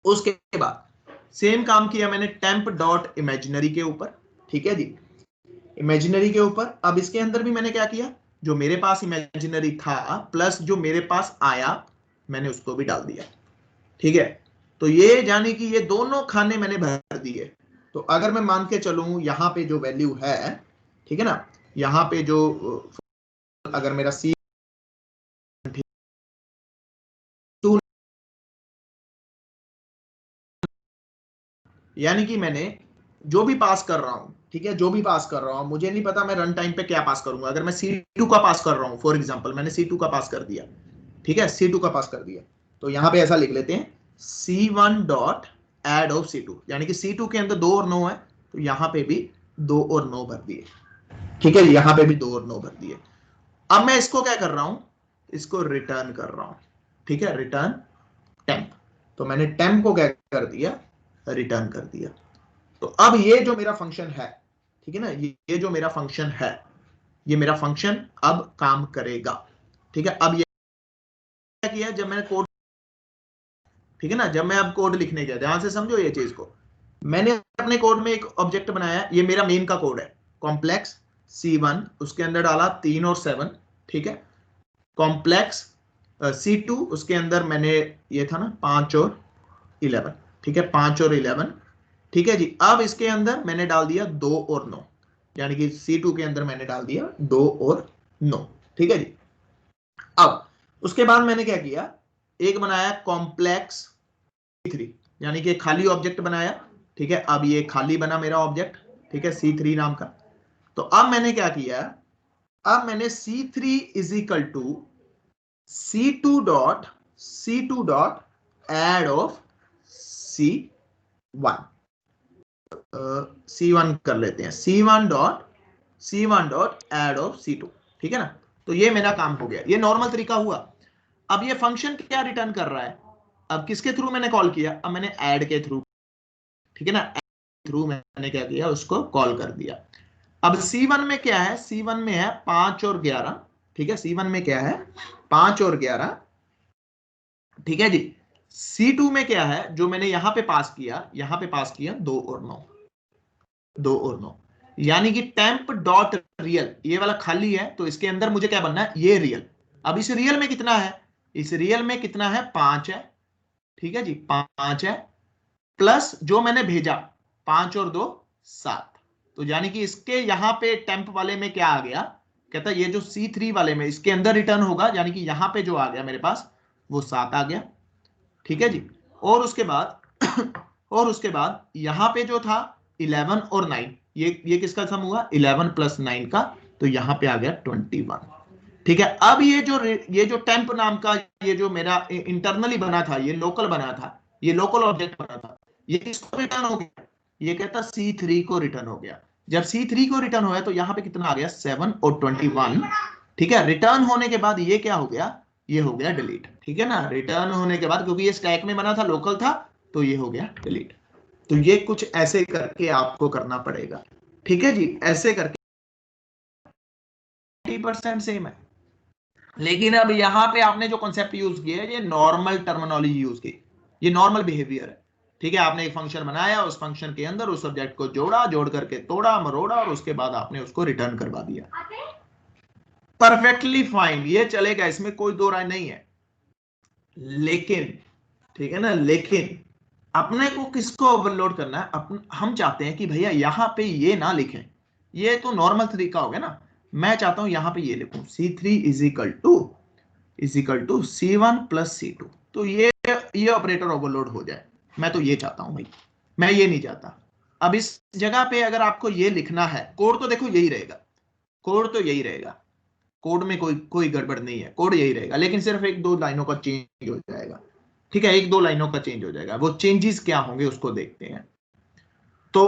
उसके बाद सेम काम किया मैंने टेम्प डॉट इमेजिनरी के ऊपर, ठीक है जी, इमेजिनरी के ऊपर। अब इसके अंदर भी मैंने क्या किया, जो मेरे पास इमेजिनरी था प्लस जो मेरे पास आया मैंने उसको भी डाल दिया। ठीक है, तो ये यानी कि ये दोनों खाने मैंने भर दिए। तो अगर मैं मान के चलूं यहाँ पे जो वैल्यू है, ठीक है ना, यहाँ पे जो अगर मेरा C यानी कि मैंने जो भी पास कर रहा हूं, ठीक है, जो भी पास कर रहा हूं, मुझे नहीं पता मैं रन टाइम पे क्या पास करूंगा। अगर मैं C2 का पास कर रहा हूं, फॉर एग्जांपल मैंने C2 का पास कर दिया, ठीक है, C2 का पास कर दिया, तो यहां पे ऐसा लिख लेते हैं C1 dot add of C2, यानी कि C2 के अंदर 2 और 9 है, तो यहां पे भी 2 और 9 भर दिए। ठीक है, यहां पे भी 2 और 9 भर दिए। अब मैं इसको क्या कर रहा हूं, इसको रिटर्न कर रहा हूं। ठीक है, रिटर्न टेम्प, तो मैंने टेम्प को क्या कर दिया, रिटर्न कर दिया। तो अब ये जो मेरा फंक्शन है, ठीक है ना, ये जो मेरा फंक्शन है, ये मेरा फंक्शन अब काम करेगा। ठीक है, अब ये क्या किया, जब मैंने कोड, ठीक है ना, जब मैं अब कोड लिखने गया, ध्यान से समझो ये चीज को, मैंने अपने कोड में एक ऑब्जेक्ट बनाया, ये मेरा मेन का कोड है, कॉम्प्लेक्स C1, उसके अंदर डाला 3 और 7, ठीक है, कॉम्प्लेक्स C2, उसके अंदर मैंने ये था ना 5 और 11, ठीक है, 5 और 11, ठीक है जी। अब इसके अंदर मैंने डाल दिया 2 और 9, यानी कि C2 के अंदर मैंने डाल दिया 2 और 9, ठीक है जी। अब उसके बाद मैंने क्या किया, एक बनाया कॉम्प्लेक्स C3, यानी कि खाली ऑब्जेक्ट बनाया, ठीक है, अब ये खाली बना मेरा ऑब्जेक्ट, ठीक है, C3 नाम का। तो अब मैंने क्या किया, अब मैंने C3 is equal to C2 dot add of C1, C1 कर लेते हैं, C1 dot add of C2, ठीक है ना। तो ये मेरा काम हो गया, ये नॉर्मल तरीका हुआ। अब ये फंक्शन क्या रिटर्न कर रहा है, अब किसके थ्रू मैंने कॉल किया, अब मैंने ऐड के थ्रू, ठीक है ना, थ्रू मैंने क्या किया, उसको कॉल कर दिया। अब C1 में क्या है, C1 में है 5 और 11, ठीक है, C1 में क्या है 5 और 11, ठीक है जी। C2 में क्या है, जो मैंने यहां पे पास किया, यहां पे पास किया 2 और 9, 2 और 9, यानी कि टेम्प डॉट रियल, ये वाला खाली है, तो इसके अंदर मुझे क्या बनना है, ये रियल। अब इस रियल में कितना है, इस रियल में कितना है, 5 है, ठीक है जी, 5 है, प्लस जो मैंने भेजा 5 और 2 7, तो यानी कि इसके यहां पे टेम्प वाले में क्या आ गया, कहता ये जो C3 वाले में इसके अंदर रिटर्न होगा, यानी कि यहां पे जो आ गया मेरे पास वो 7 आ गया, ठीक है जी। और उसके बाद और उसके बाद यहां पे जो था 11 और 9, ये किसका सम हुआ, 11 प्लस 9 का, तो यहां पे आ गया 21, ठीक है। अब ये जो टेम्प नाम का ये जो मेरा इंटरनली बना था, ये लोकल बना था, ये लोकल ऑब्जेक्ट बना था, ये किसको रिटर्न हो गया, ये कहता C3 को रिटर्न हो गया। जब C3 को रिटर्न हो गया तो यहां पे कितना आ गया, 7 और 21, ठीक है। रिटर्न होने के बाद ये क्या हो गया, ये हो गया डिलीट, ठीक है ना, रिटर्न होने के बाद, क्योंकि ये स्टैक में बना था, लोकल था, तो ये हो गया डिलीट। तो ये कुछ ऐसे करके आपको करना पड़ेगा, ठीक है जी, ऐसे करके 90% सेम है। लेकिन अब यहां पे आपने जो कॉन्सेप्ट यूज किया है, ये नॉर्मल टर्मिनोलॉजी यूज की, ये नॉर्मल बिहेवियर है, ठीक है। आपने एक फंक्शन बनाया, उस फंक्शन के अंदर उस सब्जेक्ट को जोड़ा, जोड़ करके तोड़ा मरोड़ा, और उसके बाद आपने उसको रिटर्न करवा दिया, परफेक्टली फाइन, ये चलेगा, इसमें कोई दो राय नहीं है। लेकिन, ठीक है ना, लेकिन अपने को किसको ओवरलोड करना है, हम चाहते हैं कि भैया यहां पे ये ना लिखें, ये तो नॉर्मल तरीका हो गया ना, मैं चाहता हूं यहां पे ये लिखूं C3 is equal to C1 plus C2, तो ये ऑपरेटर ओवरलोड हो जाए, मैं तो ये चाहता हूं भाई, मैं ये नहीं चाहता। अब इस जगह पे अगर आपको ये लिखना है, कोड तो देखो यही रहेगा, कोड तो यही रहेगा, कोड में कोई गड़बड़ नहीं है, कोड यही रहेगा, लेकिन सिर्फ एक दो लाइनों का चेंज हो जाएगा, ठीक है, एक दो लाइनों का चेंज हो जाएगा, वो चेंजेस क्या होंगे उसको देखते हैं। तो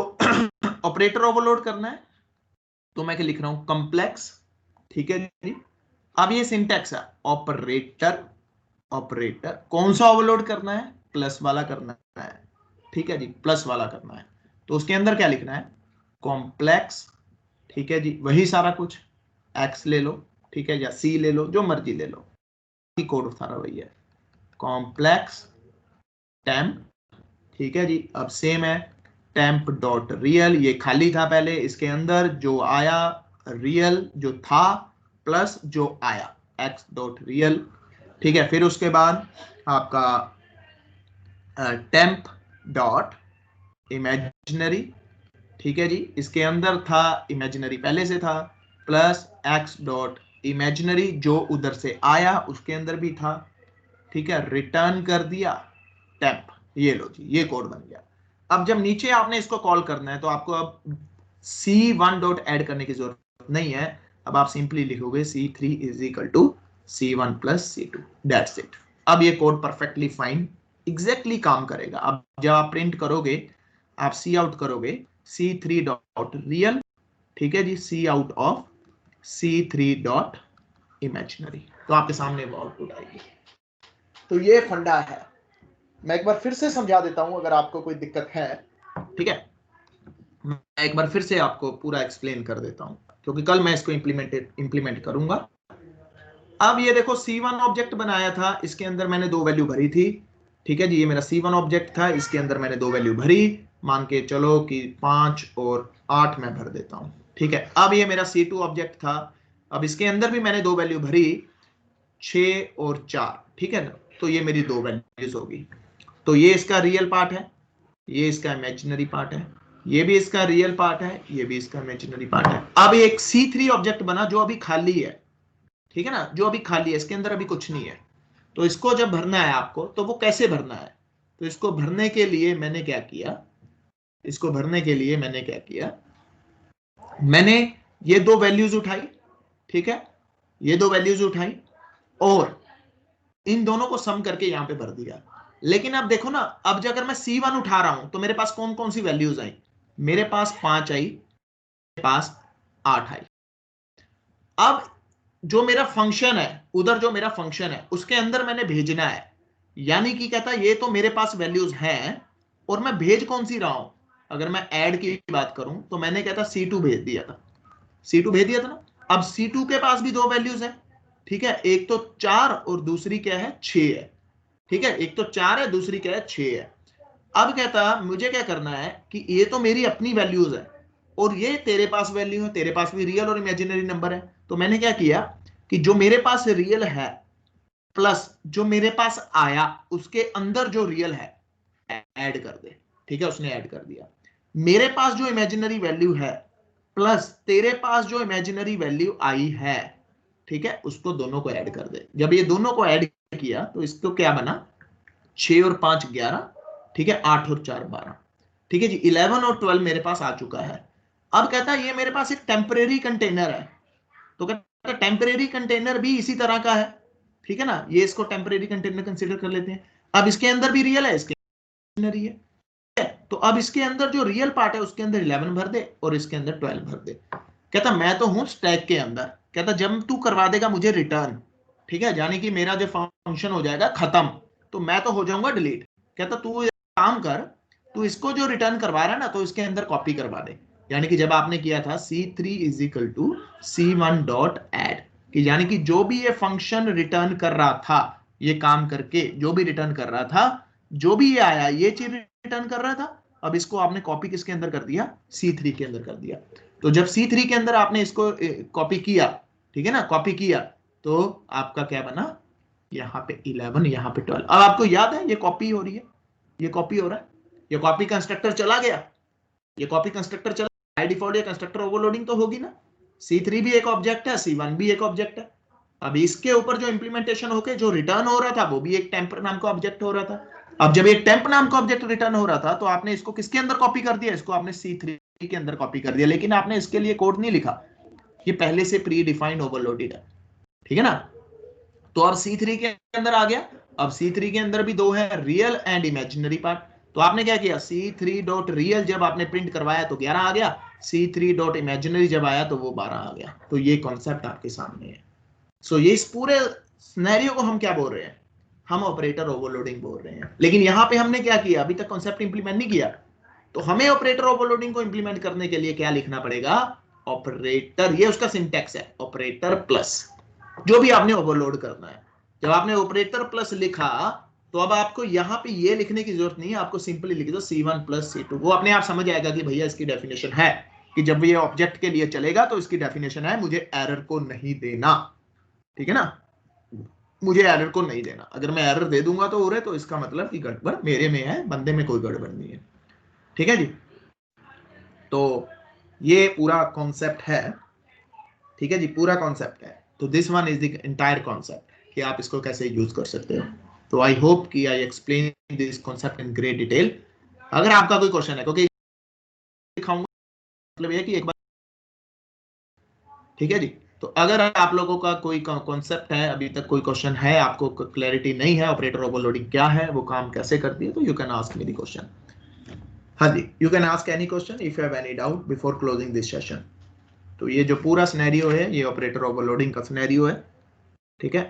ऑपरेटर ओवरलोड करना है, तो मैं क्या लिख रहा हूं, कॉम्प्लेक्स, ठीक है जी। अब ये सिंटैक्स है, ऑपरेटर, ऑपरेटर कौन सा ओवरलोड करना है, प्लस वाला करना है, ठीक है जी, प्लस वाला करना है, तो उसके अंदर क्या लिखना है, कॉम्प्लेक्स, ठीक है जी, वही सारा कुछ, एक्स ले लो, ठीक है, या सी ले लो, जो मर्जी ले लो, कोड सारा वही है, कॉम्प्लेक्स टेम्प, ठीक है जी। अब सेम है, टेम्प डॉट रियल, ये खाली था पहले, इसके अंदर जो आया रियल जो था, प्लस जो आया एक्स डॉट रियल, ठीक है। फिर उसके बाद आपका टेम्प डॉट इमेजिनरी, ठीक है जी, इसके अंदर था इमेजिनरी पहले से था, प्लस एक्स डॉट इमेजिनरी जो उधर से आया उसके अंदर भी था, ठीक है, रिटर्न कर दिया टेम्प। ये लो जी, ये कोड बन गया। अब जब नीचे आपने इसको कॉल करना है तो आपको अब C1 डॉट ऐड करने की जरूरत नहीं है, अब आप सिंपली लिखोगे C3 is equal to C1 plus C2, that's it. अब ये कोड परफेक्टली फाइन एग्जैक्टली काम करेगा। अब जब आप प्रिंट करोगे, आप सी आउट करोगे C3 डॉट रियल, ठीक है जी, C out of C3 dot imaginary, तो आपके सामने वो आउटपुट आएगी। तो ये फंडा है। मैं एक बार फिर से समझा देता हूं अगर आपको कोई दिक्कत है, ठीक है, मैं एक बार फिर से आपको पूरा एक्सप्लेन कर देता हूं क्योंकि कल मैं इसको इंप्लीमेंट करूंगा। अब ये देखो C1 ऑब्जेक्ट बनाया था, इसके अंदर मैंने दो वैल्यू भरी थी, ठीक है जी, ये मेरा C1 ऑब्जेक्ट था, इसके अंदर मैंने दो वैल्यू भरी, मान के चलो कि 5 और 8 मैं भर देता हूं, ठीक है। अब ये मेरा C2 ऑब्जेक्ट था, अब इसके अंदर भी मैंने दो वैल्यू भरी, 6 और 4, ठीक है ना, तो ये मेरी दो वैल्यूज होगी। तो ये इसका रियल पार्ट है, ये इसका इमेजिनरी पार्ट है, ये भी इसका रियल पार्ट है, ये भी इसका इमेजिनरी पार्ट है। अब एक C3 ऑब्जेक्ट बना जो अभी खाली है, ठीक है ना, जो अभी खाली है, इसके अंदर अभी कुछ नहीं है। तो इसको जब भरना है आपको, तो वो कैसे भरना है, तो इसको भरने के लिए मैंने क्या किया, इसको भरने के लिए मैंने क्या किया, मैंने ये दो वैल्यूज उठाई, ठीक है, ये दो वैल्यूज उठाई और इन दोनों को सम करके यहां पे भर दिया। लेकिन अब देखो ना, अब जो अगर मैं C1 उठा रहा हूं तो मेरे पास कौन कौन सी वैल्यूज आई, मेरे पास 5 आई, मेरे पास 8 आई। अब जो मेरा फंक्शन है, उधर जो मेरा फंक्शन है उसके अंदर मैंने भेजना है, यानी कि कहता है ये तो मेरे पास वैल्यूज हैं और मैं भेज कौन सी रहा हूं। अगर मैं ऐड की बात करूं तो मैंने कहता C2 भेज दिया था, C2 भेज दिया था ना। अब C2 के पास भी दो वैल्यूज है, ठीक है, एक तो 4 और दूसरी क्या है, 6 है, ठीक है, एक तो 4 है, दूसरी क्या है, 6 है। अब कहता मुझे क्या करना है कि ये तो मेरी अपनी वैल्यूज है और ये तेरे पास वैल्यू है, तेरे पास भी रियल और इमेजिनरी नंबर है। तो मैंने क्या किया कि जो मेरे पास रियल है प्लस जो मेरे पास आया उसके अंदर जो रियल है ऐड कर दे, ठीक है, उसने ऐड कर दिया। मेरे पास जो इमेजिनरी वैल्यू है प्लस तेरे पास जो इमेजिनरी वैल्यू आई है, ठीक है, उसको दोनों को ऐड कर दे। जब ये दोनों को ऐड किया तो इसको क्या बना, 6 और 5 11, ठीक है, 8 और 4 12, ठीक है जी, 11 और 12 मेरे पास आ चुका है। अब कहता है ये मेरे पास एक टेम्परेरी कंटेनर है, तो कहता है टेम्परेरी कंटेनर भी इसी तरह का है, ठीक है ना, ये इसको टेम्परेरी कंटेनर कंसीडर कर लेते हैं। अब इसके अंदर भी रियल है, इसके अंदर ही है, तो अब इसके अंदर जो रियल पार्ट है उसके अंदर 11 भर दे और इसके अंदर 12 भर दे। कहता मैं तो हूं स्टैक के अंदर, कहता जब तू करवा देगा मुझे रिटर्न, ठीक है, यानी कि मेरा जो फंक्शन हो जाएगा खत्म, तो मैं तो हो जाऊंगा डिलीट। कहता तू काम कर, तू इसको जो रिटर्न करवा रहा है ना तो इसके अंदर कॉपी करवा दे, यानी कि जब आपने किया था C3 is equal to C1 dot add, कि यानी कि जो भी ये फंक्शन रिटर्न कर रहा था, ये काम करके जो भी रिटर्न कर रहा था, जो भी ये आया ये चीज रिटर्न कर रहा था, अब इसको आपने कॉपी किसके अंदर कर दिया, C3 के अंदर कर दिया। तो जब C3 के अंदर आपने इसको कॉपी किया, ठीक है ना, कॉपी किया, तो आपका क्या बना, यहाँ पे 11, यहाँ पे 12। अब आपको याद है ये कॉपी हो रही है, ये कॉपी हो रहा है, ये कॉपी कंस्ट्रक्टर चला गया, ये कॉपी कंस्ट्रक्टर चला, बाय डिफॉल्ट ये कंस्ट्रक्टर ओवरलोडिंग तो होगी ना। C3 भी एक ऑब्जेक्ट है, C1 भी एक ऑब्जेक्ट है। अब इसके ऊपर जो इंप्लीमेंटेशन होके जो रिटर्न हो रहा था वो भी एक टेम्प नाम का ऑब्जेक्ट हो रहा था। अब जब एक टेम्प नाम का ऑब्जेक्ट रिटर्न हो रहा था तो आपने इसको किसके अंदर कॉपी कर दिया, इसको आपने C3 के अंदर कॉपी कर दिया, लेकिन आपने इसके लिए कोड नहीं लिखा, ये पहले से प्री डिफाइंड ओवरलोडेड है, ठीक है ना। तो अब C3 के अंदर आ गया, अब C3 के अंदर भी दो है, रियल एंड इमेजिनरी पार्ट। तो आपने क्या किया, C3 डॉट रियल जब आपने प्रिंट करवाया तो 11 आ गया, C3 डॉट इमेजिनरी जब आया तो वो 12 आ गया। तो ये कॉन्सेप्ट आपके सामने है। सो ये इस पूरे सिनेरियो को हम क्या बोल रहे हैं, हम ऑपरेटर ओवरलोडिंग बोल रहे हैं। लेकिन यहां पे हमने क्या किया, अभी तक कॉन्सेप्ट इंप्लीमेंट नहीं किया, तो हमें ऑपरेटर ओवरलोडिंग को इंप्लीमेंट करने के लिए क्या लिखना पड़ेगा, ऑपरेटर, ये उसका सिंटैक्स है, ऑपरेटर प्लस जो भी आपने ओवरलोड करना है। जब आपने ऑपरेटर प्लस लिखा तो अब आपको यहां पे ये लिखने की जरूरत नहीं है, आपको सिंपली लिख दो C1 प्लस C2, वो अपने आप समझ आएगा कि भैया इसकी डेफिनेशन है कि जब ये ऑब्जेक्ट के लिए चलेगा तो इसकी डेफिनेशन है मुझे एरर को नहीं देना, ठीक है ना। मुझे एरर को नहीं देना। अगर मैं एरर दे दूंगा तो उरे, तो इसका मतलब कि गड़बड़ मेरे में है, बंदे में कोई गड़बड़ नहीं है। ठीक है जी, तो ये पूरा कॉन्सेप्ट है। ठीक है जी, पूरा कॉन्सेप्ट है। तो this one is the entire concept कि आप इसको कैसे यूज कर सकते हो। तो आई होप कि I explain this concept in great detail. अगर आपका कोई क्वेश्चन है, क्योंकि दिखाऊंगा मतलब ये कि एक बार, ठीक है जी, तो अगर आप लोगों का कोई कॉन्सेप्ट है, अभी तक कोई क्वेश्चन है, आपको क्लैरिटी नहीं है ऑपरेटर ओवरलोडिंग क्या है, वो काम कैसे करती है, तो you can ask me the question. हाँ जी, you can ask any question if you have any doubt before closing this session. तो ये जो पूरा सिनेरियो है, ये ऑपरेटर ओवरलोडिंग का सिनेरियो है। ठीक है,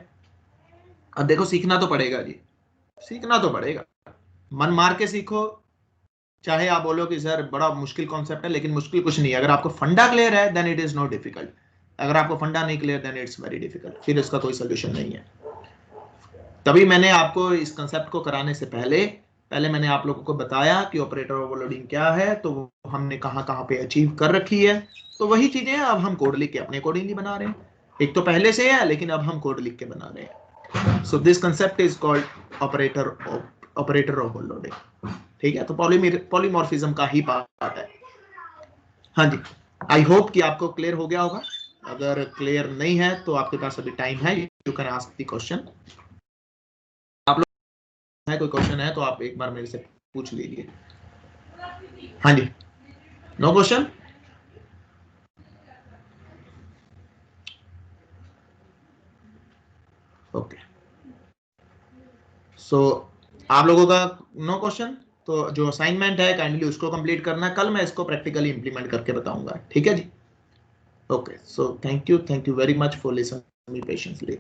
अब देखो सीखना तो पड़ेगा जी, सीखना तो पड़ेगा, मन मार के सीखो। चाहे आप बोलो कि सर बड़ा मुश्किल कॉन्सेप्ट है, लेकिन मुश्किल कुछ नहीं है। अगर आपको फंडा क्लियर है then it is not difficult. अगर आपको फंडा नहीं clear then it's very difficult, फिर इसका कोई सोल्यूशन नहीं है। तभी मैंने आपको इस कंसेप्ट को कराने से पहले मैंने आप लोगों को बताया कि ऑपरेटर ओवरलोडिंग क्या है, तो हमने कहां कहां पे अचीव कर रखी है। तो वही चीजें अब हम कोड लिख के अपने अकॉर्डिंगली बना रहे हैं। एक तो पहले से है, लेकिन अब हम कोड लिख के बना रहे हैं। So this concept is called operator overloading. ठीक है, तो पॉलीमॉर्फिज्म का ही पार्ट है। हाँ जी, आई होप कि आपको क्लियर हो गया होगा। अगर क्लियर नहीं है तो आपके पास अभी टाइम है, you can ask the question. आप लोग है कोई क्वेश्चन है तो आप एक बार मेरे से पूछ लीजिए। हाँ जी, नो क्वेश्चन। ओके, सो आप लोगों का नो क्वेश्चन। तो जो असाइनमेंट है काइंडली उसको कंप्लीट करना है, कल मैं इसको प्रैक्टिकली इंप्लीमेंट करके बताऊंगा। ठीक है जी, okay, so thank you very much for listening me patiently.